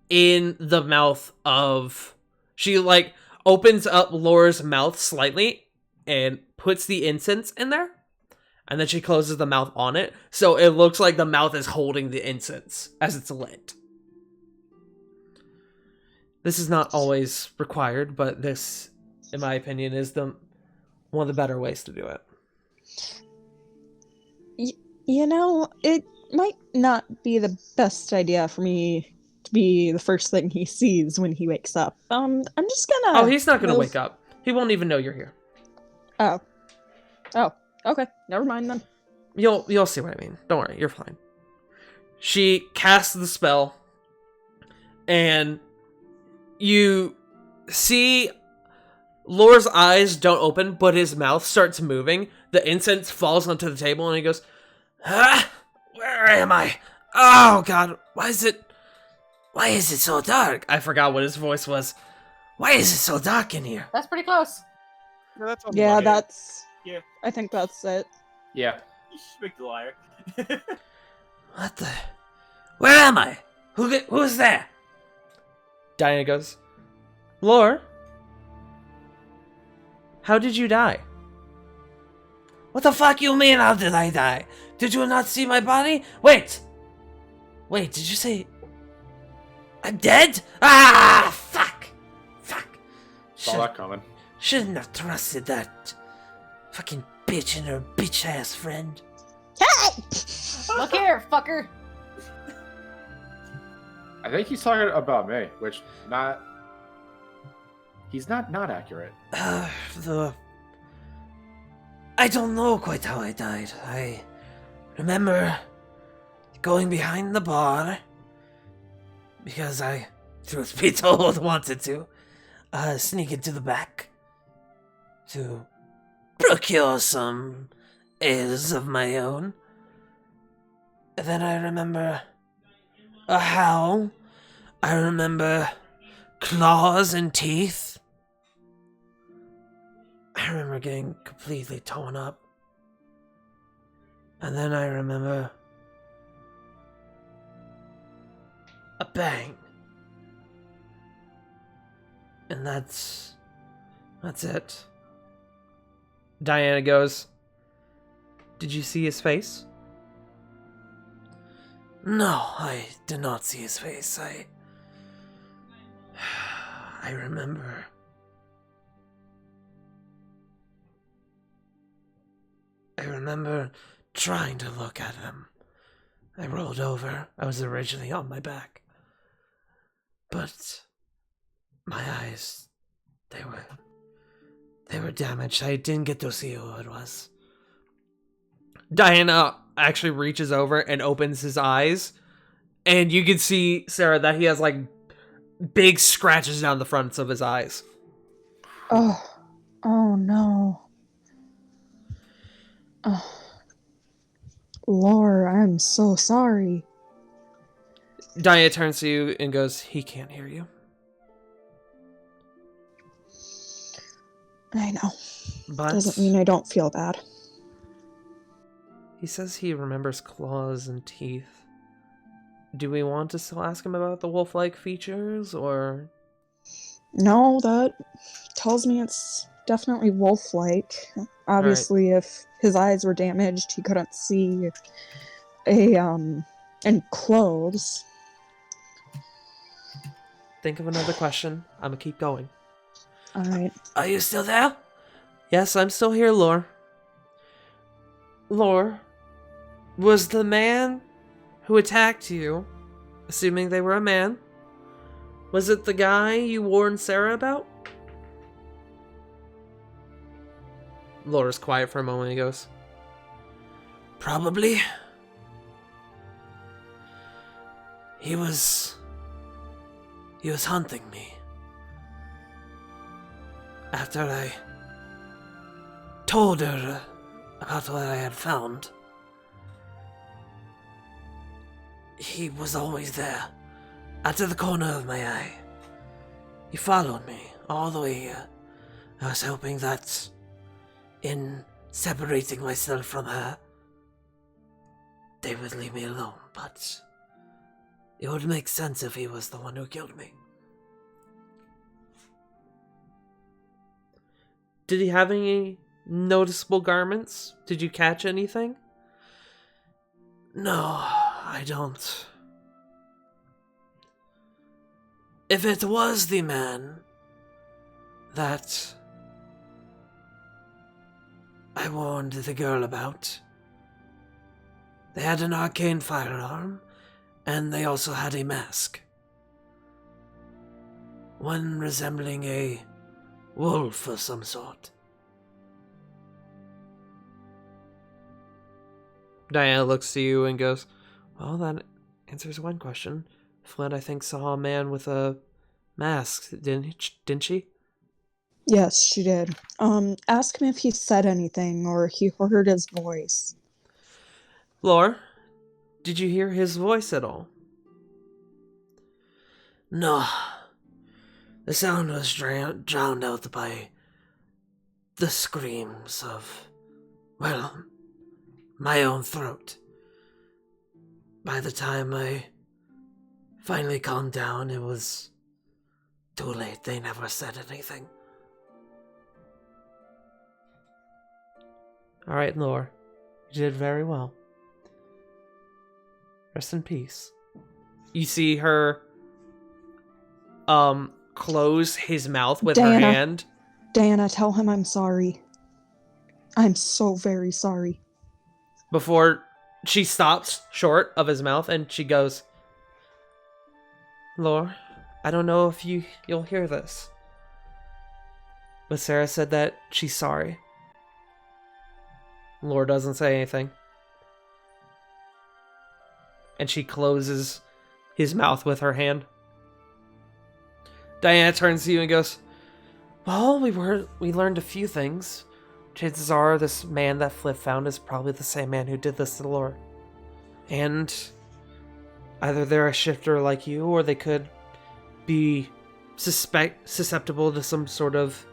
in the mouth of... She, opens up Laura's mouth slightly and puts the incense in there. And then she closes the mouth on it, so it looks like the mouth is holding the incense as it's lit. This is not always required, but this, in my opinion, is one of the better ways to do it. You know, it might not be the best idea for me to be the first thing he sees when he wakes up. I'm just gonna... Oh, he's not gonna move- wake up. He won't even know you're here. Oh, okay. Never mind then. You'll see what I mean. Don't worry, you're fine. She casts the spell, and you see Lore's eyes don't open, but his mouth starts moving. The incense falls onto the table, and he goes, "Ah, where am I? Oh God, why is it so dark?" I forgot what his voice was. Why is it so dark in here? That's pretty close. No, that's on Yeah, Monday. that's... Yeah. I think that's it. Yeah. You should make the liar. What the? Where am I? Who's there? Diana goes, "Lore, how did you die?" "What the fuck you mean, how did I die? Did you not see my body? Wait, did you say I'm dead? Ah, fuck. Saw that coming. Shouldn't have trusted that fucking bitch and her bitch-ass friend. Hey! Look here, fucker. I think he's talking about me, which he's not accurate. I don't know quite how I died. I remember going behind the bar because I, truth be told, wanted to sneak into the back to procure some ales of my own. And then I remember a howl. I remember claws and teeth. I remember getting completely torn up. And then I remember a bang. And that's it. Diana goes, "Did you see his face?" "No, I did not see his face. I remember. I remember trying to look at him. I rolled over. I was originally on my back. But my eyes, they were damaged. I didn't get to see who it was." Diana actually reaches over and opens his eyes, and you can see, Sarah, that he has like big scratches down the fronts of his eyes. Oh no. Laura, I'm so sorry. Diana turns to you and goes, "He can't hear you." I know. But Doesn't mean I don't feel bad. he says he remembers claws and teeth. Do we want to still ask him about the wolf-like features, or... No, that tells me it's definitely wolf-like. Obviously, if his eyes were damaged, he couldn't see in clothes. Think of another question. I'm gonna keep going. Alright. Are you still there? Yes, I'm still here, Lore. Lore, was the man who attacked you, assuming they were a man, was it the guy you warned Sarah about? Lore's quiet for a moment and he goes, "Probably. He was hunting me. After I told her about what I had found, he was always there, out of the corner of my eye. He followed me all the way here. I was hoping that in separating myself from her, they would leave me alone, but it would make sense if he was the one who killed me." Did he have any noticeable garments? Did you catch anything? No, I don't. If it was the man that I warned the girl about, they had an arcane firearm, and they also had a mask. One resembling a wolf of some sort. Diana looks to you and goes, "Well, that answers one question. Flint, I think, saw a man with a mask, didn't she?" Yes, she did. Ask him if he said anything or he heard his voice. Lore, did you hear his voice at all? No. The sound was drowned out by the screams of, well, my own throat. By the time I finally calmed down, it was too late. They never said anything. Alright, Lore. You did very well. Rest in peace. You see her close his mouth with her hand. Diana, tell him I'm sorry. I'm so very sorry. Before she stops short of his mouth and she goes, "Lore, I don't know if you'll hear this, but Sarah said that she's sorry." Lore doesn't say anything. And she closes his mouth with her hand. Diana turns to you and goes, "Well, we learned a few things. Chances are this man that Flip found is probably the same man who did this to Lore. And either they're a shifter like you, or they could be susceptible to some sort of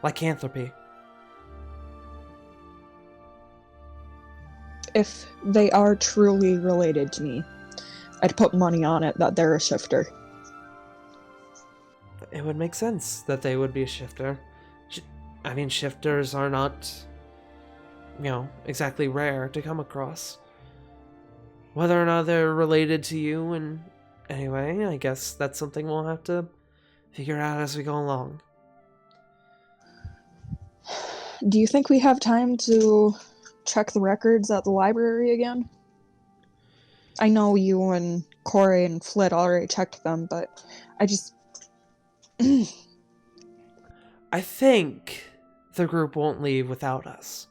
lycanthropy. if they are truly related to me, I'd put money on it that they're a shifter. It would make sense that they would be a shifter. I mean, shifters are not, exactly rare to come across. Whether or not they're related to you in any way, I guess that's something we'll have to figure out as we go along. Do you think we have time to check the records at the library again? I know you and Corey and Flit already checked them, but I just... I think the group won't leave without us.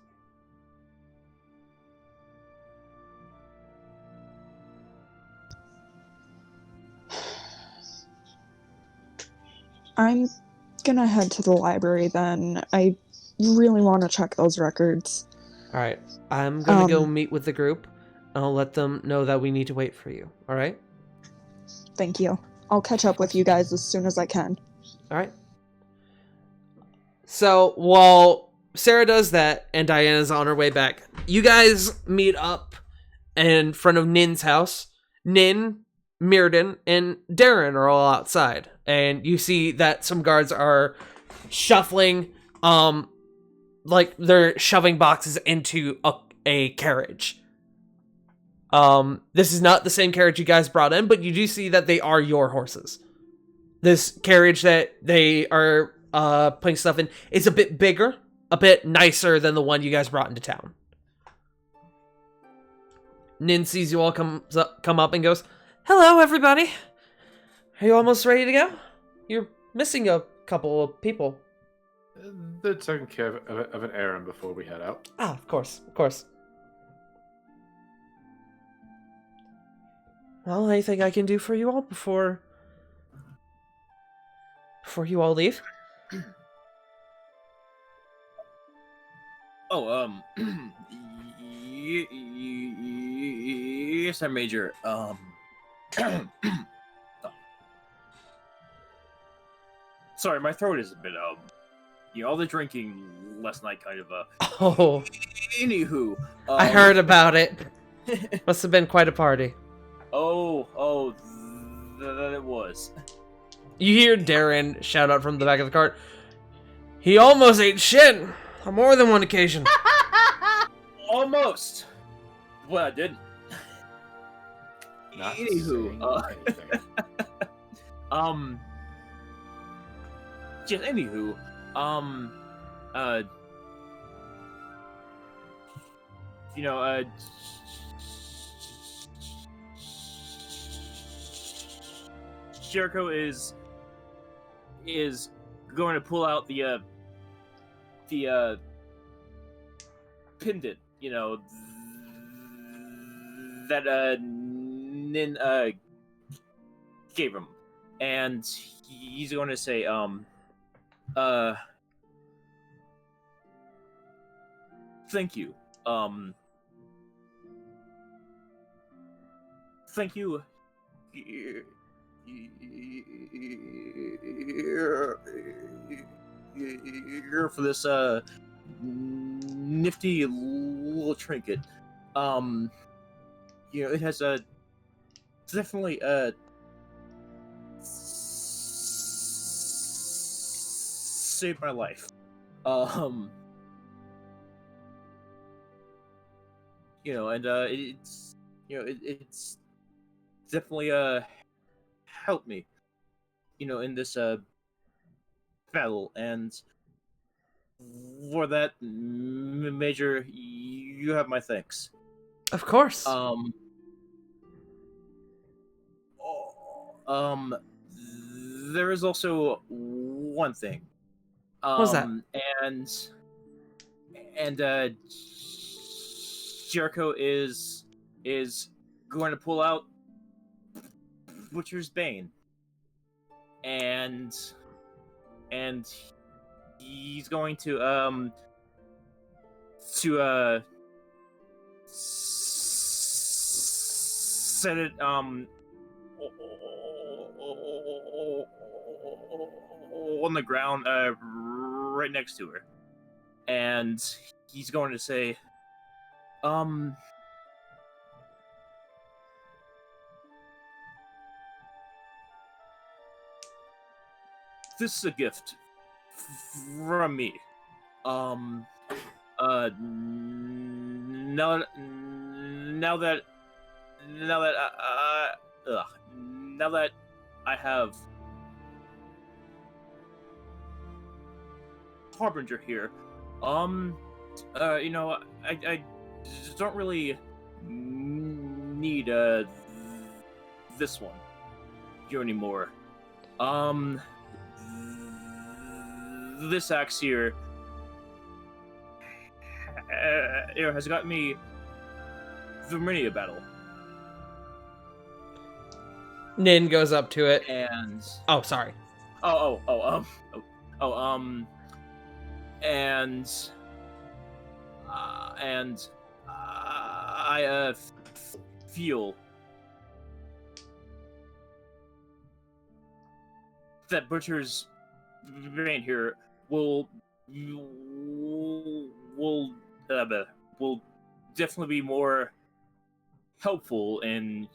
I'm gonna head to the library then. I really want to check those records. Alright, I'm gonna go meet with the group. I'll let them know that we need to wait for you, alright? Thank you. I'll catch up with you guys as soon as I can. Alright. So, while Sarah does that and Diana's on her way back, you guys meet up in front of Nin's house. Nin, Mirrodin, and Darren are all outside. And you see that some guards are shuffling, like they're shoving boxes into a carriage. This is not the same carriage you guys brought in, but you do see that they are your horses. This carriage that they are putting stuff in is a bit bigger, a bit nicer than the one you guys brought into town. Nin sees you all come up and goes, "Hello, everybody. Are you almost ready to go? You're missing a couple of people." They're taking care of an errand before we head out. Ah, of course, of course. Well, anything I can do for you all before you all leave? Oh, yes, sir, Major. Oh. Sorry, my throat is a bit, all the drinking last night kind of, Oh, Anywho. I heard about it. Must have been quite a party. That it was. You hear Darren shout out from the back of the cart, "He almost ate shit on more than one occasion." Almost. Well, I didn't. Not Anywho, saying anything. Just anywho, Jericho is going to pull out the pendant, that Nin gave him, and he's going to say, thank you, thank you. For this nifty little trinket. It has definitely saved my life. It's definitely helped me, in this battle, and for that, Major, you have my thanks. Of course. There is also one thing. What's that? And Jericho is going to pull out Butcher's Bane, and he's going to set it on the ground right next to her, and he's going to say, this is a gift from me. Now that I have Harbinger here, I don't really need this one here anymore. This axe here has got me the Merinia battle. Nin goes up to it. And Oh, sorry. I feel that Butcher's Bane here will definitely be more helpful in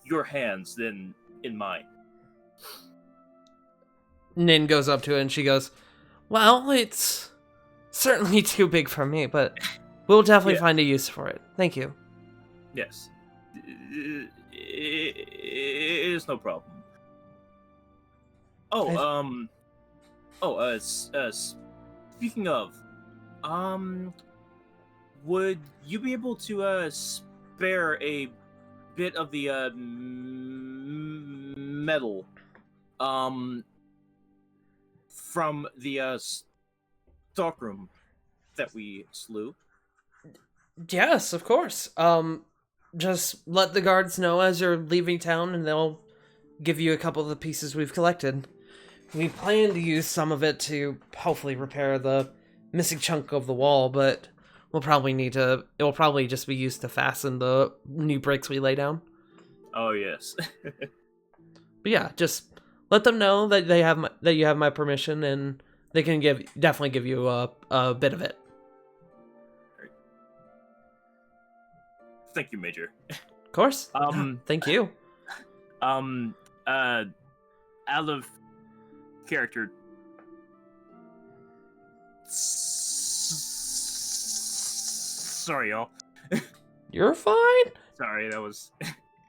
your hands than in mine. Nin goes up to it and she goes, well, it's certainly too big for me, but we'll definitely Yeah. find a use for it. Thank you. Yes. It is no problem. Speaking of, would you be able to spare a bit of the metal from the stockroom that we slew? Yes, of course. Just let the guards know as you're leaving town and they'll give you a couple of the pieces we've collected. We plan to use some of it to hopefully repair the missing chunk of the wall, but we'll probably need to, it will probably just be used to fasten the new bricks we lay down. Oh yes. But yeah, just let them know that that you have my permission and they can definitely give you a bit of it. Thank you, Major. Of course. Thank you. Out of character. Sorry, y'all. You're fine. Sorry, that was.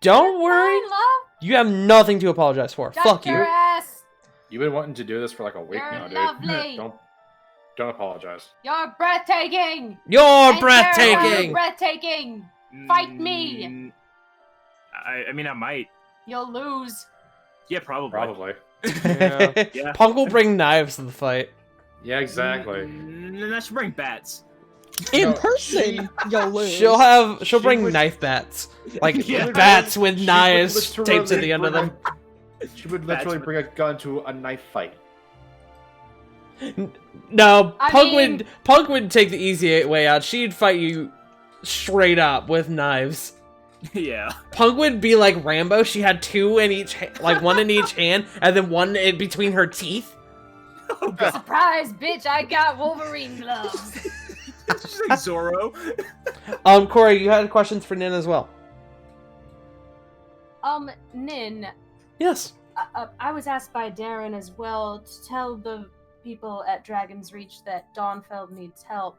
Don't worry. Fine, love. You have nothing to apologize for. Shut Fuck your you. ass. You've been wanting to do this for like a week You're now, dude. lovely. Don't apologize. You're breathtaking. You're And breathtaking. You're breathtaking. Fight me. I mean, I might. You'll lose. Yeah, probably. Probably. Yeah. Punk will bring knives to the fight. Yeah, exactly. Then I should bring bats. In No, person, you'll lose. She'll She bring would- knife bats. Like Yeah. bats with She would knives literally taped to the end of them. She would That's literally what- bring a gun to a knife fight. No, I Punk mean- would take the easy way out. She'd fight you straight up with knives. Yeah. Punk would be like Rambo. She had two in each, like one in each hand, and then one in between her teeth. Surprise, bitch! I got Wolverine gloves. She's like Zorro. Corey, you had questions for Nin as well. Nin, Yes. I was asked by Darren as well to tell the people at Dragon's Reach that Dawnfeld needs help.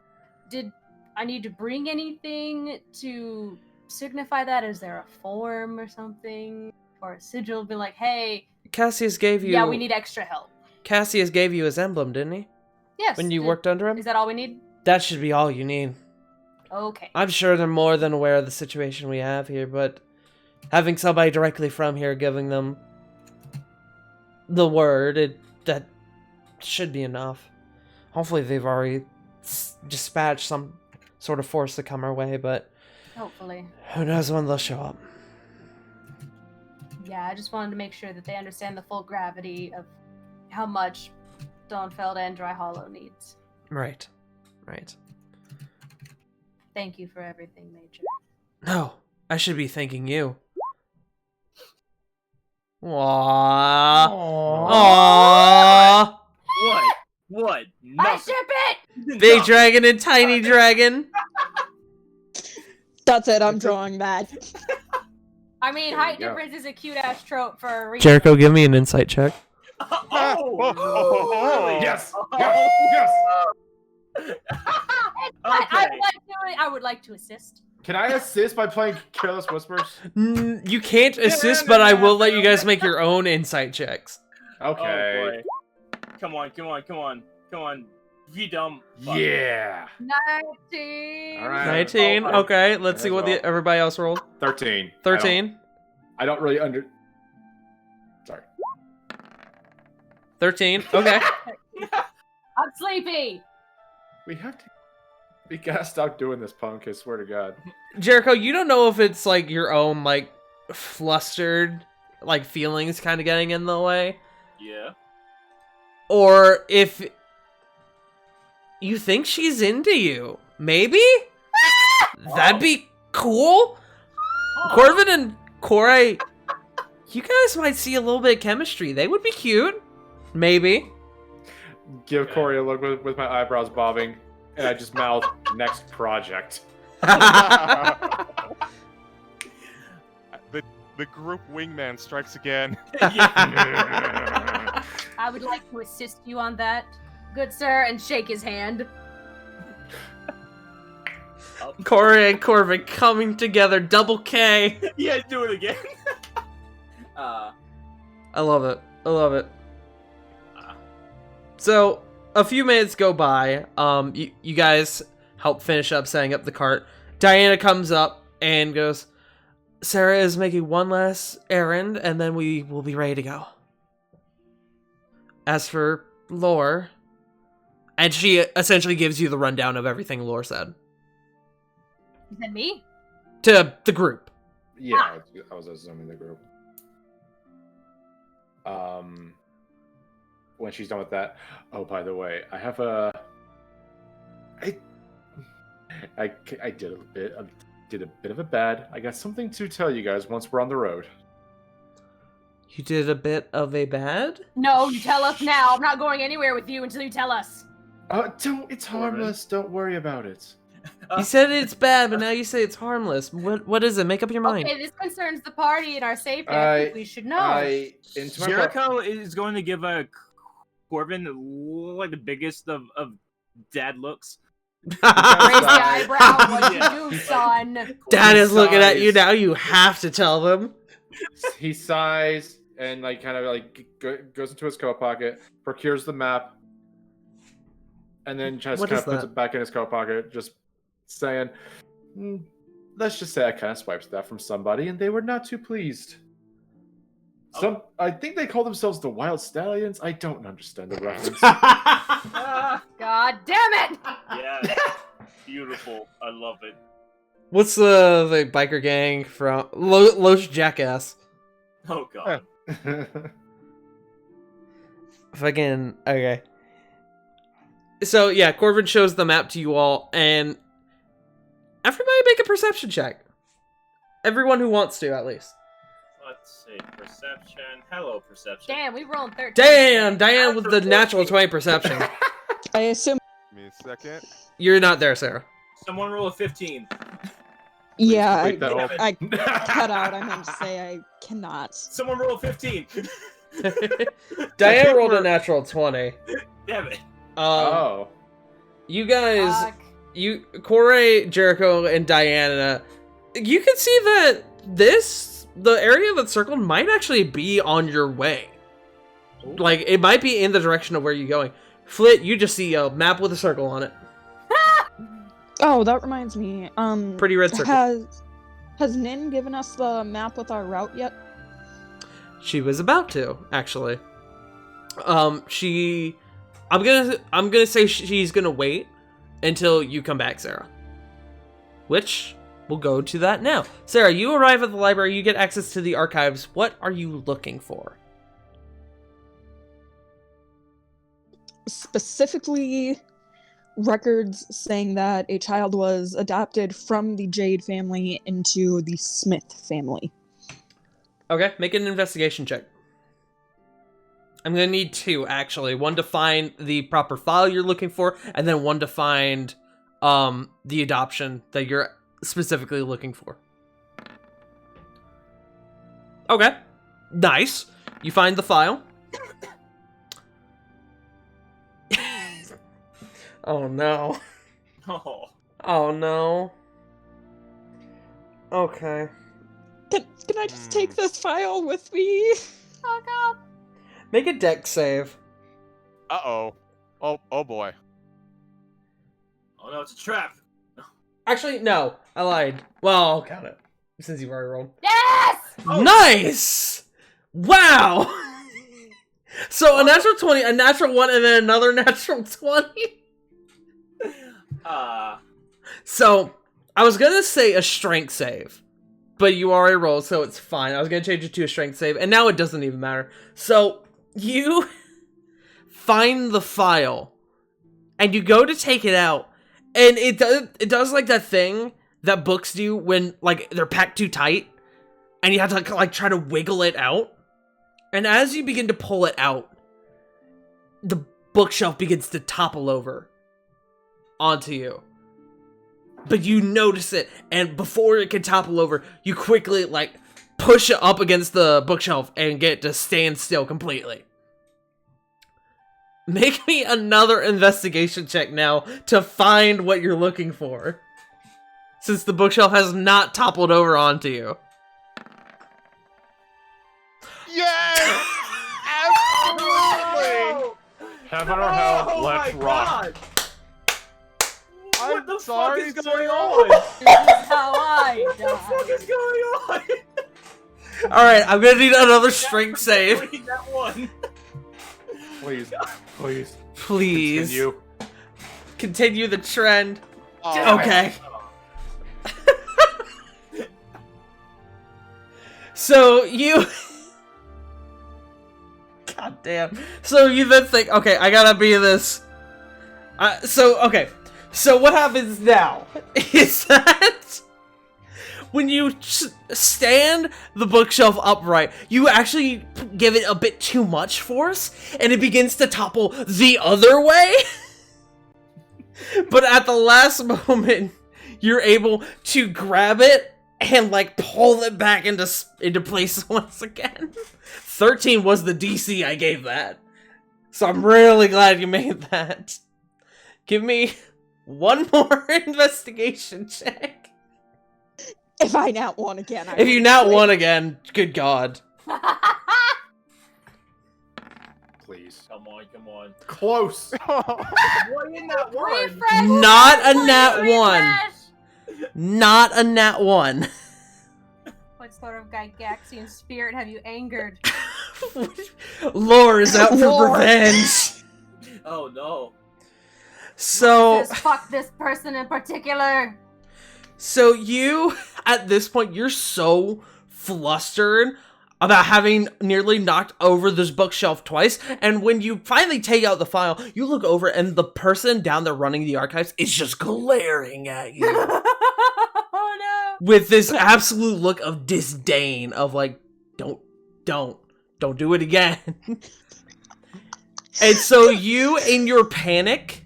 Did I need to bring anything to signify that? Is there a form or something? Or a sigil be like, hey, Cassius gave you. yeah, we need extra help. Cassius gave you his emblem, didn't he? Yes. When you worked under him? Is that all we need? That should be all you need. Okay. I'm sure they're more than aware of the situation we have here, but having somebody directly from here giving them the word, that should be enough. Hopefully they've already dispatched some sort of force to come our way, but Hopefully. who knows when they'll show up. Yeah, I just wanted to make sure that they understand the full gravity of how much Dawnfeld and Dry Hollow needs. Right. Right. Thank you for everything, Major. No, I should be thanking you. Aww. Aww. What? I Nothing. ship it! Big No. dragon and tiny dragon. That's it, I'm drawing that. I mean, There you height go. difference is a cute ass trope for a reason. Jericho, give me an insight check. Oh, really? Yes. Oh. Yes. But Okay. I would like to assist. Can I assist by playing Careless Whispers? You can't assist, but I will let you guys make your own insight checks. Okay. Oh, boy. Come on. Be dumb. Fuck. Yeah. 19. All right. 19. Oh, Okay, let's see as what well. everybody else rolled. 13. 13. I don't really under. Sorry. 13. Okay. I'm sleepy. We gotta stop doing this, punk. I swear to God. Jericho, you don't know if it's like your own like flustered like feelings kind of getting in the way, Yeah. or if you think she's into you. Maybe that'd be cool. Corvin and Corey, you guys might see a little bit of chemistry. They would be cute. Maybe. Give Okay. Corey a look with my eyebrows bobbing, and I just mouth next project. The group wingman strikes again. I would like to assist you on that, good sir, and shake his hand. Corey and Corvin coming together, double K. Yeah, do it again. I love it. I love it. So, a few minutes go by. You guys help finish up setting up the cart. Diana comes up and goes, Sarah is making one last errand, and then we will be ready to go. As for Lore, and she essentially gives you the rundown of everything Lore said. You said me? To the group. Yeah, I was assuming the group. When she's done with that, oh, by the way, I have a. I did a bit of a bad. I got something to tell you guys once we're on the road. You did a bit of a bad? No, you tell us now. I'm not going anywhere with you until you tell us. Don't. It's harmless. Don't worry about it. You said it's bad, but now you say it's harmless. What is it? Make up your mind. Okay, this concerns the party and our safety. I think we should know. Into my Jericho is going to give a Corbin like the biggest of dad looks. Raise the eyebrow. What you do, son? Dad is looking at you Sighs. now. You have to tell them. He sighs and like kind of like goes into his coat pocket, procures the map, and then just What kind is of puts that? it back in his coat pocket, just saying, let's just say I kind of swiped that from somebody, and they were not too pleased. I think they call themselves the Wild Stallions. I don't understand the reference. God damn it! Yeah, beautiful. I love it. What's the biker gang from Loach Jackass? Oh god. Fucking okay. So yeah, Corvin shows the map to you all, and everybody make a perception check. Everyone who wants to, at least. Let's see. Perception. Hello, perception. Damn, we rolled 13. Damn, Diane with the natural 20 perception. I assume. Give me a second. You're not there, Sarah. Someone roll a 15. Yeah, Wait, that I cut out. I meant to say I cannot. Someone roll a 15. Diane rolled a natural 20. Damn it. Oh. You guys, Fuck. Corey, Jericho, and Diana, you can see that the area that's circled might actually be on your way. Like, it might be in the direction of where you're going. Flit, you just see a map with a circle on it. Oh, that reminds me. Pretty red circle. Has Nin given us the map with our route yet? She was about to, actually. I'm gonna say she's gonna wait until you come back, Sarah. Which, we'll go to that now. Sarah, you arrive at the library, you get access to the archives. What are you looking for? Specifically, records saying that a child was adopted from the Jade family into the Smith family. Okay, make an investigation check. I'm gonna need two, actually. One to find the proper file you're looking for, and then one to find the adoption that you're specifically looking for. Okay. Nice. You find the file. Oh no. Oh. Oh no. Okay. Can I just take this file with me? Oh god. Make a deck save. Uh-oh. Oh boy. Oh no, it's a trap. Actually, no. I lied. Well, I'll count it. Since you've already rolled. Yes! Oh. Nice! Wow! So a natural 20, a natural 1, and then another natural 20? So, I was gonna say a strength save. But you already rolled, so it's fine. I was gonna change it to a strength save, and now it doesn't even matter. So, you find the file, and you go to take it out, and it does like that thing that books do when, like, they're packed too tight, and you have to, like, try to wiggle it out. And as you begin to pull it out, the bookshelf begins to topple over onto you. But you notice it, and before it can topple over, you quickly, like, push it up against the bookshelf and get it to stand still completely. Make me another investigation check now to find what you're looking for. Since the bookshelf has not toppled over onto you. Yes! Absolutely! Heaven or hell, Oh let's my rock. god! I'm What the sorry, fuck is going sir. on? This is how I What the fuck die. is going on? Alright, I'm gonna need another strength save. I need that one. Please, please, Please. continue. Continue the trend. Oh, Okay. So you... God damn. So you then think, okay, I gotta be this... okay. So what happens now is that when you stand the bookshelf upright, you actually give it a bit too much force, and it begins to topple the other way. But at the last moment, you're able to grab it and, like, pull it back into place once again. 13 was the DC I gave that. So I'm really glad you made that. Give me one more investigation check. If I nat one again, I If you will nat quit. one again, good god. Please. Come on, come on. Close. What in that one? Refresh. Not a nat Refresh. 1. Not a nat 1. What sort of Gygaxian spirit have you angered? Lore is out for Lore. revenge. Oh no. So... Just fuck this person in particular. So you, at this point, you're so flustered about having nearly knocked over this bookshelf twice, and when you finally take out the file, you look over and the person down there running the archives is just glaring at you Oh no. with this absolute look of disdain of like, don't do it again. And so you, in your panic,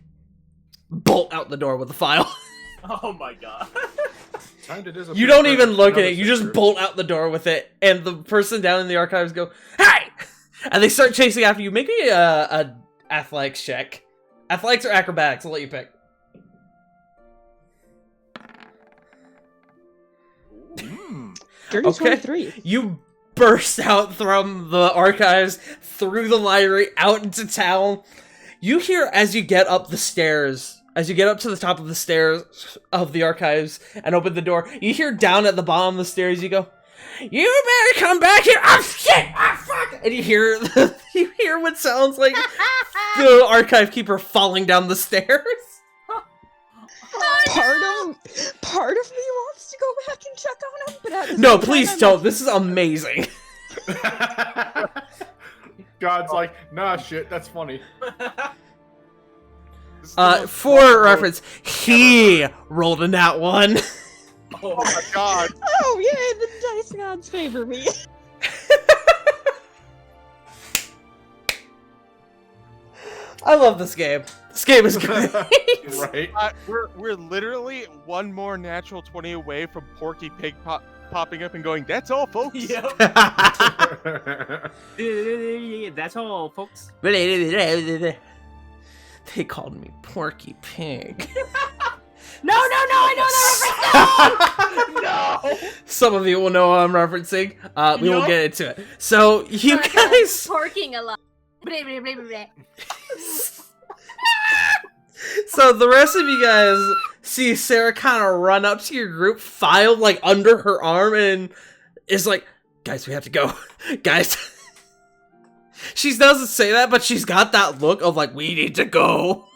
bolt out the door with the file. Oh my god. Time to disappear You don't for even look at another it. You just 6 years. bolt out the door with it, and the person down in the archives go, "Hey!" And they start chasing after you. Make me a athletics check. Athletics or acrobatics? I'll let you pick. Dirty Okay. 23. You burst out from the archives, through the library, out into town. You hear as you get up the stairs, as you get up to the top of the stairs of the archives and open the door, you hear down at the bottom of the stairs, you go, "You better come back here!" Oh shit! Oh fuck! And you hear you hear what sounds like the archive keeper falling down the stairs. Part of me wants to go back and check on him, but at the No, same time, please I'm don't. This is amazing. God's like, nah, shit, that's funny. This is the most For wonderful- reference, he rolled a nat 1. Oh Oh my god. Oh, yay, the dice gods favor me. I love this game. This game is great. Right? We're literally one more natural 20 away from Porky popping up and going, "That's all, folks." Yep. That's all, folks. They called me Porky Pig. No, I know that reference. No. Some of you will know what I'm referencing. We will Yup. get into it. So you Like, guys. porking a lot. Blah, blah, blah, blah, blah. So the rest of you guys see Sarah kind of run up to your group, filed like under her arm, and is like, "Guys, we have to go, guys." She doesn't say that, but she's got that look of like, "We need to go."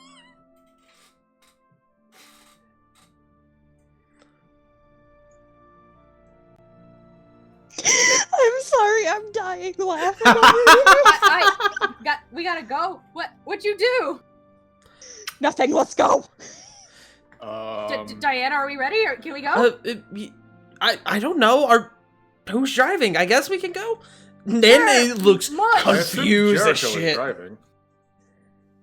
I'm sorry, I'm dying laughing. We gotta go. What'd you do? Nothing, let's go. Diana, are we ready? Or can we go? I don't know. Who's driving? I guess we can go. Nene looks Much. I assume confused as Jericho is shit. driving.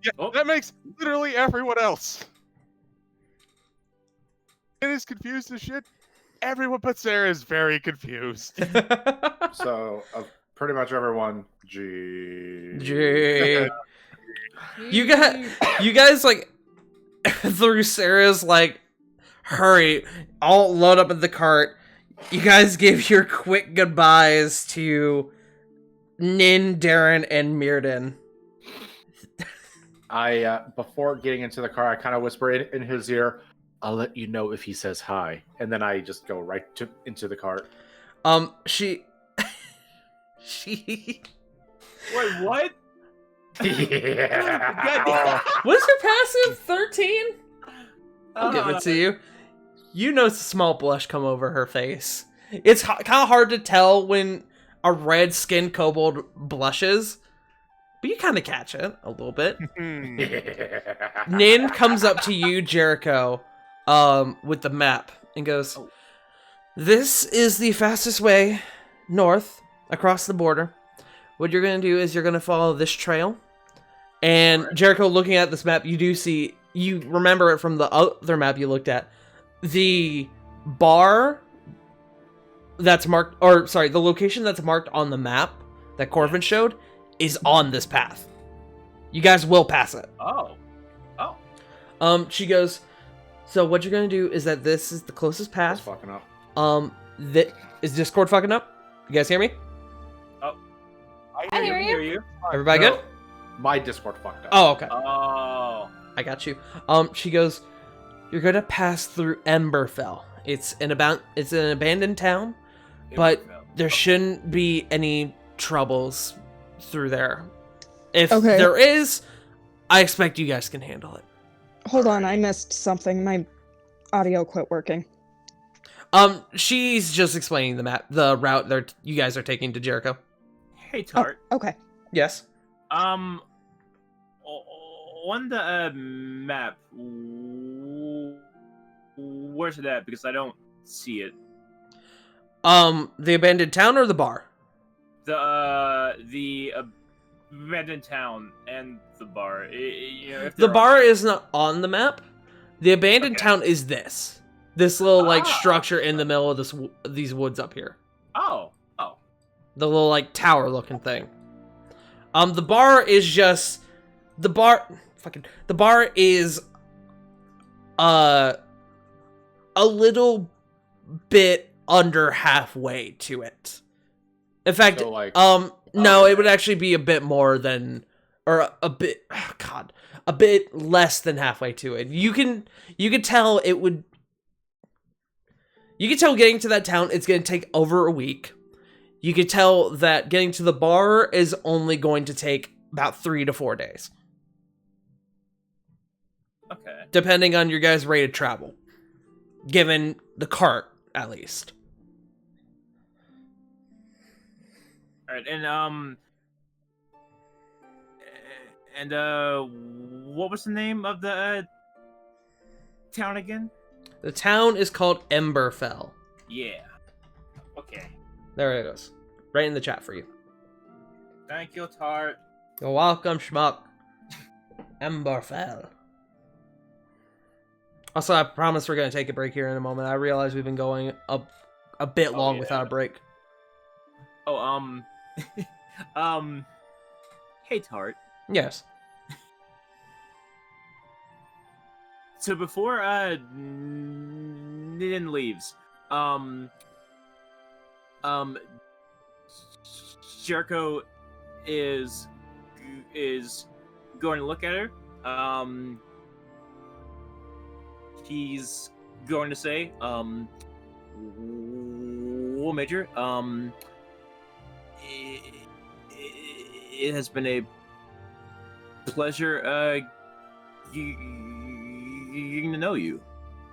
Yeah, Oh. that makes literally everyone else. It is confused as shit. Everyone but Sarah is very confused. So pretty much everyone. G. Jay. You guys like through Sarah's like hurry, all load up in the cart. You guys give your quick goodbyes to Nin, Darren, and Mirden. I before getting into the car, I kind of whisper in his ear, "I'll let you know if he says hi," and then I just go right into the cart. She Wait, what? Yeah. what's your passive? 13? I'll give it to you. You notice a small blush come over her face. It's kind of hard to tell when a red-skinned kobold blushes, but you kind of catch it a little bit. Nin comes up to you, Jericho, with the map and goes, "This is the fastest way north across the border. What you're going to do is you're going to follow this trail." And Jericho, looking at this map, you do see, you remember it from the other map you looked at. The bar that's marked, or sorry, the location that's marked on the map that Corvin showed is on this path. You guys will pass it. Oh. She goes, "So what you're going to do is that this is the closest It's path. fucking up. Is Discord fucking up? You guys hear me? I hear you. Everybody No, good? My Discord fucked up. Oh, okay. Oh. I got you. She goes, "You're gonna pass through Emberfell. It's an abandoned town, but there shouldn't be any troubles through there. If Okay. there is, I expect you guys can handle it." Hold on, I missed something. My audio quit working. She's just explaining the route you guys are taking to Jericho. Hey, Tart. Okay. Yes. On the map, where's it at? Because I don't see it. The abandoned town or the bar? The abandoned town and the bar. If The they're bar is not on the map. The abandoned town is this little like Ah. structure in the middle of these woods up here. Oh. The little like tower looking thing. The bar is just the bar is a little bit under halfway to it. In fact, So, like, no, okay. it would actually be a bit more than, or a bit less than halfway to it. You could tell it would. You could tell getting to that town, it's going to take over a week. You could tell that getting to the bar is only going to take about 3 to 4 days, Okay. depending on your guys' rate of travel, given the cart at least. All right, and what was the name of the town again? The town is called Emberfell. Yeah. Okay. There it is, right in the chat for you. Thank you, Tart. You're welcome, schmuck. Emberfell. Also, I promise we're going to take a break here in a moment. I realize we've been going a bit Oh, long yeah. without a break. Oh, hey Tart. Yes. So before Nin leaves, Jericho is going to look at her. He's going to say, "Well, Major, it has been a pleasure getting to know you,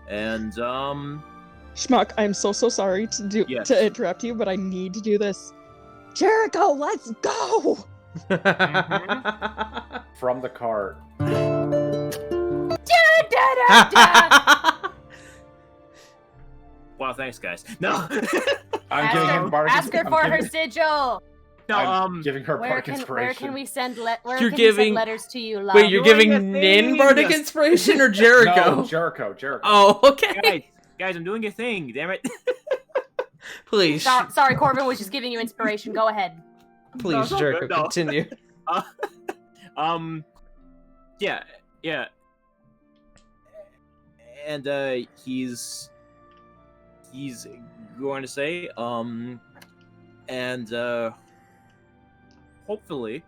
and Schmuck, I'm so sorry Yes. to interrupt you, but I need to do this. Jericho, let's go! From the cart. wow, thanks guys. No, I'm giving him bardic. Ask her I'm for giving- her sigil. no, I'm giving her Where bardic can inspiration. we send You're can we giving- send letters to you, love? Wait, you're Doing giving a Nin thing! bardic inspiration or Jericho? No, Jericho. Oh, okay. guys, I'm doing a thing. Damn it. Please, Sorry, Corbin was just giving you inspiration. Go ahead. please, it's all Jericho, good, no. continue. Yeah. And he's going to say, and hopefully,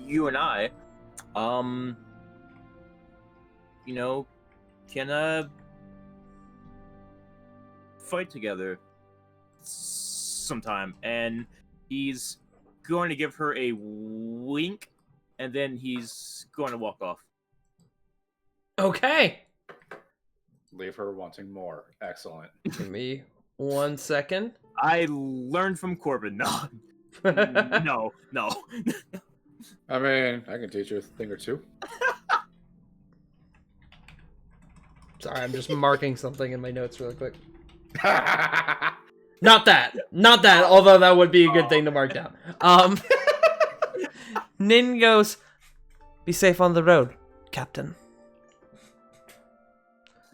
you and I, you know, can fight together sometime. And he's going to give her a wink, and then he's going to walk off. Okay. Leave her wanting more. Excellent. Give me 1 second. I learned from Corbin. No, no. I mean, I can teach you a thing or two. Sorry, I'm just marking something in my notes really quick. Not that. Although that would be a good thing to mark down. Nin goes, "Be safe on the road, Captain."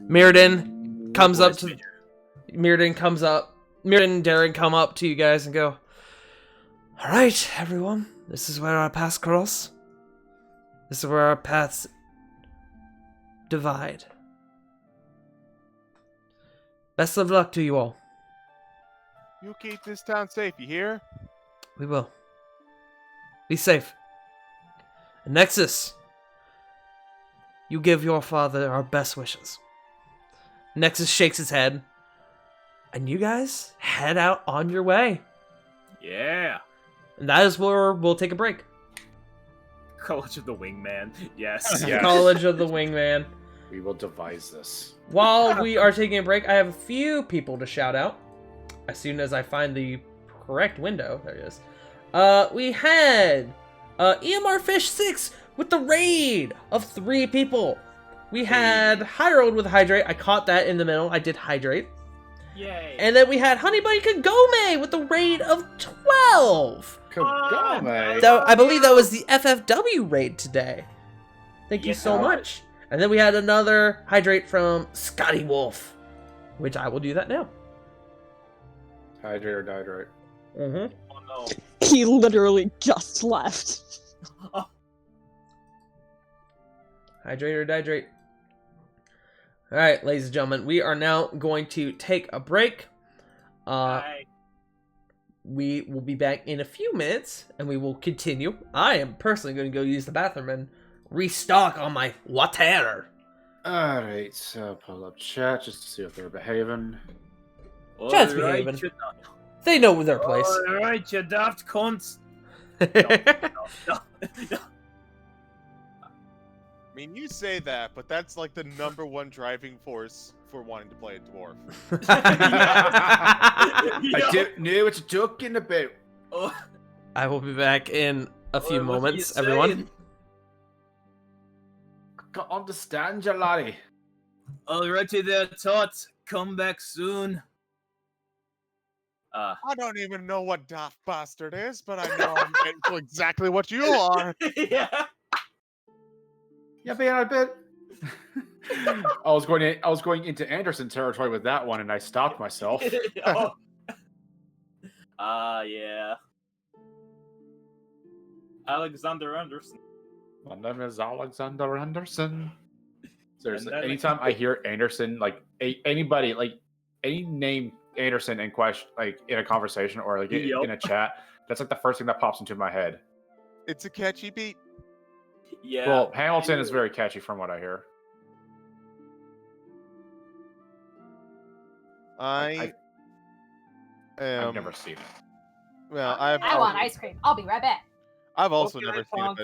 Mirrodin comes up to Mirrodin and Darren come up to you guys and go, "All right, everyone, this is where our paths cross. This is where our paths divide. Best of luck to you all. You keep this town safe, you hear? We will. Be safe. And Nexus, you give your father our best wishes." Nexus shakes his head, and you guys head out on your way. Yeah. And that is where we'll take a break. College of the Wingman. Yes. Yeah. College of the Wingman. We will devise this. While we are taking a break, I have a few people to shout out. As soon as I find the correct window, there it is. We had EMR Fish 6 with the raid of 3 people. We had Hyrold with Hydrate. I caught that in the middle. I did Hydrate. Yay. And then we had Honeybunny Kagome with the raid of 12. Kagome. That, I believe that was the FFW raid today. Thank you Yes, so it was. much. And then we had another Hydrate from Scotty Wolf, which I will do that now. Hydrate or dihydrate. Mm-hmm. Oh no. He literally just left. Hydrate or dihydrate. All right, ladies and gentlemen, we are now going to take a break. Bye. We will be back in a few minutes, and we will continue. I am personally going to go use the bathroom and restock on my water. Alright, so pull up chat just to see if they're behaving. Chat's Alright, behaving. you- They know their place. Alright, you daft cunts. No. I mean, you say that, but that's like the #1 driving force for wanting to play a dwarf. I didn't know what you're talking about. Oh, I will be back in a few what are you moments, everyone. saying? Can't understand you, laddie. Alrighty there, Tot. Come back soon. I don't even know what Daft Bastard is, but I know I'm getting to exactly what you are. Yeah. You being a bit I was going into Anderson territory with that one, and I stopped myself. Oh. Yeah. Alexander Anderson. My name is Alexander Anderson. Seriously, And then- anytime I hear Anderson, like anybody, like any name Anderson in question, like in a conversation or like Yup. in a chat, that's like the first thing that pops into my head. It's a catchy beat. Yeah. Well, Hamilton is very catchy from what I hear. I've I've never seen it. Well, I've I want ice cream. I'll be right back. also Okay, never seen it, Punk.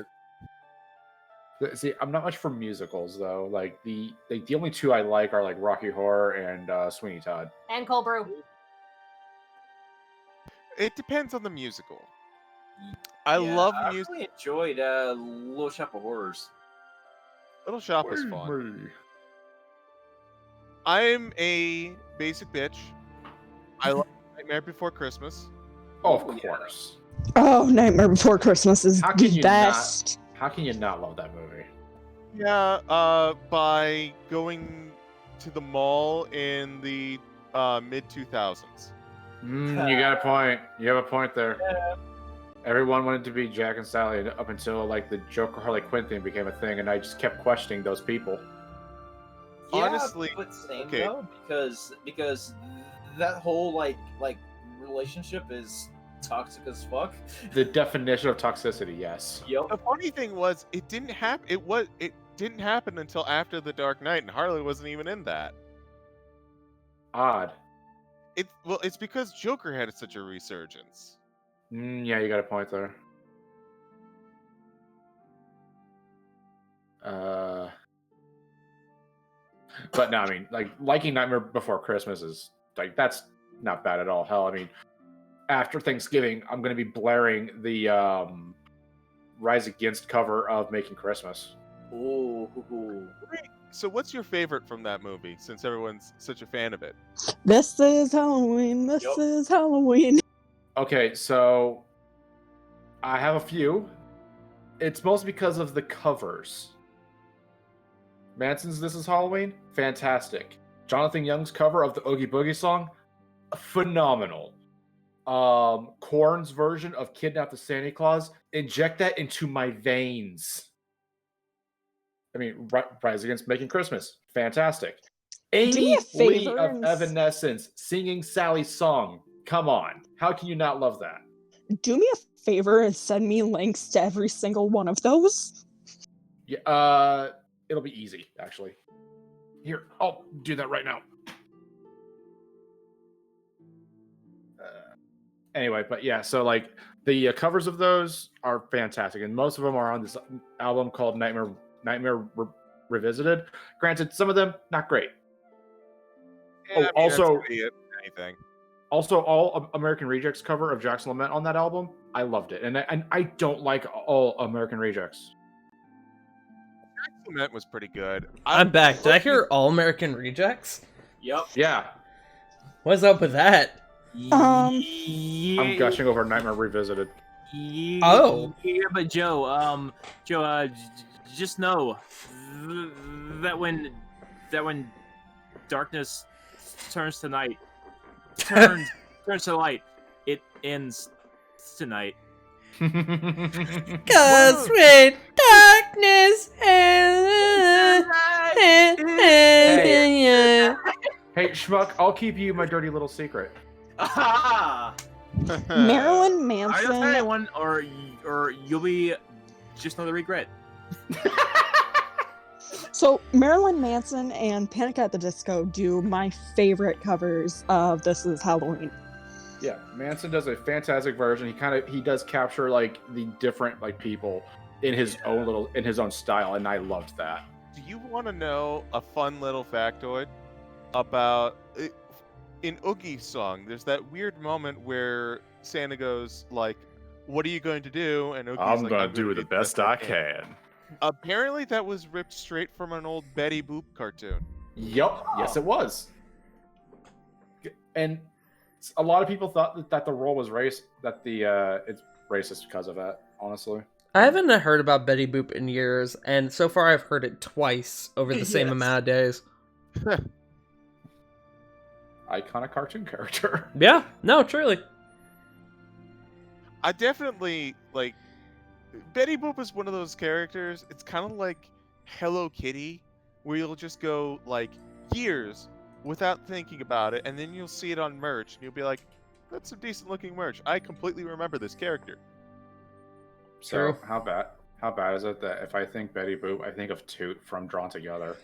but See, I'm not much for musicals though. Like the only two I like are like Rocky Horror and Sweeney Todd. And cold brew. it depends on the musical. I love I music. really enjoyed Little Shop of Horrors. Little Shop is fun. I'm a basic bitch. I love Nightmare Before Christmas. Oh, of Oh, yeah. course. Oh, Nightmare Before Christmas is How can the you best. How can you not love that movie? Yeah, by going to the mall in the mid 2000s. You got a point. You have a point there. Everyone wanted to be Jack and Sally up until like the Joker Harley Quinn thing became a thing, and I just kept questioning those people. Yeah, Honestly, but same okay. though, because that whole like relationship is toxic as fuck. The definition of toxicity, yes. Yep. The funny thing was, it didn't happen. It didn't happen until after the Dark Knight, and Harley wasn't even in that. Odd. It's because Joker had such a resurgence. Yeah, you got a point there. But no, I mean, like liking Nightmare Before Christmas is like that's not bad at all. Hell, I mean, after Thanksgiving, I'm gonna be blaring the Rise Against cover of Making Christmas. Ooh. So, what's your favorite from that movie? Since everyone's such a fan of it. This is Halloween. This Yup. is Halloween. Okay, so I have a few. It's mostly because of the covers. Manson's This Is Halloween, fantastic. Jonathan Young's cover of the Oogie Boogie song, phenomenal. Korn's version of Kidnap the Santa Claus, inject that into my veins. I mean, Rise Against Making Christmas, fantastic. me Amy a Lee favor of and Evanescence singing Sally's song. Come on, how can you not love that? Do me a favor and send me links to every single one of those. Yeah, it'll be easy, actually. Here, I'll do that right now. Anyway, but yeah, so like the covers of those are fantastic, and most of them are on this album called Nightmare Revisited. Granted, some of them not great. Yeah, Oh, that's also- gonna be it, anything. Also, all American Rejects cover of Jack's Lament on that album, I loved it, and I don't like all American Rejects. Cement was pretty good. I'm back. Did I hear All American Rejects? Yep. Yeah, What's up with that? I'm gushing over Nightmare Revisited. Yeah, Oh. Yeah, but Joe, just know that when darkness turns to night, turns to light, it ends tonight. Cause with darkness and Hey, Schmuck, I'll keep you my dirty little secret. Ah! Marilyn I don't tell Manson. anyone, or you'll be just another regret. So Marilyn Manson and Panic at the Disco do my favorite covers of This Is Halloween. Yeah, Manson does a fantastic version. He does capture like the different like people in his own style, and I loved that. Do you want to know a fun little factoid about in Oogie's song? There's that weird moment where Santa goes like, "What are you going to do?" And Oogie's like, "I'm gonna can. Apparently, that was ripped straight from an old Betty Boop cartoon. Yup. Yes, it was. And a lot of people thought that the role was it's racist because of that. Honestly, I haven't heard about Betty Boop in years, and so far I've heard it twice over the same Yes. amount of days. Iconic cartoon character. Yeah, no, truly. I definitely like Betty Boop is one of those characters. It's kind of like Hello Kitty, where you'll just go like years without thinking about it, and then you'll see it on merch, and you'll be like, "That's some decent looking merch. I completely remember this character." So True. how bad is it that if I think Betty Boop, I think of Toot from Drawn Together?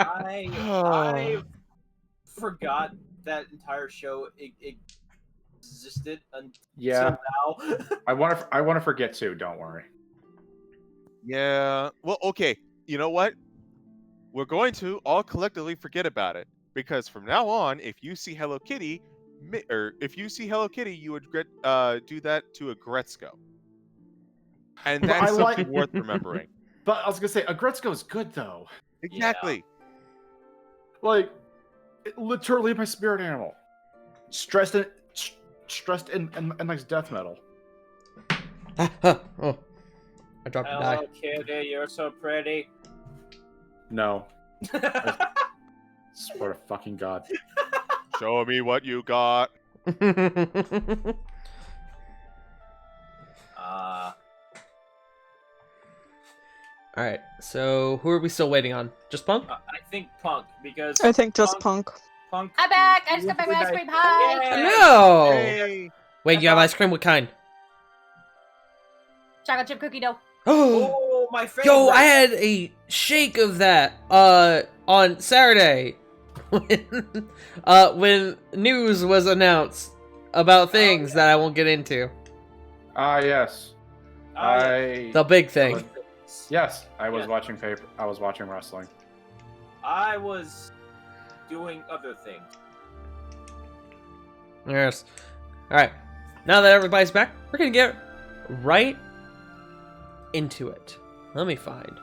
I forgot that entire show existed until Yeah, now. I want to forget too. Don't worry. Yeah. Well, okay. You know what? We're going to all collectively forget about it because from now on, if you see Hello Kitty, you would do that to a Gretzko, and But that's I like- something worth remembering. But I was gonna say, Agretzko is good though. Exactly. Like, literally my spirit animal. Stressed in like death metal. Oh, I dropped a die. Hello, Kitty, you're so pretty. No, swear to fucking God. Show me what you got. All right, so who are we still waiting on? Just Punk? I think Punk, because I think just Punk. Punk. I'm back. I just got back with ice cream. Hi. Yay! No! Hey. Wait, you have ice cream? What kind? Chocolate chip cookie dough. Oh, Oh, my favorite. yo, I had a shake of that on Saturday when news was announced about things that I won't get into. Ah, yes. The big thing. Yes, I was Yeah. watching paper. I was watching wrestling. I was doing other things. Yes. All right. Now that everybody's back, we're gonna get right into it. Let me find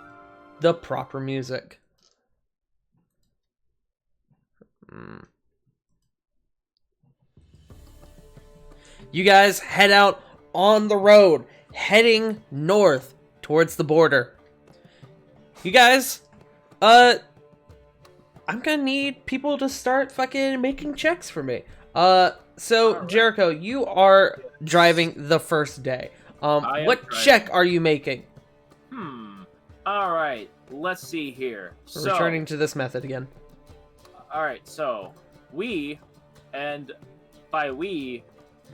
the proper music. You guys head out on the road, heading north towards the border. You guys, I'm gonna need people to start fucking making checks for me. So Alright. Jericho, you are driving the first day. I am What driving. check are you making? All right. Let's see here. So, Returning to this method again. all right. So we, and by we,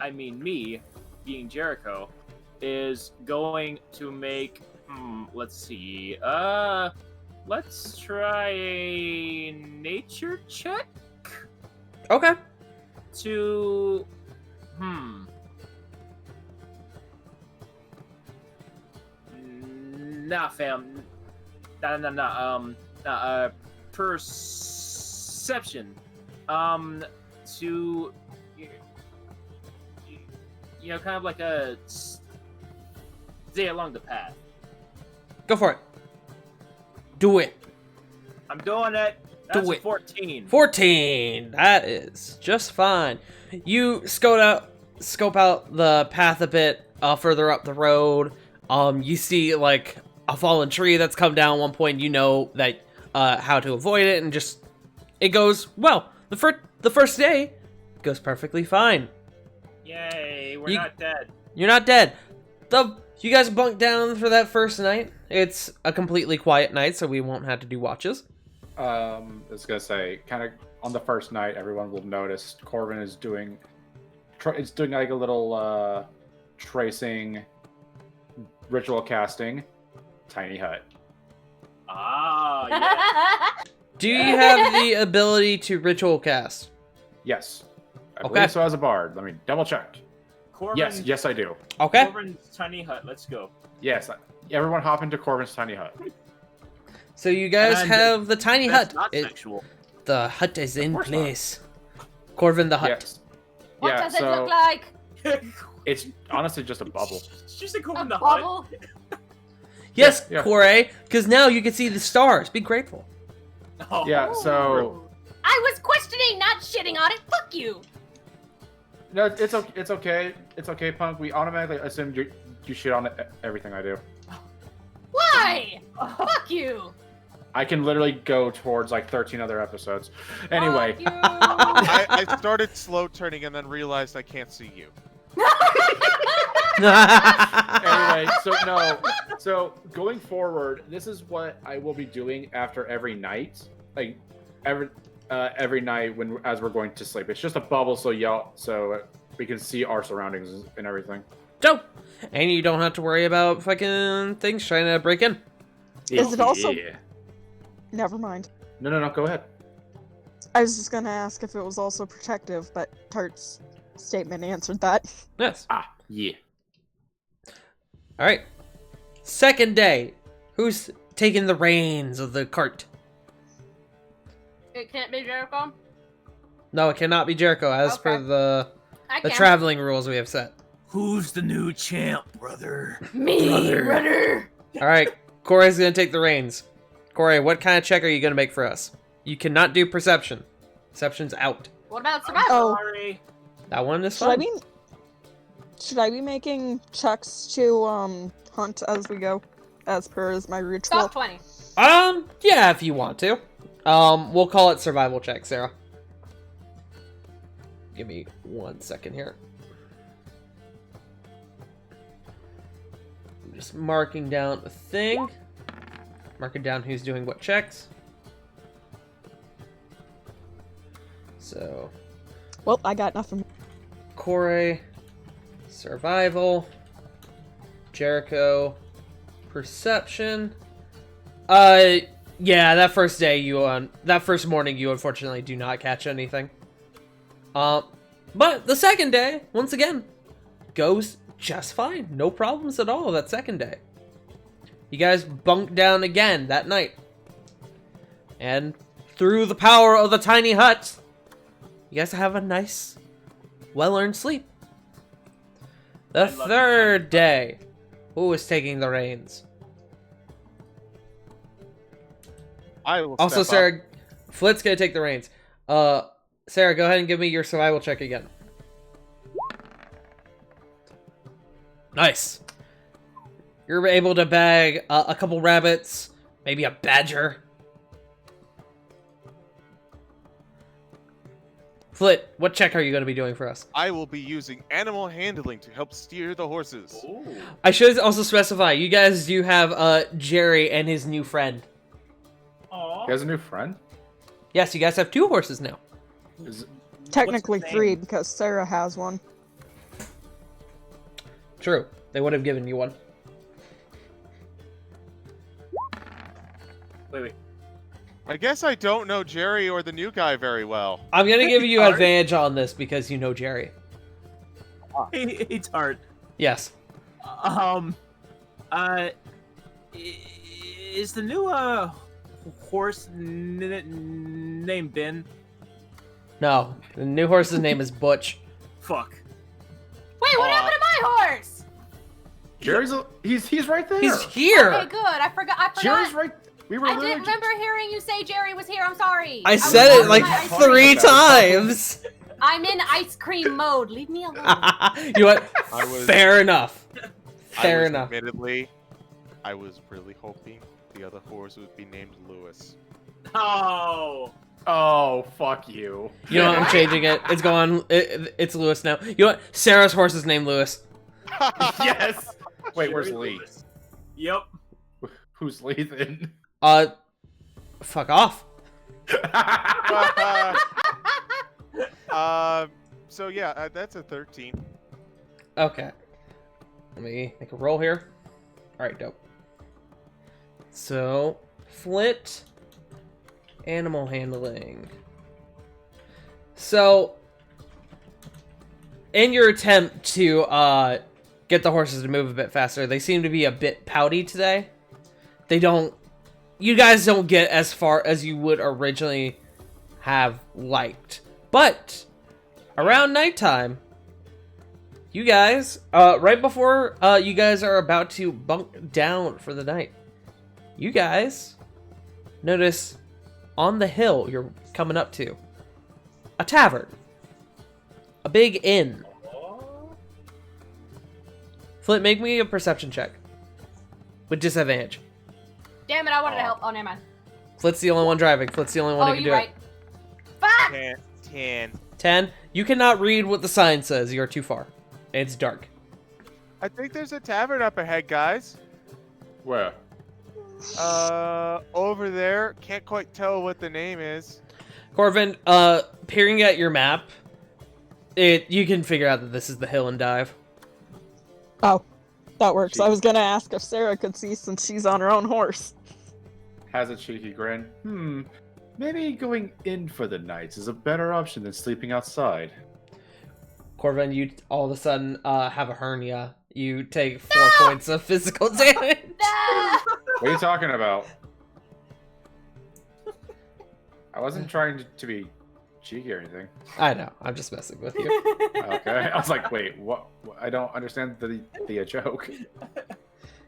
I mean me, being Jericho, is going to make. Let's see. Let's try a nature check Okay. to. Nah, fam. Perception. To. You know, kind of like a. Stay along the path. Go for it. Do it. I'm doing it. Do That's a it. 14. 14. That is just fine. You scope out the path a bit further up the road. You see like a fallen tree that's come down at one point. You know that how to avoid it, and just it goes well. The first day goes perfectly fine. Yay, we're You- not dead. You're not dead. You guys bunk down for that first night. It's a completely quiet night, so we won't have to do watches. I was gonna say, kind of on the first night, everyone will notice Corbin is doing, it's doing like a little tracing, ritual casting, tiny hut. Ah, yeah. Do you have the ability to ritual cast? Yes, I Okay. believe so as a bard. Let me double check. Corbin, Yes, I do. Okay. Corbin's tiny hut. Let's go. Yes, everyone hop into Corbin's tiny hut. So you guys And have the tiny That's hut. not sexual. The hut is in course not. place. Corvin the hut. Yes. What Yeah, does it so look like? it's honestly just a bubble. She said A Corbin the hut. bubble? Yes, Yeah. Corey, because now you can see the stars. Be grateful. Oh. Yeah, so I was questioning, not shitting on it. Fuck you. No, it's okay. It's okay, Punk. We automatically assume you shit on everything I do. Why? Fuck you. I can literally go towards like 13 other episodes. Anyway, Fuck you. I started slow turning and then realized I can't see you. anyway, so going forward, this is what I will be doing after every night, like every night as we're going to sleep. It's just a bubble, so we can see our surroundings and everything. Dope. And you don't have to worry about fucking things trying to break in. Is it also- Yeah. Never mind. No, go ahead. I was just gonna ask if it was also protective, but Tart's statement answered that. Yes. Yeah. All right. Second day. Who's taking the reins of the cart? It can't be Jericho. No, it cannot be Jericho, as per Okay. the I the can. traveling rules we have set. Who's the new champ, brother? Me, brother. All right. Corey's gonna take the reins. Corey, what kind of check are you gonna make for us? You cannot do perception. Perception's out. What about survival? Oh. Sorry. That one is Should I fine. should I be making checks to hunt as we go, as per as my ritual? Top 20. Yeah, if you want to. We'll call it survival check, Sarah. Give me 1 second here. I'm just marking down a thing. Marking down who's doing what checks. So, Well, I got nothing. Corey, survival, Jericho, perception. Yeah, that first day that first morning you unfortunately do not catch anything. But the second day, once again, goes just fine. No problems at all that second day. You guys bunk down again that night. And through the power of the tiny hut, you guys have a nice, well-earned sleep. The third day, who is taking the reins? I will Also, step up. Sarah, Flit's gonna take the reins. Sarah, go ahead and give me your survival check again. Nice. You're able to bag a couple rabbits, maybe a badger. Flit, what check are you going to be doing for us? I will be using animal handling to help steer the horses. Ooh. I should also specify, you guys do have Jerry and his new friend. Aw. He has a new friend? Yes, you guys have 2 horses now. Is, Technically name? 3 because Sarah has one. True, they would have given you one. Wait. I guess I don't know Jerry or the new guy very well. I'm going to give you Sorry. advantage on this because you know Jerry. Hey, Tart. Yes. Is the new horse named Ben? No, the new horse's name is Butch. Fuck. Wait, what Aw. happened to my horse? Jerry's he's right there. He's here! Okay, good. I forgot. Jerry's right. We were I literally didn't remember hearing you say Jerry was here. I'm sorry. I was said it on like my ice- 3 times! I'm in ice cream mode. Leave me alone. You know what? I was- Fair enough. Fair I was, enough. Admittedly, I was really hoping the other horse would be named Lewis. Oh. Oh, fuck you. You know what? I'm changing it. It's going. It's Lewis now. You know what? Sarah's horse is named Lewis. Yes. Wait, where's Jerry Lee? Lewis. Yep. Who's Lee then? Fuck off. So yeah, that's a 13. Okay. Let me make a roll here. Alright, dope. So, Flit. Animal handling. So, in your attempt to get the horses to move a bit faster, they seem to be a bit pouty today. You guys don't get as far as you would originally have liked. But, around nighttime, you guys, right before you guys are about to bunk down for the night, you guys notice on the hill you're coming up to a tavern, a big inn. Flint, make me a perception check. With disadvantage. Damn it, I wanted to help. Oh, never mind. Flint's the only one driving. Flint's the only one Oh, who can you're do right. it. Fuck! 10. 10. You cannot read what the sign says. You're too far. It's dark. I think there's a tavern up ahead, guys. Where? Over there. Can't quite tell what the name is. Corvin, peering at your map, you can figure out that this is the hill and dive. Oh, that works. I was gonna ask if Sarah could see since she's on her own horse. Has a cheeky grin. Maybe going in for the night is a better option than sleeping outside. Corvin, you all of a sudden have a hernia. You take 4 points of physical damage. Ah! What are you talking about? I wasn't trying to be cheeky or anything. I know. I'm just messing with you. Okay. I was like, wait, what? I don't understand the joke.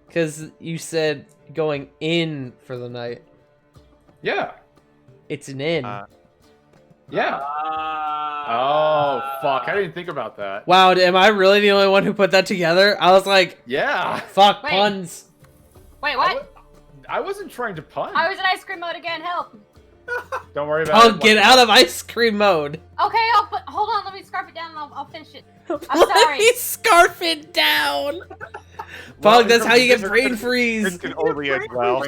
Because you said going in for the night. Yeah. It's an inn. Yeah. Oh, fuck. I didn't think about that. Wow, am I really the only one who put that together? I was like, Yeah. fuck, Wait. puns. Wait, what? I wasn't trying to pun. I was in ice cream mode again. Help. Don't worry about it. Oh, get out of ice cream mode. Okay, hold on. Let me scarf it down and I'll finish it. I'm Let sorry. me scarf it down. Well, Fuck, that's how you get this- brain This freeze. can only as well.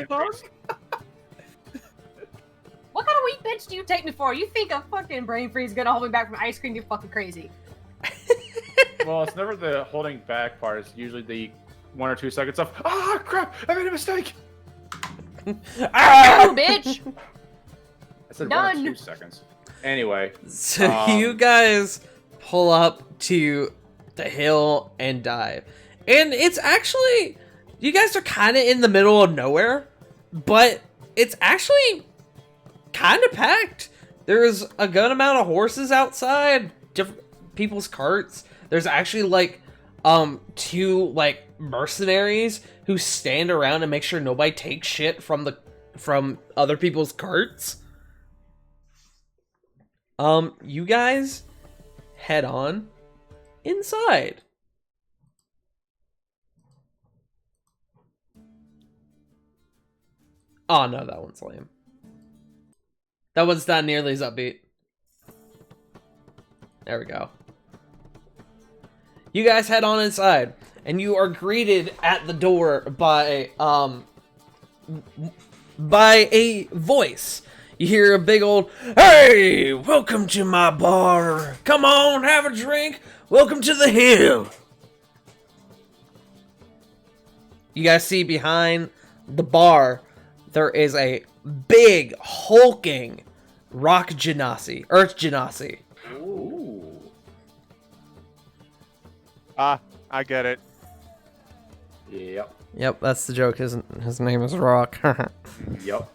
What kind of weak bitch do you take me for? You think a fucking brain freeze is gonna hold me back from ice cream? You're fucking crazy. Well, it's never the holding back part. It's usually the 1 or 2 seconds of, ah, crap, I made a mistake. Ah! Oh, bitch. I said 1 or Done. 2 seconds. Anyway, So you guys pull up to the hill and dive. And it's actually, you guys are kind of in the middle of nowhere, but it's actually kind of packed. There's a good amount of horses outside, different people's carts. There's actually like 2 like mercenaries who stand around and make sure nobody takes shit from other people's carts. You guys head on inside. Oh no, that one's lame. That one's not nearly as upbeat. There we go. You guys head on inside, and you are greeted at the door by a voice. You hear a big old, "Hey, welcome to my bar. Come on, have a drink. Welcome to the hill." You guys see behind the bar, there is a big, hulking rock genasi, earth genasi. ooh. I get it. Yep. Yep, that's the joke. His name is Rock. Yep.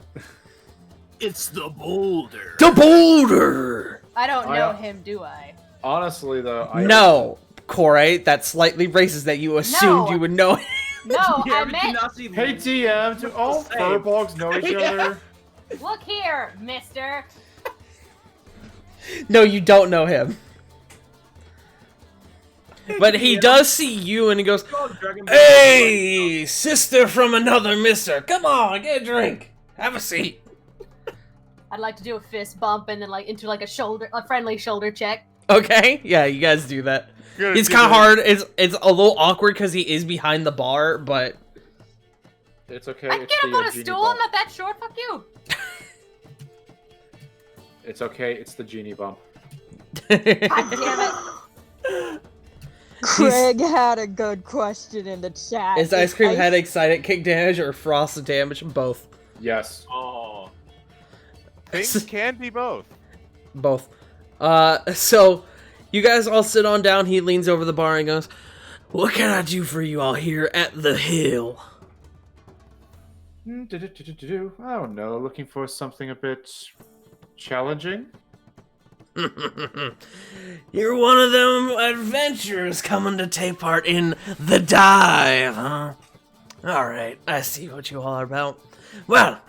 It's the boulder. The boulder! I don't I- know him, do I? Honestly, though, No, Corey, that's slightly racist that you assumed No. you would know. No, Yeah, I but meant. not see Hey, TM, do all Same. furbolgs know each Yeah. other? Look here, mister. No, you don't know him. But he does see you and he goes, Dragon Ball. "Hey, sister from another mister. Come on, get a drink. Have a seat." I'd like to do a fist bump and then like into like a friendly shoulder check. Okay, yeah, you guys do that. Gonna It's do kind of that. hard. It's a little awkward because he is behind the bar, but It's okay. I can It's get the up on a genie stool. bump. I'm not that short. Fuck you. It's okay. It's the genie bump. God damn it. Craig had a good question in the chat. is ice cream head excited kick damage or frost damage? Both. Yes. Oh. Things can be both. Both. So you guys all sit on down. He leans over the bar and goes, "What can I do for you all here at the hill?" I don't know. Looking for something a bit challenging. You're one of them adventurers coming to take part in the dive, huh? Alright, I see what you all are about. Well,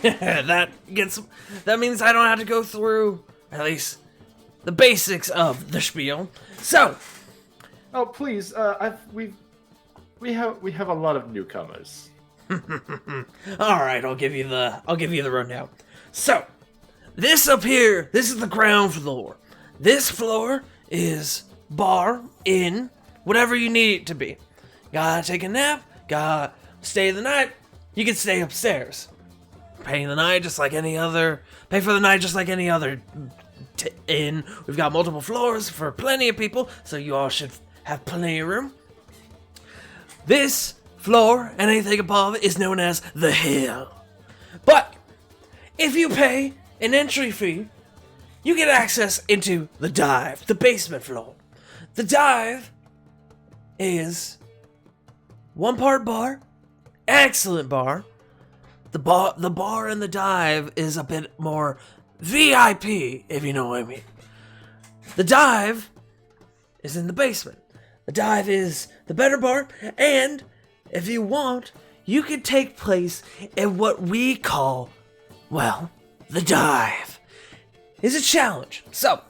that means I don't have to go through, at least, the basics of the spiel. So, Oh, please. we have a lot of newcomers. All right, I'll give you the rundown. So, this up here, this is the ground floor. This floor is bar, inn, whatever you need it to be. Gotta take a nap, gotta stay the night, you can stay upstairs. Pay for the night just like any other inn. We've got multiple floors for plenty of people, so you all should have plenty of room. This floor and anything above it is known as the Hill. But if you pay an entry fee, you get access into the Dive, the basement floor. The Dive is 1 part bar, excellent bar. The bar and the Dive is a bit more VIP, if you know what I mean. The Dive is in the basement. The Dive is the better bar, and if you want, you can take place in what we call, well, the Dive. It's a challenge. So,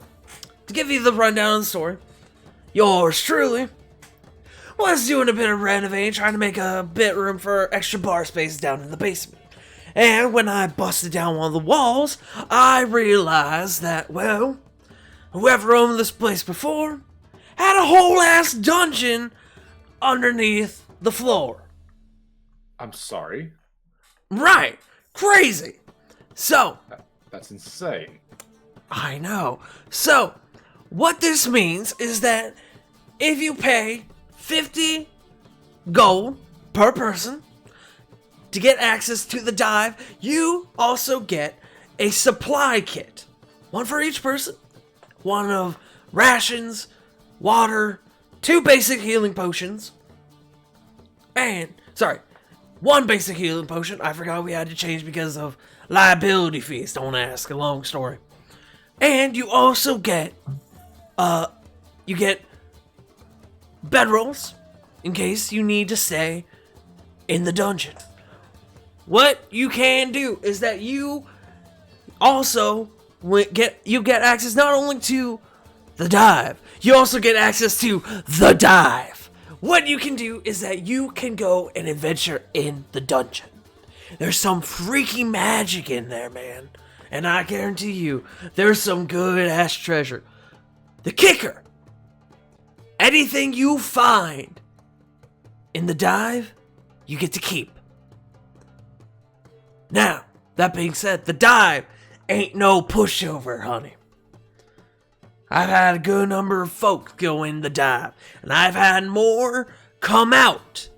to give you the rundown of the story, yours truly was doing a bit of renovating, trying to make a bit room for extra bar space down in the basement. And when I busted down one of the walls, I realized that, well, whoever owned this place before had a whole ass dungeon underneath the floor. I'm sorry. Right. Crazy. So, That's insane. I know. So, what this means is that if you pay 50 gold per person to get access to the Dive, you also get a supply kit. One for each person. One of rations, water, 2 basic healing potions, one basic healing potion. I forgot we had to change because of liability fees. Don't ask, a long story. And you also get, bedrolls in case you need to stay in the dungeon. What you can do is that you also get access not only to the Dive, you also get access to the Dive. What you can do is that you can go and adventure in the dungeon. There's some freaky magic in there, man. And I guarantee you, there's some good ass treasure. The kicker! Anything you find in the Dive, you get to keep. Now, that being said, the Dive ain't no pushover, honey. I've had a good number of folks go in the Dive, and I've had more come out.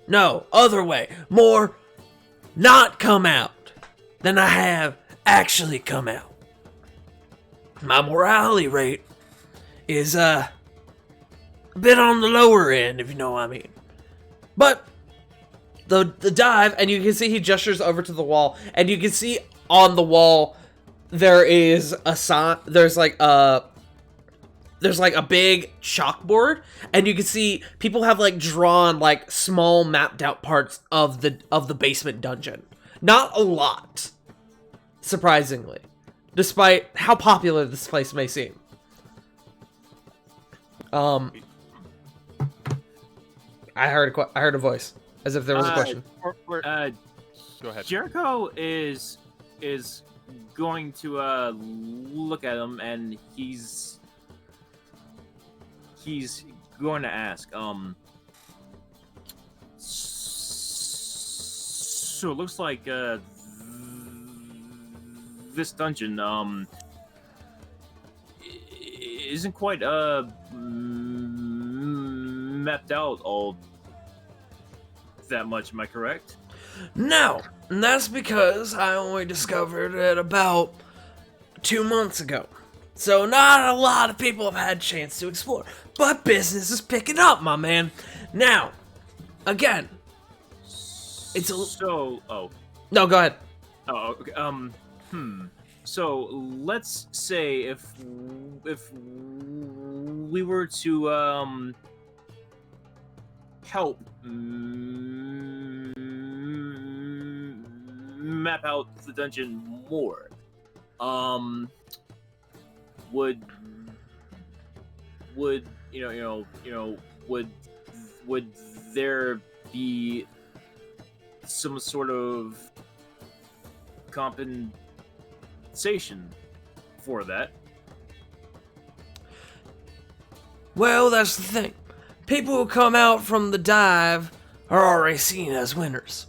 No, other way. More not come out than I have actually come out. My morality rate is a bit on the lower end, if you know what I mean. But the Dive, and you can see he gestures over to the wall, and you can see on the wall there is a sign. There's like a big chalkboard, and you can see people have like drawn like small mapped out parts of the basement dungeon. Not a lot, surprisingly, despite how popular this place may seem. I heard a voice, as if there was a question. Go ahead. Jericho is going to look at him, and he's going to ask, so it looks like this dungeon isn't quite mapped out all that much, am I correct? No, and that's because I only discovered it about 2 months ago. So not a lot of people have had a chance to explore. But business is picking up, my man. Now, again, it's a... So, No, go ahead. Oh, okay, So, let's say if we were to, help map out the dungeon more, would would would there be some sort of compensation for that? Well, that's the thing. People who come out from the dive are already seen as winners.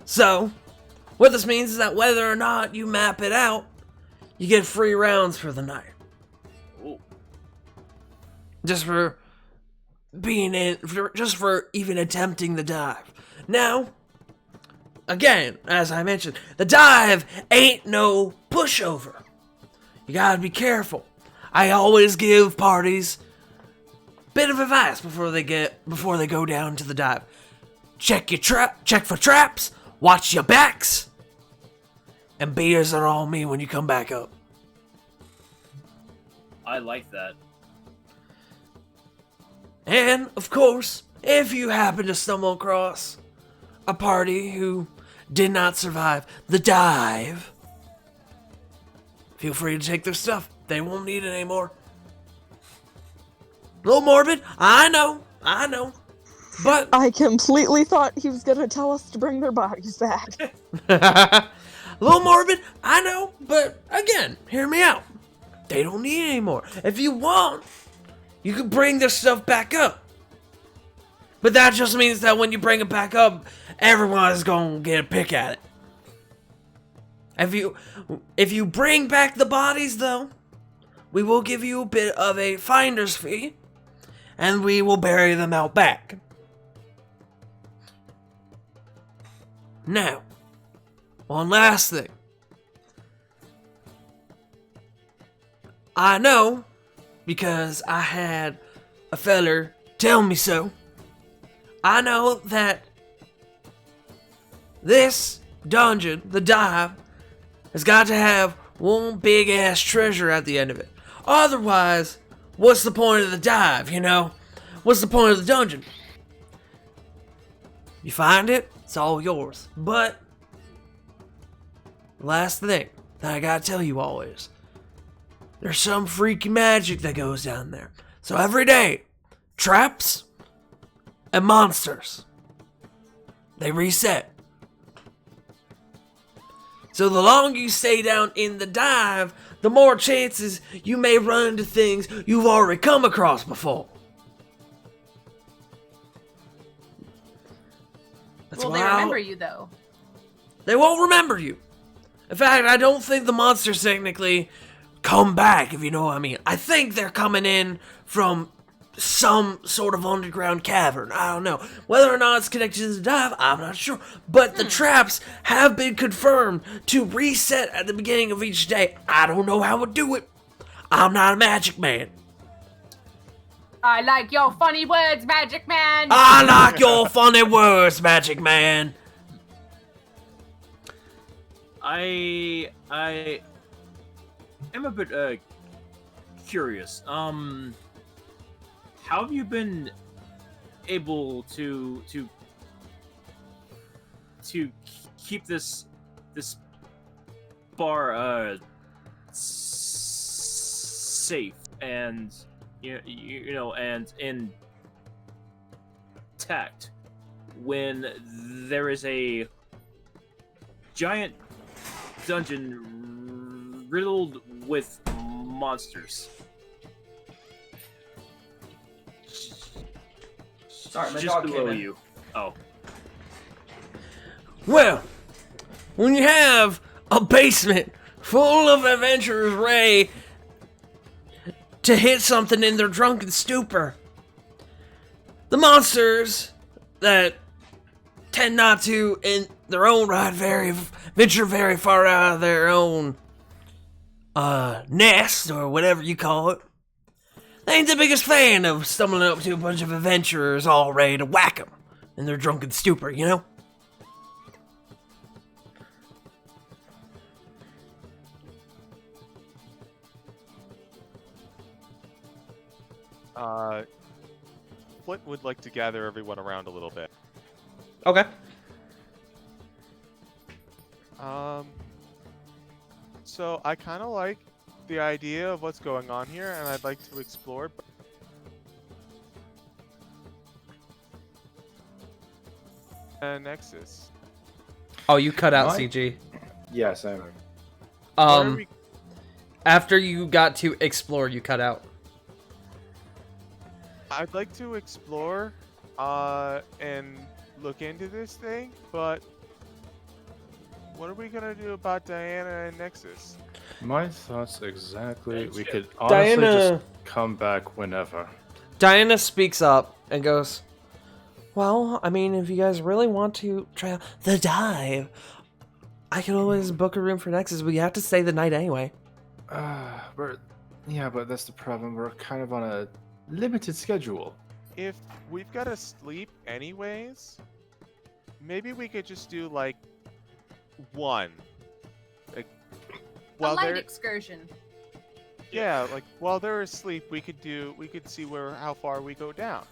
So, what this means is that whether or not you map it out, you get free rounds for the night. Oh, Just for being in, just for even attempting the dive. Now, again, as I mentioned, the dive ain't no pushover. You gotta be careful. I always give parties a bit of advice before they go down to the dive. Check for traps, watch your backs, and beers are on me when you come back up. I like that. And, of course, if you happen to stumble across a party who did not survive the dive, feel free to take their stuff. They won't need it anymore. A little morbid, I know. But I completely thought he was gonna tell us to bring their bodies back. a little morbid, I know. But again, hear me out. They don't need it anymore. If you want, you can bring their stuff back up. But that just means that when you bring it back up, everyone is gonna get a pick at it. If you bring back the bodies, though, we will give you a bit of a finder's fee, and we will bury them out back. Now, one last thing. I know, because I had a feller tell me so. I know that this dungeon, the dive, has got to have one big ass treasure at the end of it. Otherwise, what's the point of the dive, you know? What's the point of the dungeon? You find it, it's all yours. But, last thing that I gotta tell you all is, there's some freaky magic that goes down there. So every day, traps and monsters, they reset. So the longer you stay down in the dive, the more chances you may run into things you've already come across before. That's Will they why remember you though? They won't remember you. In fact, I don't think the monsters technically come back, if you know what I mean. I think they're coming in from some sort of underground cavern. I don't know. Whether or not it's connected to the dive, I'm not sure. But the traps have been confirmed to reset at the beginning of each day. I don't know how to do it. I'm not a magic man. I like your funny words, Magic Man. I like your funny words, Magic Man. I am a bit curious. How have you been able to keep this bar safe and you know and intact when there is a giant dungeon riddled with monsters? Sorry, my Just dog below came in. you. Oh. Well, when you have a basement full of adventurers ready to hit something in their drunken stupor, the monsters that tend not to, in their own right, venture very far out of their own nest, or whatever you call it, they ain't the biggest fan of stumbling up to a bunch of adventurers all ready to whack them in their drunken stupor, you know? Flint would like to gather everyone around a little bit. Okay. So I kind of like the idea of what's going on here, and I'd like to explore. Nexus. Oh, you cut out What? CG. Yeah, same. What are we- After you got to explore, you cut out. I'd like to explore and look into this thing, but what are we gonna do about Diana and Nexus? My thoughts exactly. That's We it. could honestly Diana. just come back whenever. Diana speaks up and goes, "Well, I mean, if you guys really want to try out the dive, I could always book a room for Nexus. We have to stay the night anyway." But that's the problem. We're kind of on a limited schedule. If we've got to sleep anyways, maybe we could just do like one. Like A while light they're excursion. while they're asleep, we could see how far we go down.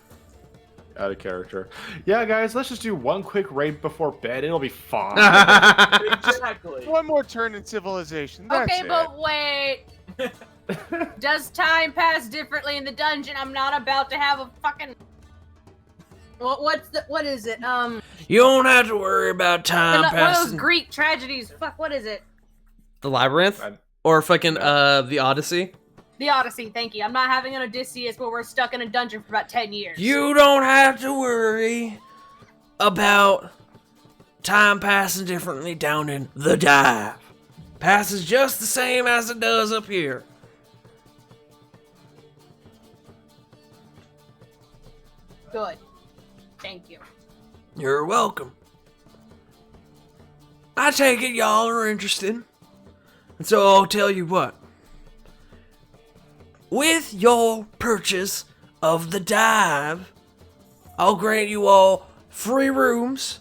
Out of character. Yeah, guys, let's just do one quick raid before bed. It'll be fine. Exactly. One more turn in civilization. That's Okay, it. but wait. Does time pass differently in the dungeon? I'm not about to have a fucking. What is it? You don't have to worry about time one of those passing. Greek tragedies. Fuck, what is it? The Labyrinth? I'm- Or fucking, the Odyssey? The Odyssey. Thank you. I'm not having an Odysseus where we're stuck in a dungeon for about 10 years. You don't have to worry about time passing differently down in the dive. Passes just the same as it does up here. Good. Thank you. You're welcome. I take it y'all are interested. And so I'll tell you what. With your purchase of the dive, I'll grant you all free rooms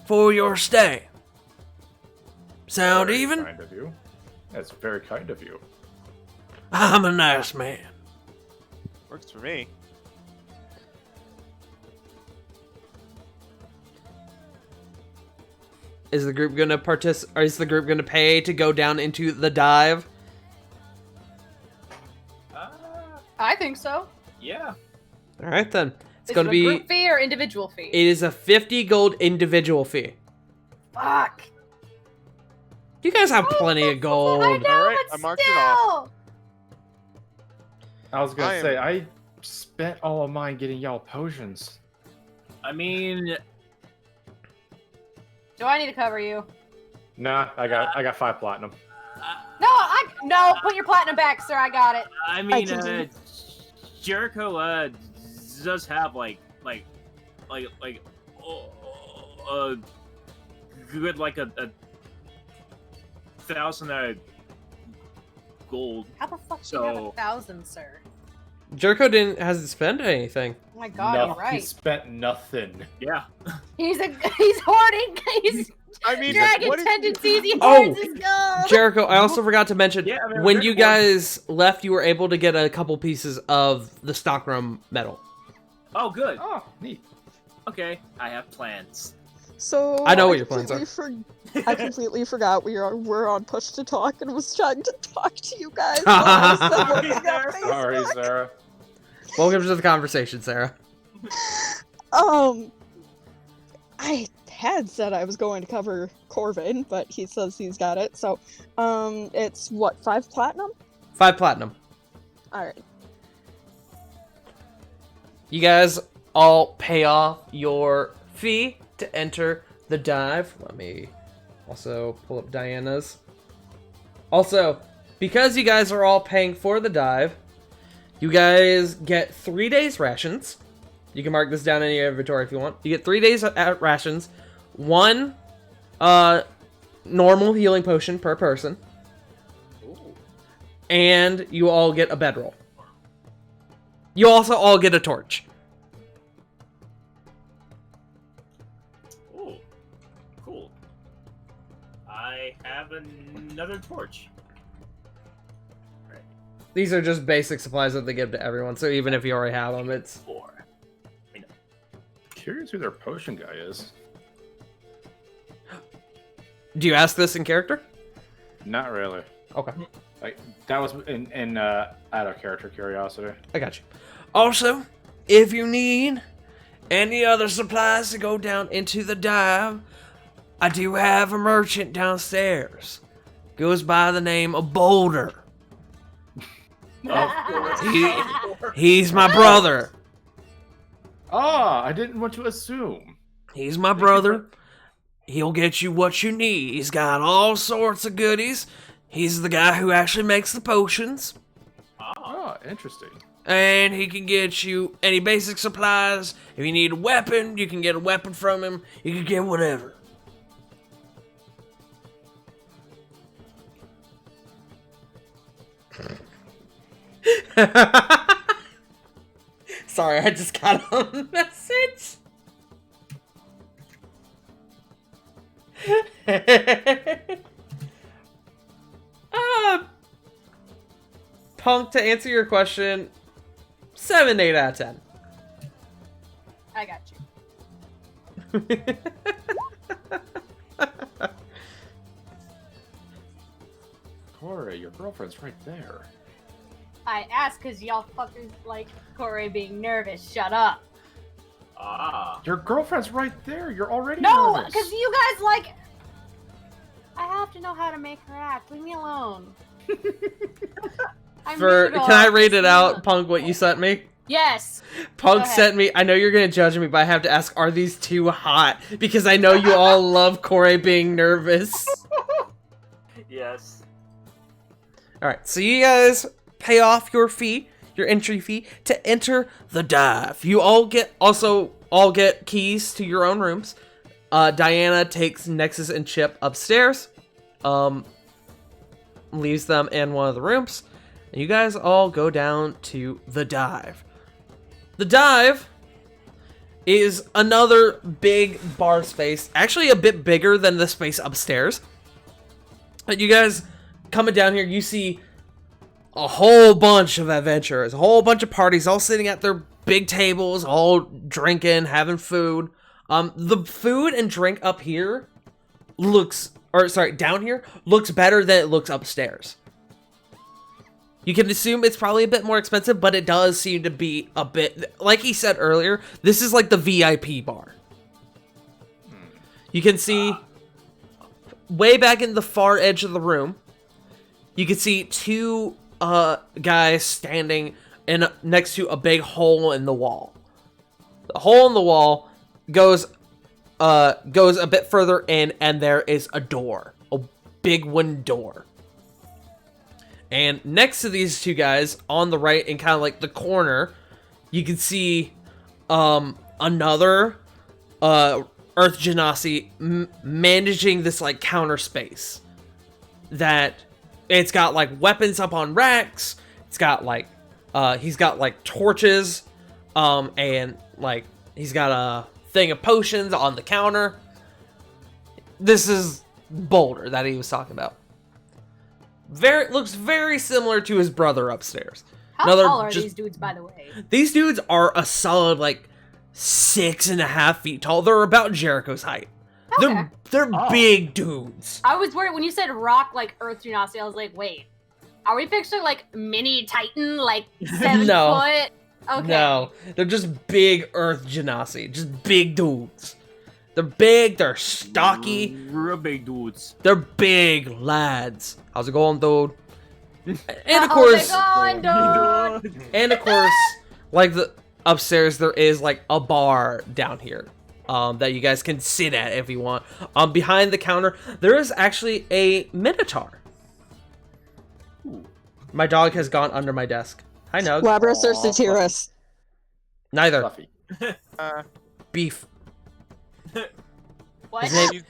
for your stay. Sound Very even? Kind of you. That's very kind of you. I'm a nice man. Works for me. Is the group gonna or is the group gonna pay to go down into the dive? I think so. Yeah. All right then. It's Is gonna it a be. group fee or individual fee? It is a 50 gold individual fee. Fuck. You guys have plenty of I gold. know, Alright, but I marked it off. still. I was gonna I am- say, I spent all of mine getting y'all potions. I mean, Do I need to cover you? Nah, I got 5 platinum. No, put your platinum back, sir. I got it. I mean, can do- Jericho does have like good like a 1,000 gold. How the fuck do you have So- 1,000, sir? Jericho hasn't spent anything. Oh my god, No, you're right. He spent nothing. Yeah. He's hoarding. He's I mean, dragon what is- tendencies. He Oh! hoards his gold. Jericho, I also forgot to mention, Yeah, I mean, when very you guys left, you were able to get a couple pieces of the Stockholm medal. Oh, good. Oh, neat. Okay, I have plans. So I know what your plans completely I completely forgot we're on push to talk and was trying to talk to you guys. while I was still looking at Sorry, Facebook. Sarah. Welcome to the conversation, Sarah. I had said I was going to cover Corvin, but he says he's got it. So, it's what, 5 platinum? 5 platinum. All right. You guys all pay off your fee to enter the dive. Let me also pull up Diana's. Also, because you guys are all paying for the dive, you guys get 3 days rations. You can mark this down in your inventory if you want. You get 3 days at rations. 1 normal healing potion per person. And you all get a bedroll. You also all get a torch. Oh, cool. I have another torch. These are just basic supplies that they give to everyone, so even if you already have them, it's... 4. Curious who their potion guy is. Do you ask this in character? Not really. Okay, Like that was in out of character curiosity. I got you. Also, if you need any other supplies to go down into the dive, I do have a merchant downstairs. Goes by the name of Boulder. Of course. He's my brother. Ah, I didn't want to assume. He's my brother. He'll get you what you need. He's got all sorts of goodies. He's the guy who actually makes the potions. Ah, interesting. And he can get you any basic supplies. If you need a weapon, you can get a weapon from him. You can get whatever. Sorry, I just got a message. Punk, to answer your question, 7, 8 out of 10. I got you. Corey, your girlfriend's right there. I asked because y'all fuckers like Corey being nervous. Shut up. Ah. Your girlfriend's right there. You're already No, nervous. because you guys like. I have to know how to make her act. Leave me alone. I'm Can Rudolph. I read it Leave me out, alone. Punk, what you sent me? Yes. Punk Go ahead. sent me, I know you're gonna judge me, but I have to ask, are these too hot? Because I know you all love Corey being nervous. Yes. Alright, so you guys pay off your fee, your entry fee, to enter the dive. You all get keys to your own rooms. Diana takes Nexus and Chip upstairs. Leaves them in one of the rooms. And you guys all go down to the dive. The dive is another big bar space. Actually a bit bigger than the space upstairs. But you guys coming down here, you see a whole bunch of adventurers, a whole bunch of parties, all sitting at their big tables, all drinking, having food. The food and drink up here down here looks better than it looks upstairs. You can assume it's probably a bit more expensive, but it does seem to be a bit, like he said earlier, this is like the VIP bar. You can see way back in the far edge of the room, you can see two guys standing next to a big hole in the wall. The hole in the wall goes a bit further in, and there is a door, a big wooden door. And next to these two guys, on the right, in kind of like the corner, you can see another Earth Genasi managing this like counter space. That it's got like weapons up on racks. It's got like he's got like torches, and like he's got a thing of potions on the counter. This is Boulder that he was talking about. Looks very similar to his brother upstairs. How tall are these dudes, by the way? These dudes are a solid like 6.5 feet tall. They're about Jericho's height. Okay. They're big dudes. I was worried when you said rock like Earth Genasi. I was like, wait, are we picturing like mini Titan, like 7 No. foot? Okay. No, they're just big Earth Genasi, just big dudes. They're big, they're stocky, Real big dudes. they're big lads. How's it going, dude? And of How's course, it going, dude? and of course, like the upstairs, there is like a bar down here, that you guys can sit at if you want. Behind the counter, there is actually a Minotaur. My dog has gone under my desk. Hi, Nug. Labrys or Aw, Satyrus? Neither. Fluffy. Beef. What? His name-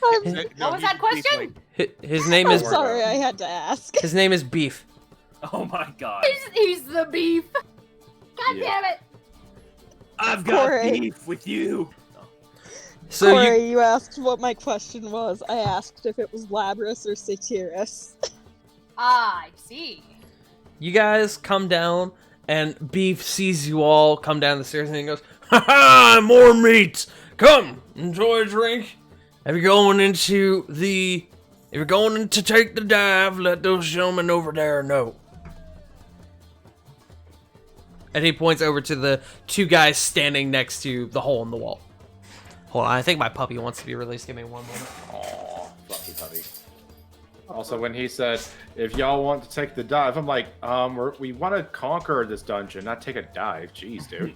What was that question? His name I'm is sorry, I had to ask. his name is Beef. Oh my god. He's the beef. God Yeah. damn it. I've got Corey. beef with you. So Corey, you asked what my question was. I asked if it was Labrys or Satyrus. Ah, I see. you guys come down, and Beef sees you all come down the stairs, and he goes, "Ha ha! More meat! Come, enjoy a drink. If you're going to take the dive, let those gentlemen over there know." And he points over to the two guys standing next to the hole in the wall. Hold on, I think my puppy wants to be released. Give me one moment. Aw, fluffy puppy. Also, when he said, if y'all want to take the dive, I'm like, we want to conquer this dungeon, not take a dive. Jeez, dude.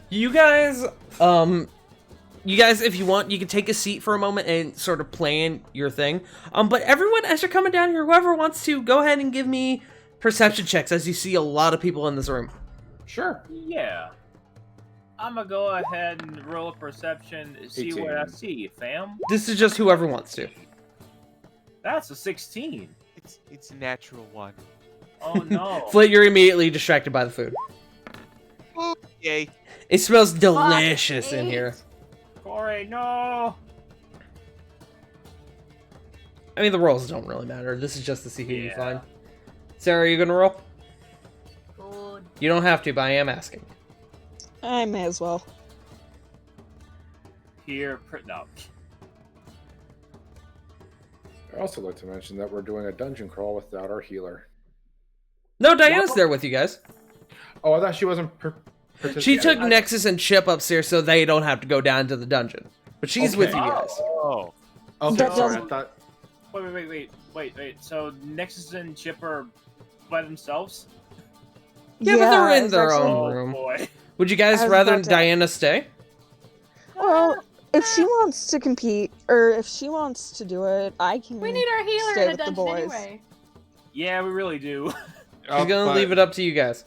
You guys, if you want, you can take a seat for a moment and sort of plan your thing. But everyone, as you're coming down here, whoever wants to, go ahead and give me perception checks, as you see a lot of people in this room. Sure. Yeah. I'm gonna go ahead and roll a perception, see 18. what I see, fam. This is just whoever wants to. That's a 16. It's a natural one. Oh no. Flit, you're immediately distracted by the food. Yay. It smells delicious in here. Corey, no. I mean, the rolls don't really matter. This is just to see who you Yeah. find. Sarah, are you gonna roll? Good. You don't have to, but I am asking. I may as well. Here, no. I'd also like to mention that we're doing a dungeon crawl without our healer. No, Diana's there with you guys. Oh, I thought she wasn't She took participating. Nexus and Chip upstairs so they don't have to go down to the dungeon. But she's with you Okay. guys. Oh. Okay, That sorry, I doesn't- thought... Wait. So Nexus and Chip are by themselves? Yeah, but they're I in was their actually- own Oh room. boy. Would you guys I was rather about to- Diana stay? Well, if she wants to compete, or if she wants to do it, I can. We need our healer Stay in a with the dungeon boys. anyway. Yeah, we really do. She's gonna leave it up to you guys.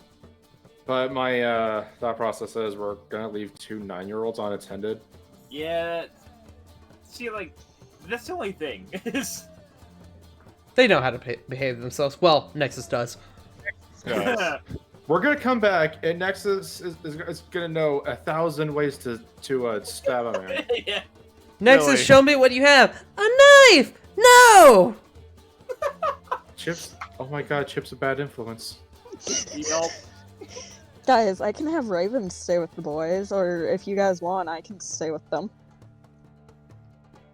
But my thought process is we're gonna leave 2 9-year-olds unattended. Yeah. See, like, that's the only thing. Is They know how to behave themselves. Well, Nexus does. We're gonna come back, and Nexus is gonna know 1,000 ways to stab a man. yeah. Nexus, Really? show me what you have. A knife! No! Chips. Oh my God, Chip's a bad influence. Yup. Guys, I can have Raven stay with the boys, or if you guys want, I can stay with them.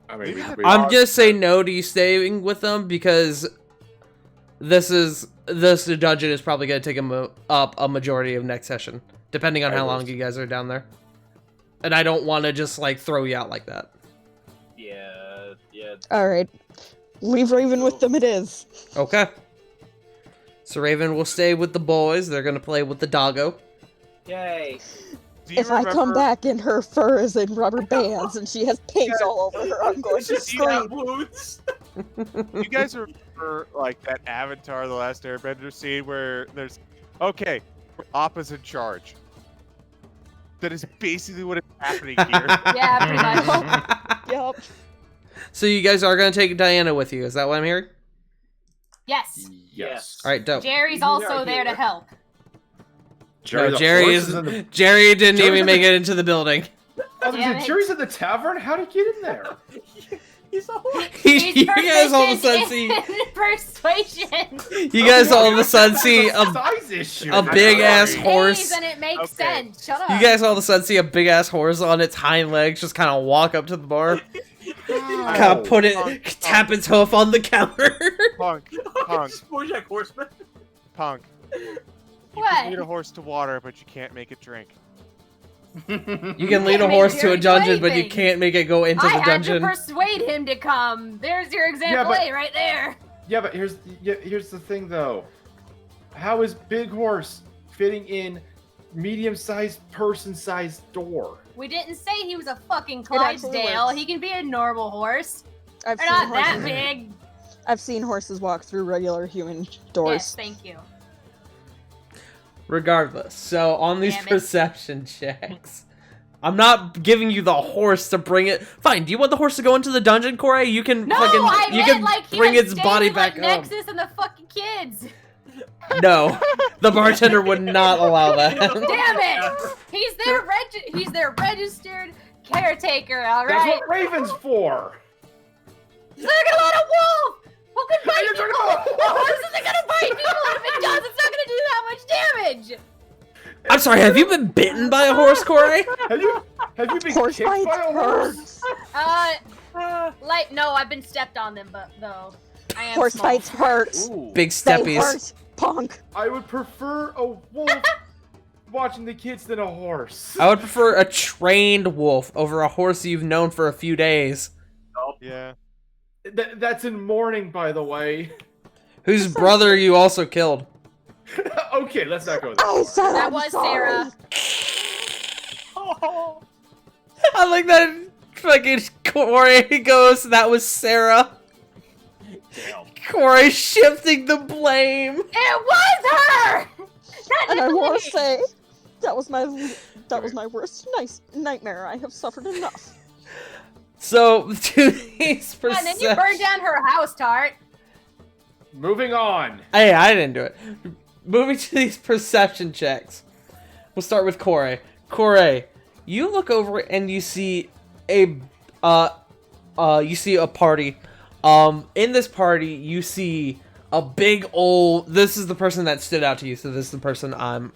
I mean, I'm just saying no to you staying with them because this dungeon is probably going to take up a majority of next session, depending on I how long wish. you guys are down there. And I don't want to just like throw you out like that. Yeah. Alright. Leave Raven with them, it is. Okay. So Raven will stay with the boys. They're going to play with the doggo. Yay. Do you If I come remember- back and her fur is in rubber bands and she has pinks all over her, I'm going to Just see that scream. boots. You guys remember like that Avatar: The Last Airbender scene where there's okay, Appa's in charge. That is basically what is happening here. Yeah, pretty much. Yup. So you guys are going to take Diana with you. Is that what I'm hearing? Yes. Yes. All right, dope. Jerry's You are also there to healer. help. Jerry, No, the Jerry horse is in the... Jerry didn't Jerry's even in make the- it into the building. I was gonna Damn say, it. Jerry's in the tavern. How'd he get in there? He's a horse. You guys all of a sudden see. Persuasion. You guys all of a sudden see It's a size issue. a big ass Sorry. horse. Pays and it makes Okay. sense. Shut up. You guys all of a sudden see a big ass horse on its hind legs just kind of walk up to the bar, kind Oh. of put it, tap its hoof on the counter. Punk, Punk, Bojack Horseman. Punk. You What? can lead a horse to water, but you can't make it drink. You can can't lead a make horse to a Jerry do dungeon, but you anything. can't make it go into I the had dungeon. to persuade him to come. There's your example but- A right there. Yeah, but here's the thing though. How is Big Horse fitting in medium-sized person-sized door? We didn't say he was a fucking actually Clydesdale. works. He can be a normal horse. I've They're seen not that horses. big. I've seen horses walk through regular human Yes, doors. thank you. Regardless, so on these Damn it. perception checks, I'm not giving you the horse to bring it. Fine. Do you want the horse to go into the dungeon, Corey? You can No, fucking I you meant can like he bring would its stay body with, like, back up. Nexus and the fucking kids. No, the bartender would not allow that. Damn it! He's their registered caretaker. All That's right. what Raven's for. Look at a lot of wolf. Who can bite You're people? talking about The horse isn't gonna bite people, and if it does, it's not gonna do that much damage. I'm sorry. Have you been bitten by a horse, Corey? Have you been Horse kicked by bites a horse? hurts. Like no, I've been stepped on them, but though. I am Horse small. fights hurt. Ooh. Big They steppies. hurt, punk. I would prefer a wolf watching the kids than a horse. I would prefer a trained wolf over a horse you've known for a few days. Yeah. That's in mourning, by the way. Whose brother you also killed. Okay, let's not go that I far. said That I'm was sorry. Sarah. I like that fucking Corey goes, that was Sarah. Damn. Corey shifting the blame. It was her. And I want Technically. to say that was my worst nightmare. I have suffered enough. So, to these Yeah, and then you burned down her house, Tart. Moving on. Hey, I didn't do it. Moving to these perception checks. We'll start with Corey. Corey, you look over and you see a party. In this party, you see a big old. This is the person that stood out to you, so this is the person I'm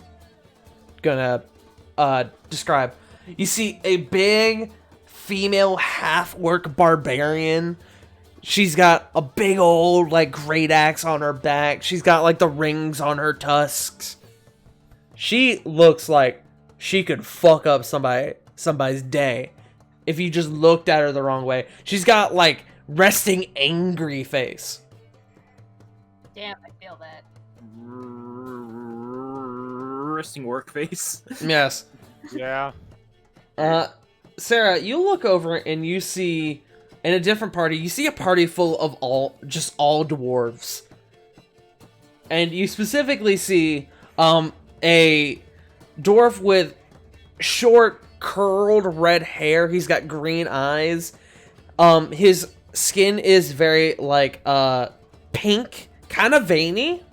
gonna describe. You see a big female half-orc barbarian. She's got a big old, like, great axe on her back. She's got, like, the rings on her tusks. She looks like she could fuck up somebody's day if you just looked at her the wrong way. She's got, like, resting angry face. Damn, I feel that. Resting work face. Yes. Yeah. Sarah, you look over and you see, in a different party, you see a party full of all dwarves. And you specifically see, a dwarf with short, curled red hair. He's got green eyes. His skin is very, like, pink, kind of veiny.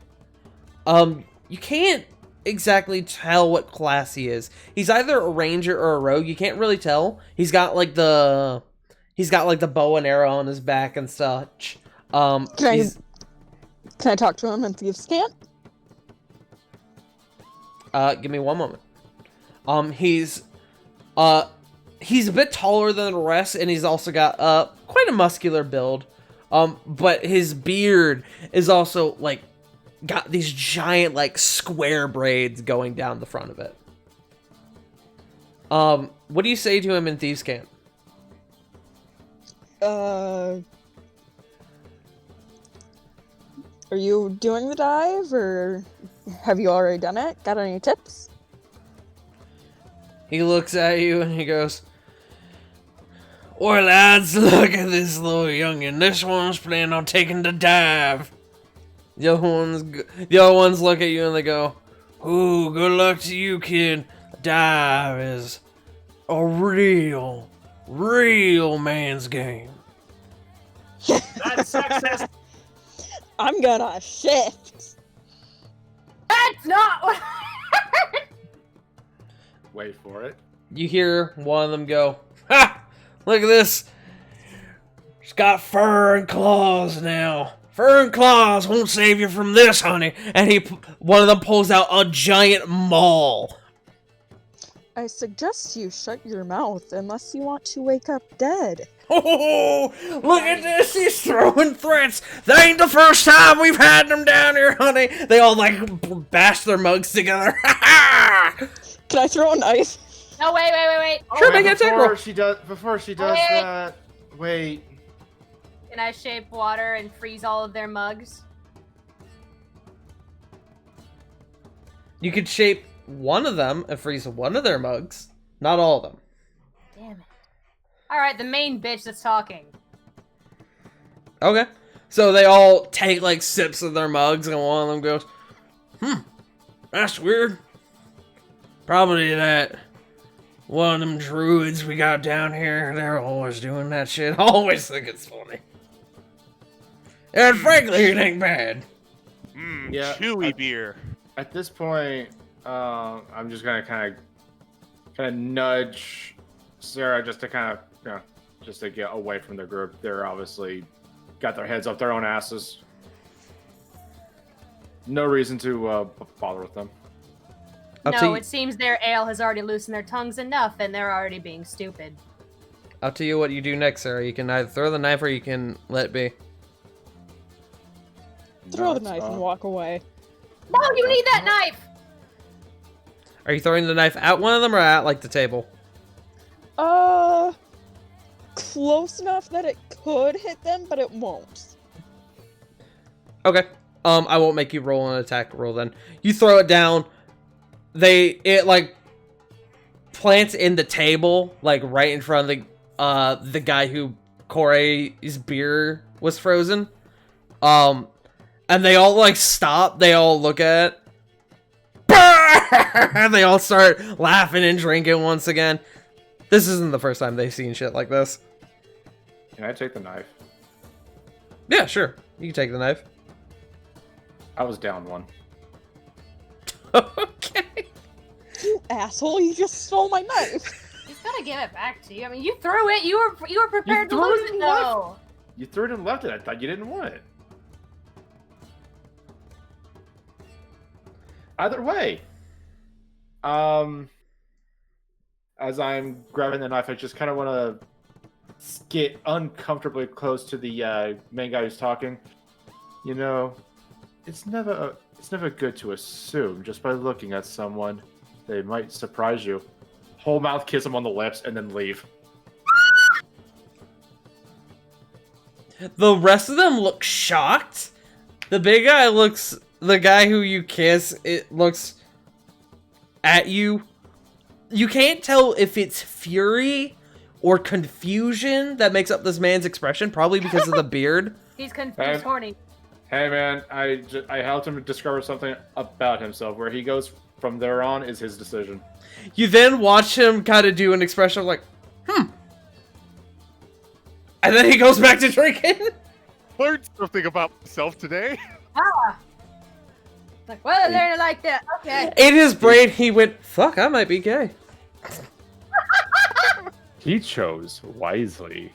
You can't exactly tell what class he is. He's either a ranger or a rogue. You can't really tell. He's got like the bow and arrow on his back and such. Can I talk to him and see if scan? Give me one moment. He's a bit taller than the rest, and he's also got quite a muscular build. But his beard is also like got these giant like square braids going down the front of it. What do you say to him in Thieves' Camp? Are you doing the dive, or have you already done it? Got any tips? He looks at you and he goes, "Oi lads, look at this little youngin'. This one's planning on taking the dive." The other ones look at you and they go, "Ooh, good luck to you, kid. The dive is a real man's game." That's sexist. I'm gonna shift. That's not what. Wait for it. You hear one of them go, "Ha! Look at this. It's got fur and claws now. Fur and claws won't save you from this, honey." And one of them pulls out a giant maul. I suggest you shut your mouth unless you want to wake up dead. Oh, look at this. He's throwing threats. That ain't the first time we've had them down here, honey. They all like bash their mugs together. Can I throw a knife? No, wait. Sure, make it attack roll. Before she does Wait. that, wait. Can I shape water and freeze all of their mugs? You could shape one of them and freeze one of their mugs. Not all of them. Damn it. Alright, the main bitch that's talking. Okay. So they all take like sips of their mugs and one of them goes, "That's weird. Probably that one of them druids we got down here, they're always doing that shit. I always think it's funny. And frankly, it ain't bad." Yeah, Chewy beer. At this point, I'm just gonna kind of nudge Sarah just to just to get away from the group. They're obviously got their heads up their own asses. No reason to bother with them. No, it seems their ale has already loosened their tongues enough, and they're already being stupid. Up to you what you do next, Sarah. You can either throw the knife or you can let it be. throw the Nuts knife and up. walk away. No, you need that knife. Are you throwing the knife at one of them or at like the table? Close enough that it could hit them, but it won't. Okay. I won't make you roll an attack roll then. You throw it down. It like plants in the table, like right in front of the guy who Corey's beer was frozen. And they all like stop. They all look at it. And they all start laughing and drinking once again. This isn't the first time they've seen shit like this. Can I take the knife? Yeah, sure. You can take the knife. I was down one. Okay. You asshole! You just stole my knife. He's gotta give it back to you. I mean, you threw it. You were prepared to threw lose it it and though. You threw it and left it. I thought you didn't want it. Either way, as I'm grabbing the knife, I just kind of want to get uncomfortably close to the main guy who's talking. You know, it's never good to assume just by looking at someone they might surprise you. Whole mouth kiss him on the lips and then leave. The rest of them look shocked. The big guy looks... The guy who you kiss, it looks at you. You can't tell if it's fury or confusion that makes up this man's expression, probably because of the beard. He's confused, horny. Hey man, I helped him discover something about himself. Where he goes from there on is his decision. You then watch him kind of do an expression of like, and then he goes back to drinking. Learned something about myself today. Ah. Like, well, I learned it like that. Okay. In his brain, he went, fuck, I might be gay. He chose wisely.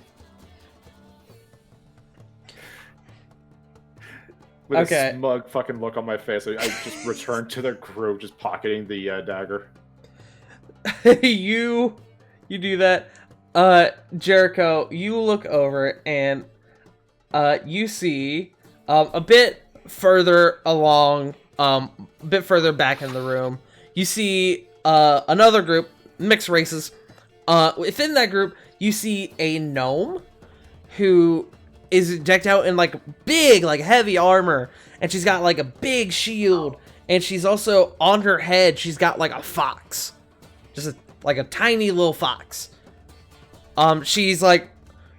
With Okay. a smug fucking look on my face, I just returned to the group, just pocketing the dagger. you do that. Jericho, you look over and you see a bit further along, a bit further back in the room, you see another group, mixed races. Within that group, you see a gnome who is decked out in like big, like heavy armor, and she's got like a big shield, and she's also on her head, she's got like a fox, just like a tiny little fox. She's like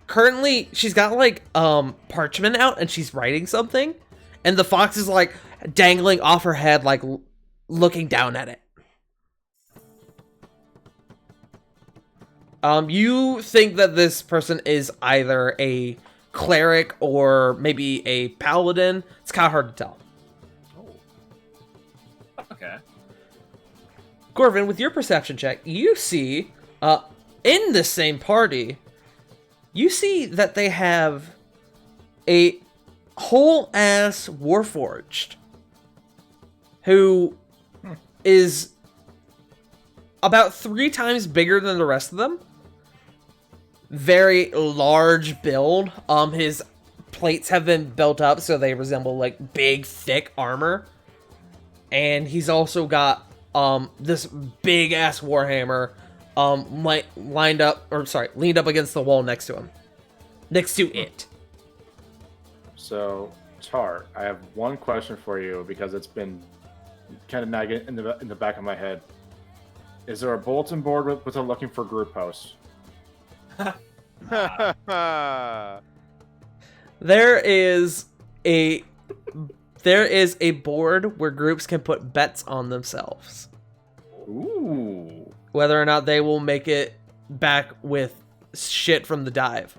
currently she's got like parchment out and she's writing something, and the fox is like dangling off her head, like looking down at it. You think that this person is either a cleric or maybe a paladin. It's kind of hard to tell. Oh. Okay. Corvin, with your perception check, you see, in the same party, you see that they have a whole-ass Warforged who is about 3 times bigger than the rest of them. Very large build. His plates have been built up so they resemble like big, thick armor. And he's also got this big ass warhammer leaned up against the wall next to him. Next to it. So, Tar, I have one question for you because it's been kind of nagging in the back of my head. Is there a bulletin board with a looking for group post? There is a board where groups can put bets on themselves. Ooh. Whether or not they will make it back with shit from the dive.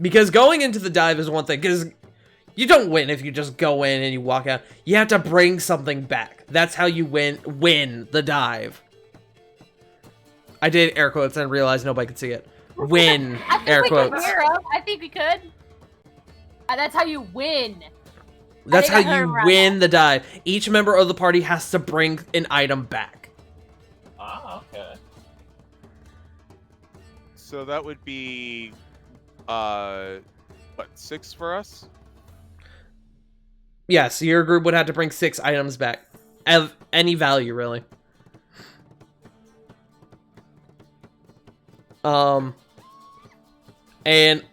Because going into the dive is one thing, because you don't win if you just go in and you walk out. You have to bring something back. That's how you win the dive. I did air quotes and realized nobody could see it. Win, air quotes. I think we could. That's how you win. That's how I heard you around win the dive. Each member of the party has to bring an item back. Ah, okay. So that would be, what, 6 for us? Yes, your group would have to bring 6 items back. Of any value, really. And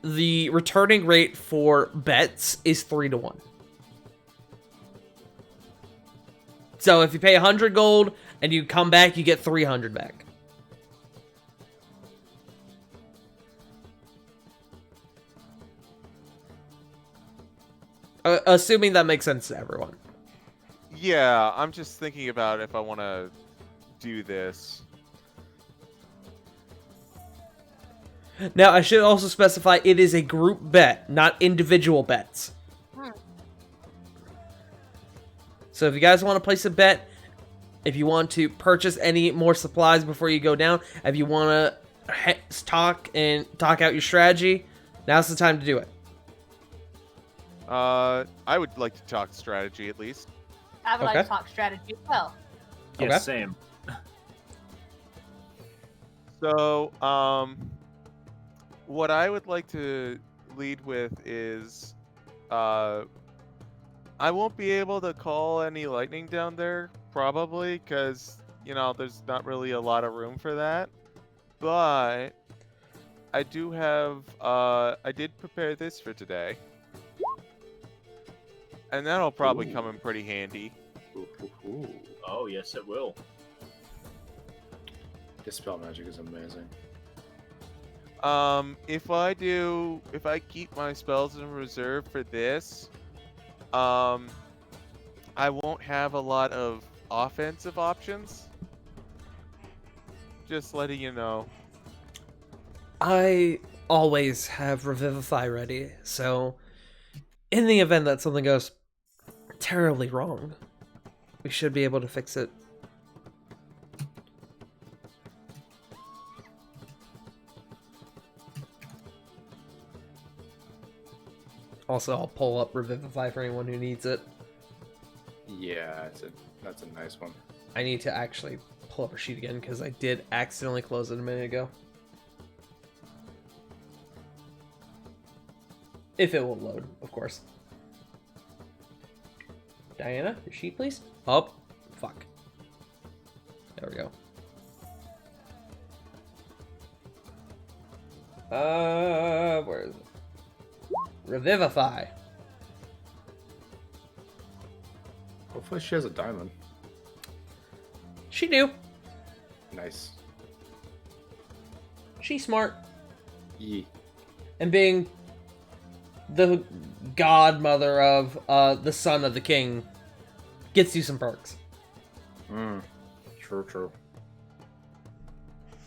the returning rate for bets is 3-1. So if you pay 100 gold and you come back, you get 300 back. Assuming that makes sense to everyone. Yeah, I'm just thinking about if I want to do this. Now, I should also specify it is a group bet, not individual bets. So if you guys want to place a bet, if you want to purchase any more supplies before you go down, if you want to talk out your strategy, now's the time to do it. I would like to talk strategy at least. I would like Okay. to talk strategy as well. Yeah, Okay. same. So, what I would like to lead with is, I won't be able to call any lightning down there, probably, because, you know, there's not really a lot of room for that. But, I do have, I did prepare this for today. And that'll probably come in pretty handy. Oh, yes, it will. Dispel magic is amazing. If I keep my spells in reserve for this, I won't have a lot of offensive options. Just letting you know. I always have Revivify ready, so in the event that something goes terribly wrong, we should be able to fix it. Also, I'll pull up Revivify for anyone who needs it. Yeah, that's a nice one. I need to actually pull up a sheet again because I did accidentally close it a minute ago. If it will load, of course. Diana, your sheet, please. Oh, fuck. There we go. Where is it? Revivify. Hopefully she has a diamond. She do. Nice. She's smart. Yee. And being the godmother of the son of the king gets you some perks. True.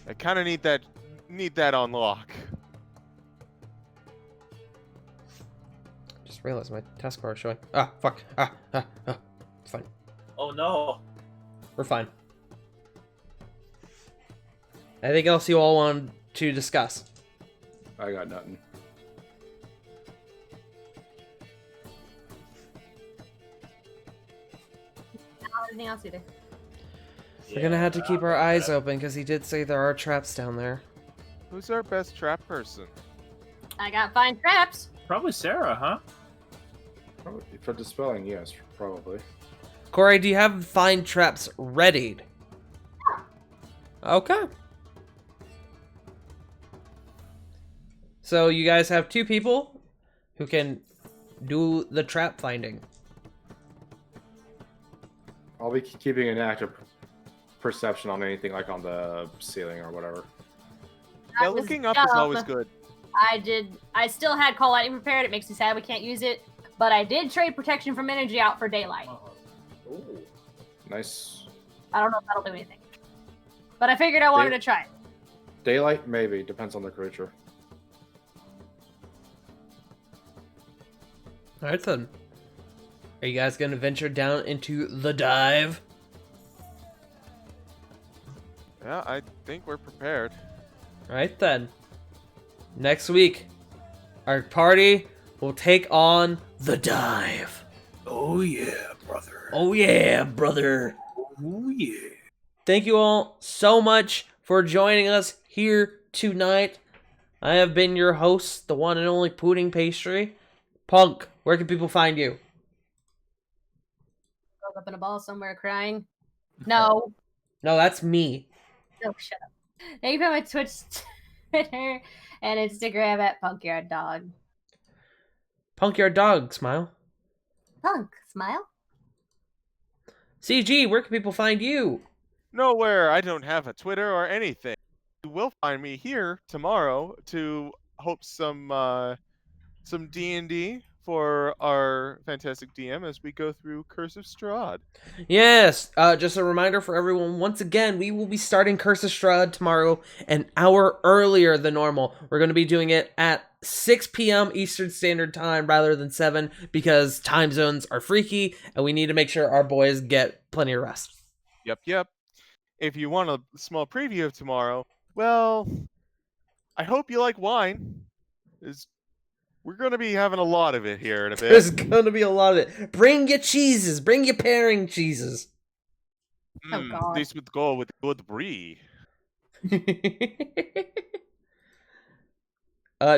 I kind of need that on lock. Just realized my taskbar is showing. Ah, fuck. It's fine. Oh, no. We're fine. Anything else you all want to discuss? I got nothing. Anything else either? We're gonna have to keep our eyes open because he did say there are traps down there. Who's our best trap person? I got fine traps. Probably Sarah, huh? Probably for dispelling, yes, probably. Corey, do you have find traps readied? Okay. So you guys have 2 people who can do the trap finding. I'll be keeping an active perception on anything like on the ceiling or whatever. Yeah, That was looking up is dumb. always good. I still had Call Lightning prepared. It makes me sad we can't use it. But I did trade Protection from Energy out for Daylight. Ooh. Nice. I don't know if that'll do anything. But I figured I wanted to try it. Daylight, maybe. Depends on the creature. Alright then. Are you guys gonna venture down into the dive? Yeah, I think we're prepared. Alright then. Next week, our party will take on the dive. Oh yeah, brother. Oh yeah, brother. Oh yeah. Thank you all so much for joining us here tonight. I have been your host, the one and only Pudding Pastry. Punk, where can people find you? curled up in a ball somewhere crying. No. No, that's me. No, shut up. Now you can find my Twitch, Twitter, and Instagram at punkyarddog. Punkyard Dog, smile. Punk, smile. CG, where can people find you? Nowhere. I don't have a Twitter or anything. You will find me here tomorrow to hope some D&D for our fantastic DM as we go through Curse of Strahd. Yes, just a reminder for everyone, once again, we will be starting Curse of Strahd tomorrow an hour earlier than normal. We're going to be doing it at 6 p.m. Eastern Standard Time rather than 7 because time zones are freaky and we need to make sure our boys get plenty of rest. Yep. If you want a small preview of tomorrow, well, I hope you like wine. We're going to be having a lot of it here in a bit. There's going to be a lot of it. Bring your cheeses. Bring your pairing cheeses. Oh, God. This would go with good brie.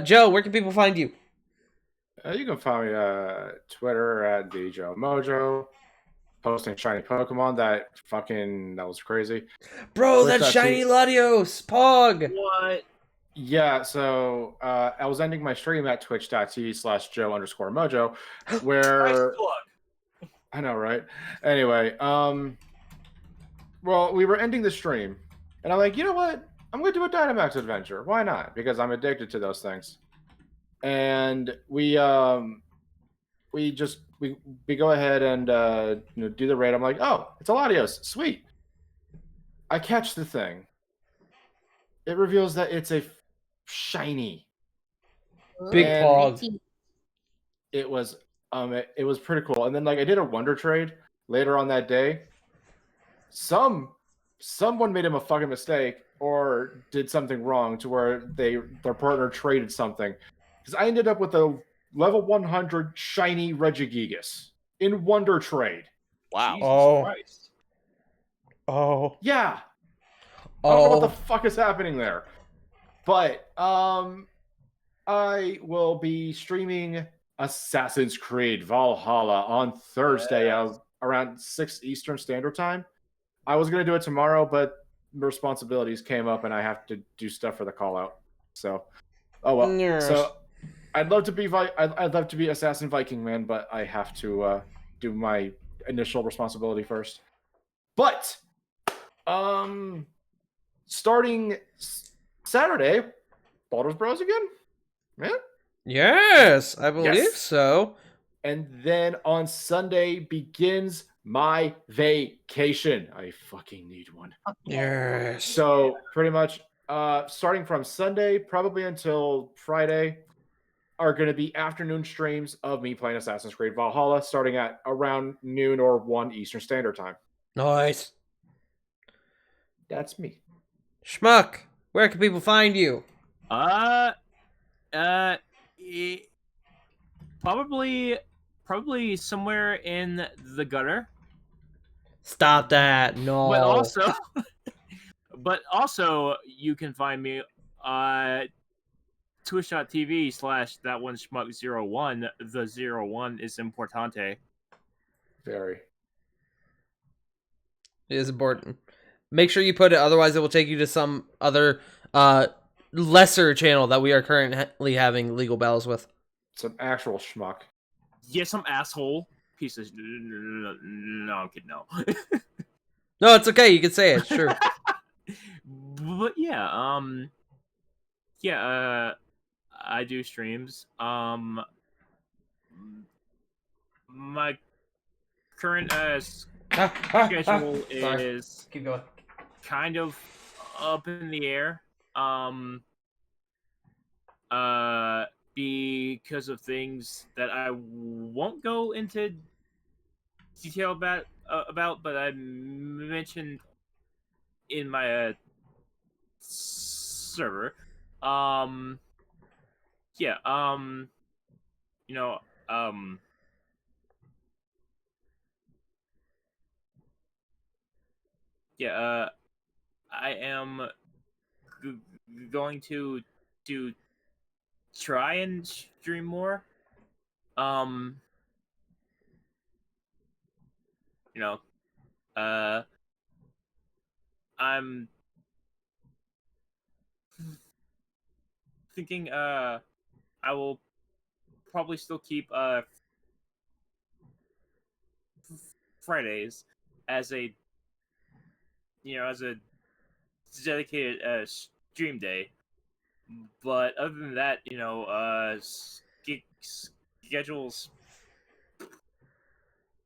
Joe, where can people find you? You can find me Twitter at DJoeMojo. Posting shiny Pokemon that was crazy. Bro, Twitch.tv. that's shiny Latios. Pog. What? Yeah, so I was ending my stream at twitch.tv/Joe_Mojo, where Nice plug. I know, right? Anyway, well, we were ending the stream, and I'm like, you know what? I'm gonna do a Dynamax adventure. Why not? Because I'm addicted to those things. And we go ahead and do the raid. I'm like, oh, it's a Latios, sweet. I catch the thing. It reveals that it's a shiny. Big And Pog. It was pretty cool. And then like I did a wonder trade later on that day. Someone made him a fucking mistake or did something wrong to where their partner traded something. Because I ended up with a level 100 shiny Regigigas in wonder trade. Wow. Jesus Oh. Christ. Oh. Yeah. I don't know what the Oh. fuck is happening there. But I will be streaming Assassin's Creed Valhalla on Thursday around 6 Eastern Standard Time. I was going to do it tomorrow, but responsibilities came up and I have to do stuff for the call out. So, oh well. Yes. So I'd love to be Assassin Viking Man, but I have to do my initial responsibility first. But starting Saturday, Baldur's Bros again? Yeah. Yes, I believe Yes. so. And then on Sunday begins my vacation. I fucking need one. Yes. So pretty much starting from Sunday, probably until Friday, are going to be afternoon streams of me playing Assassin's Creed Valhalla, starting at around noon or 1 Eastern Standard Time. Nice. That's me. Schmuck, where can people find you? Probably somewhere in the gutter. Stop that. No. But also you can find me twitch.tv/thatoneschmuck01. The 01 is importante. Very. It is important. Make sure you put it, otherwise it will take you to some other lesser channel that we are currently having legal battles with. It's an actual schmuck. Yeah, some asshole piece of no, I'm kidding. No. No, it's okay. You can say it. Sure. But yeah, I do streams. My current schedule is Keep going. kind of up in the air. Because of things that I won't go into detail about, but I mentioned in my server. I am going to try and stream more. you know, I'm thinking I will probably still keep Fridays as a as a dedicated stream day. But other than that, schedule's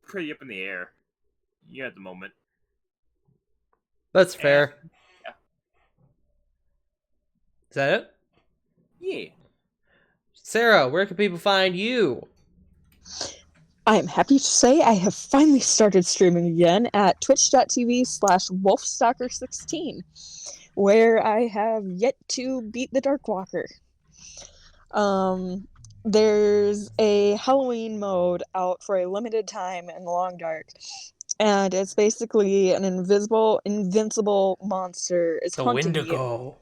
pretty up in the air. At the moment. That's fair. Yeah. Is that it? Yeah. Sarah, where can people find you? I am happy to say I have finally started streaming again at twitch.tv/wolfstalker16, where I have yet to beat the Darkwalker. There's a Halloween mode out for a limited time in the Long Dark, and it's basically an invincible monster is The hunting you. Wendigo.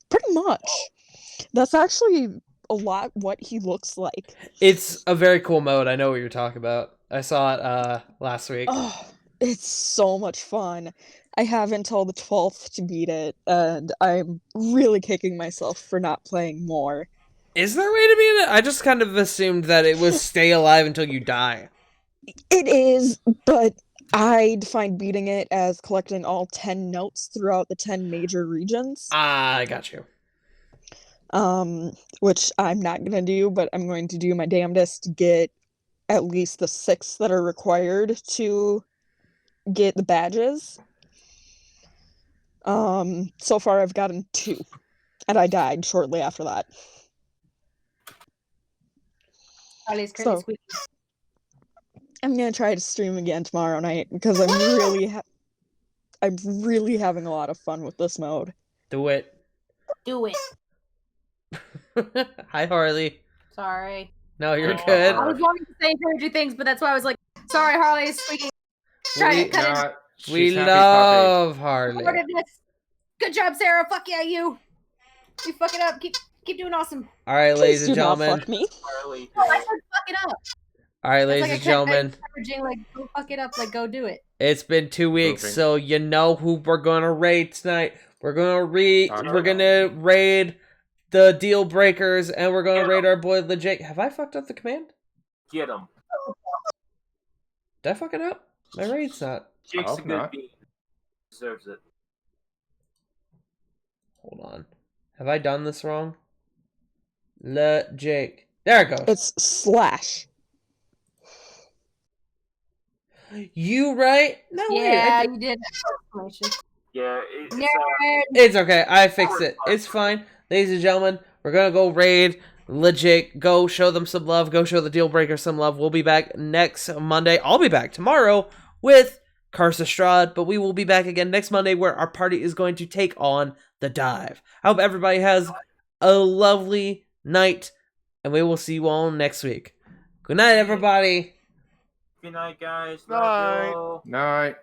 Pretty much. That's actually a lot what he looks like. It's a very cool mode. I know what you're talking about. I saw it last week. Oh, it's so much fun. I have until the 12th to beat it, and I'm really kicking myself for not playing more. Is there a way to beat it? I just kind of assumed that it was stay alive until you die. It is, but I define beating it as collecting all 10 notes throughout the 10 major regions. I got you. Which I'm not gonna do, but I'm going to do my damnedest to get at least the 6 that are required to get the badges. So far I've gotten 2, and I died shortly after that. Harley's currently So- squeaking. I'm gonna try to stream again tomorrow night because I'm really having a lot of fun with this mode. Do it. Do it. Hi, Harley. Sorry. No, you're Oh, good. I was wanting to say encouraging things, but that's why I was like, sorry, Harley is squeaking. Try We- to cut it. We She's happy love Harley. Supportiveness. Good job, Sarah. Fuck yeah, you. You fuck it up. Keep doing awesome. All right, ladies Please and do not gentlemen. fuck me. Harley. Oh, I said fuck it up. All right, It's ladies like I and kept gentlemen. encouraging, like, go fuck it up. Like, go do it. It's been 2 weeks, Moving. so you know who we're gonna raid tonight. We're gonna Talk We're gonna raid the deal breakers, and we're gonna Get raid our boy Legit. Have I fucked up the command? Get him. Did I fuck it up? My raid's not. Jake's hope a good not. bean. Deserves it. Hold on. Have I done this wrong? Jake. There it goes. It's slash. You right? No, Yeah, wait. you did. Exclamation. Yeah, Nerd. It's okay. I fixed it. It's fine. Ladies and gentlemen, we're gonna go raid Legit. Go show them some love. Go show the deal breaker some love. We'll be back next Monday. I'll be back tomorrow with Karsa Strahd, but we will be back again next Monday where our party is going to take on the dive. I hope everybody has a lovely night, and we will see you all next week. Good night, everybody. Good night, guys. Night. Love you. Night.